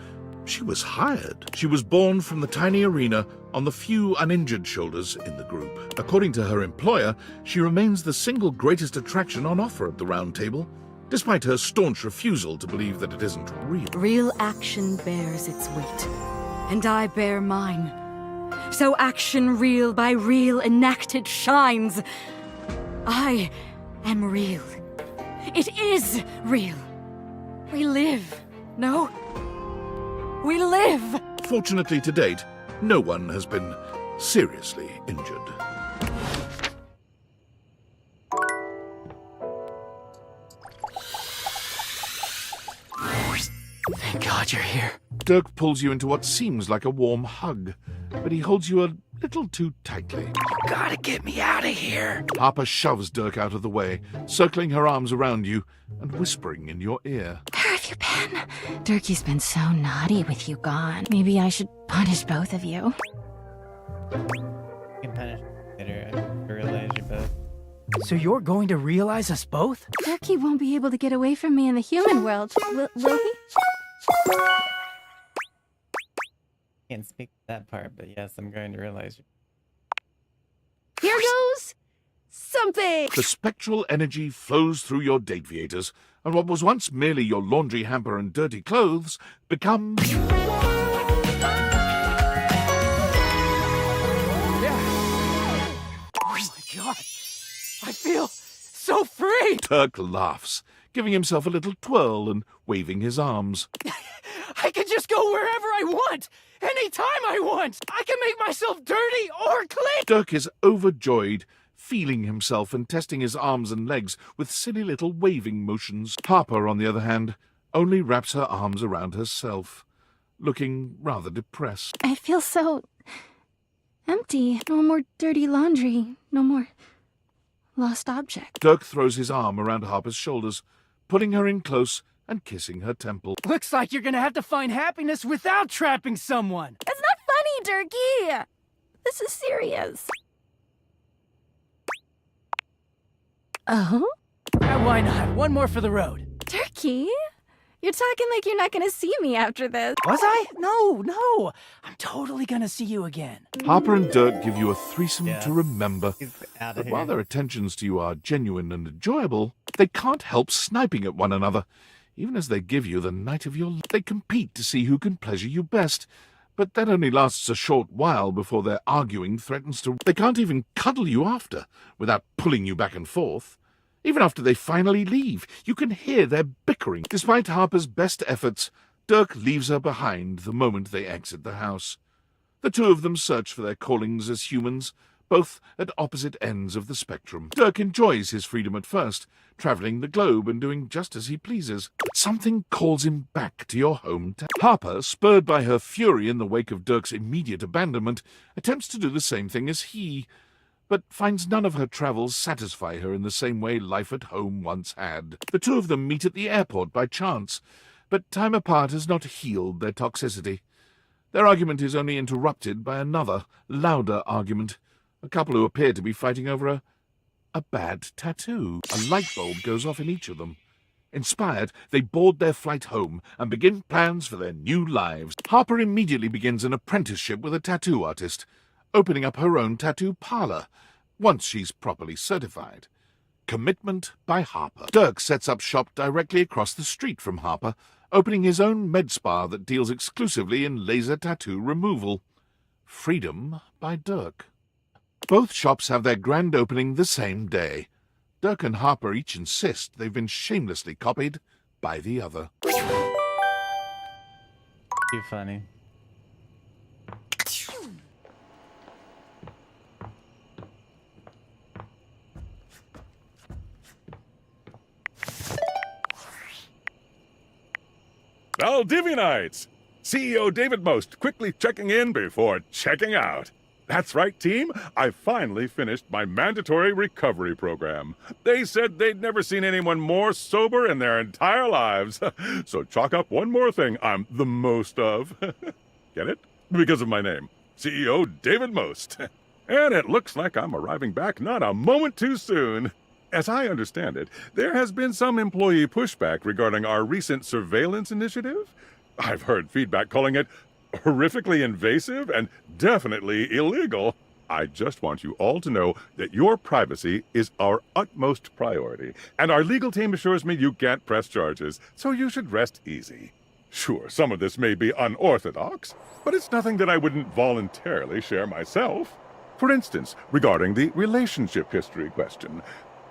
she was hired. She was born from the tiny arena on the few uninjured shoulders in the group. According to her employer, she remains the single greatest attraction on offer at the Round Table, despite her staunch refusal to believe that it isn't real. Real action bears its weight, and I bear mine. So action real by real enacted shines. I am real. It is real. We live. No? We live! Fortunately to date, no one has been seriously injured. Thank God you're here. Dirk pulls you into what seems like a warm hug, but he holds you a little too tightly. You gotta get me out of here. Harper shoves Dirk out of the way, circling her arms around you and whispering in your ear. Where have you been? Durkee's been so naughty with you gone. Maybe I should punish both of you. You can punish later. I realize you both. So you're going to realize us both? Durkee won't be able to get away from me in the human world, will he? Can't speak to that part, but yes, I'm going to realize you. Here goes something! The spectral energy flows through your dateviators, and what was once merely your laundry hamper and dirty clothes become... Oh my God! I feel so free! Dirk laughs, giving himself a little twirl and waving his arms. I can just go wherever I want! Anytime I want! I can make myself dirty or clean! Dirk is overjoyed, feeling himself and testing his arms and legs with silly little waving motions. Harper, on the other hand, only wraps her arms around herself, looking rather depressed. I feel so empty. No more dirty laundry. No more lost object. Dirk throws his arm around Harper's shoulders, pulling her in close and kissing her temple. Looks like you're gonna have to find happiness without trapping someone. It's not funny, Durkee! This is serious. Oh? Why not? One more for the road. Durkee? You're talking like you're not gonna see me after this. Was I? No. I'm totally gonna see you again. Harper and Dirk give you a threesome Yeah. to remember. Outta But here. while their attentions to you are genuine and enjoyable, they can't help sniping at one another. Even as they give you the night of your life, they compete to see who can pleasure you best. But that only lasts a short while before their arguing threatens to... They can't even cuddle you after, without pulling you back and forth. Even after they finally leave, you can hear their bickering. Despite Harper's best efforts, Dirk leaves her behind the moment they exit the house. The two of them search for their callings as humans, both at opposite ends of the spectrum. Dirk enjoys his freedom at first, travelling the globe and doing just as he pleases. But something calls him back to your hometown. Harper, spurred by her fury in the wake of Dirk's immediate abandonment, attempts to do the same thing as he, but finds none of her travels satisfy her in the same way life at home once had. The two of them meet at the airport by chance, but time apart has not healed their toxicity. Their argument is only interrupted by another, louder argument. A couple who appear to be fighting over a bad tattoo. A light bulb goes off in each of them. Inspired, they board their flight home and begin plans for their new lives. Harper immediately begins an apprenticeship with a tattoo artist, opening up her own tattoo parlor, once she's properly certified. Commitment by Harper. Dirk sets up shop directly across the street from Harper, opening his own med spa that deals exclusively in laser tattoo removal. Freedom by Dirk. Both shops have their grand opening the same day. Dirk and Harper each insist they've been shamelessly copied by the other. Too funny. Valdivianites! CEO David Most quickly checking in before checking out. That's right, team. I finally finished my mandatory recovery program. They said they'd never seen anyone more sober in their entire lives. So chalk up one more thing I'm the most of. Get it? Because of my name. CEO David Most. And it looks like I'm arriving back not a moment too soon. As I understand it, there has been some employee pushback regarding our recent surveillance initiative. I've heard feedback calling it horrifically invasive and definitely illegal. I just want you all to know that your privacy is our utmost priority, and our legal team assures me you can't press charges, so you should rest easy. Sure, some of this may be unorthodox, but it's nothing that I wouldn't voluntarily share myself. For instance, regarding the relationship history question,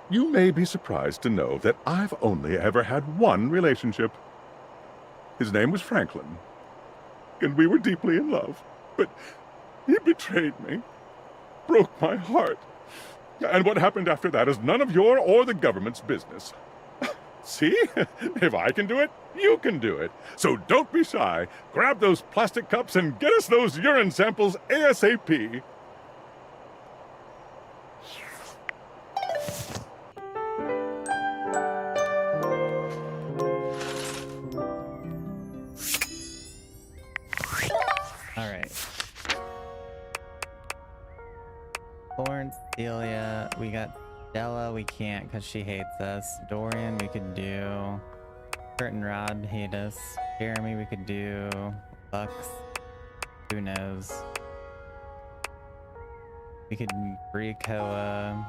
you may be surprised to know that I've only ever had one relationship. His name was Franklin, and we were deeply in love, but he betrayed me, broke my heart, and what happened after that is none of your or the government's business. See? If I can do it, you can do it. So don't be shy. Grab those plastic cups and get us those urine samples ASAP. Alright. Florence, Celia, we got Stella, we can't because she hates us. Dorian, we could do. Kurt and Rod hate us. Jeremy, we could do. Bucks, who knows. We could free Koa.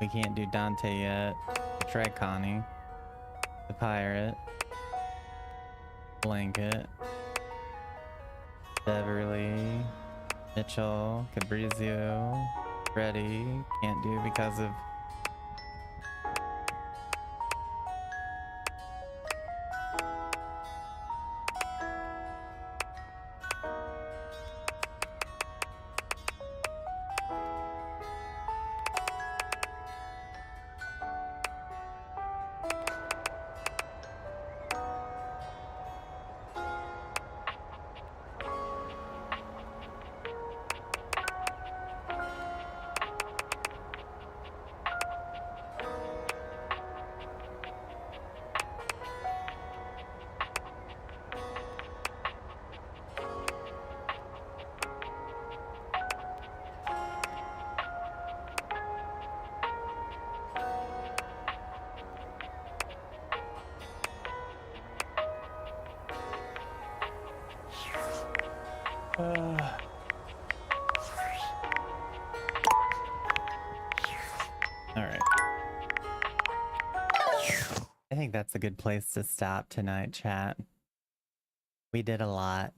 We can't do Dante yet. Try Connie. The pirate. Blanket. Beverly. Mitchell. Cabrizio. Freddy. Can't do because of... think that's a good place to stop tonight, chat. We did a lot.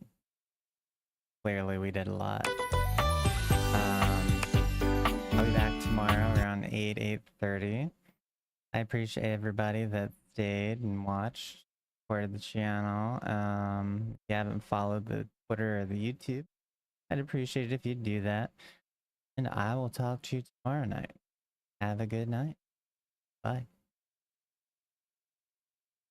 Clearly, we did a lot. I'll be back tomorrow around 8:30. I appreciate everybody that stayed and watched, supported the channel. If you haven't followed the Twitter or the YouTube, I'd appreciate it if you'd do that. And I will talk to you tomorrow night. Have a good night. Bye.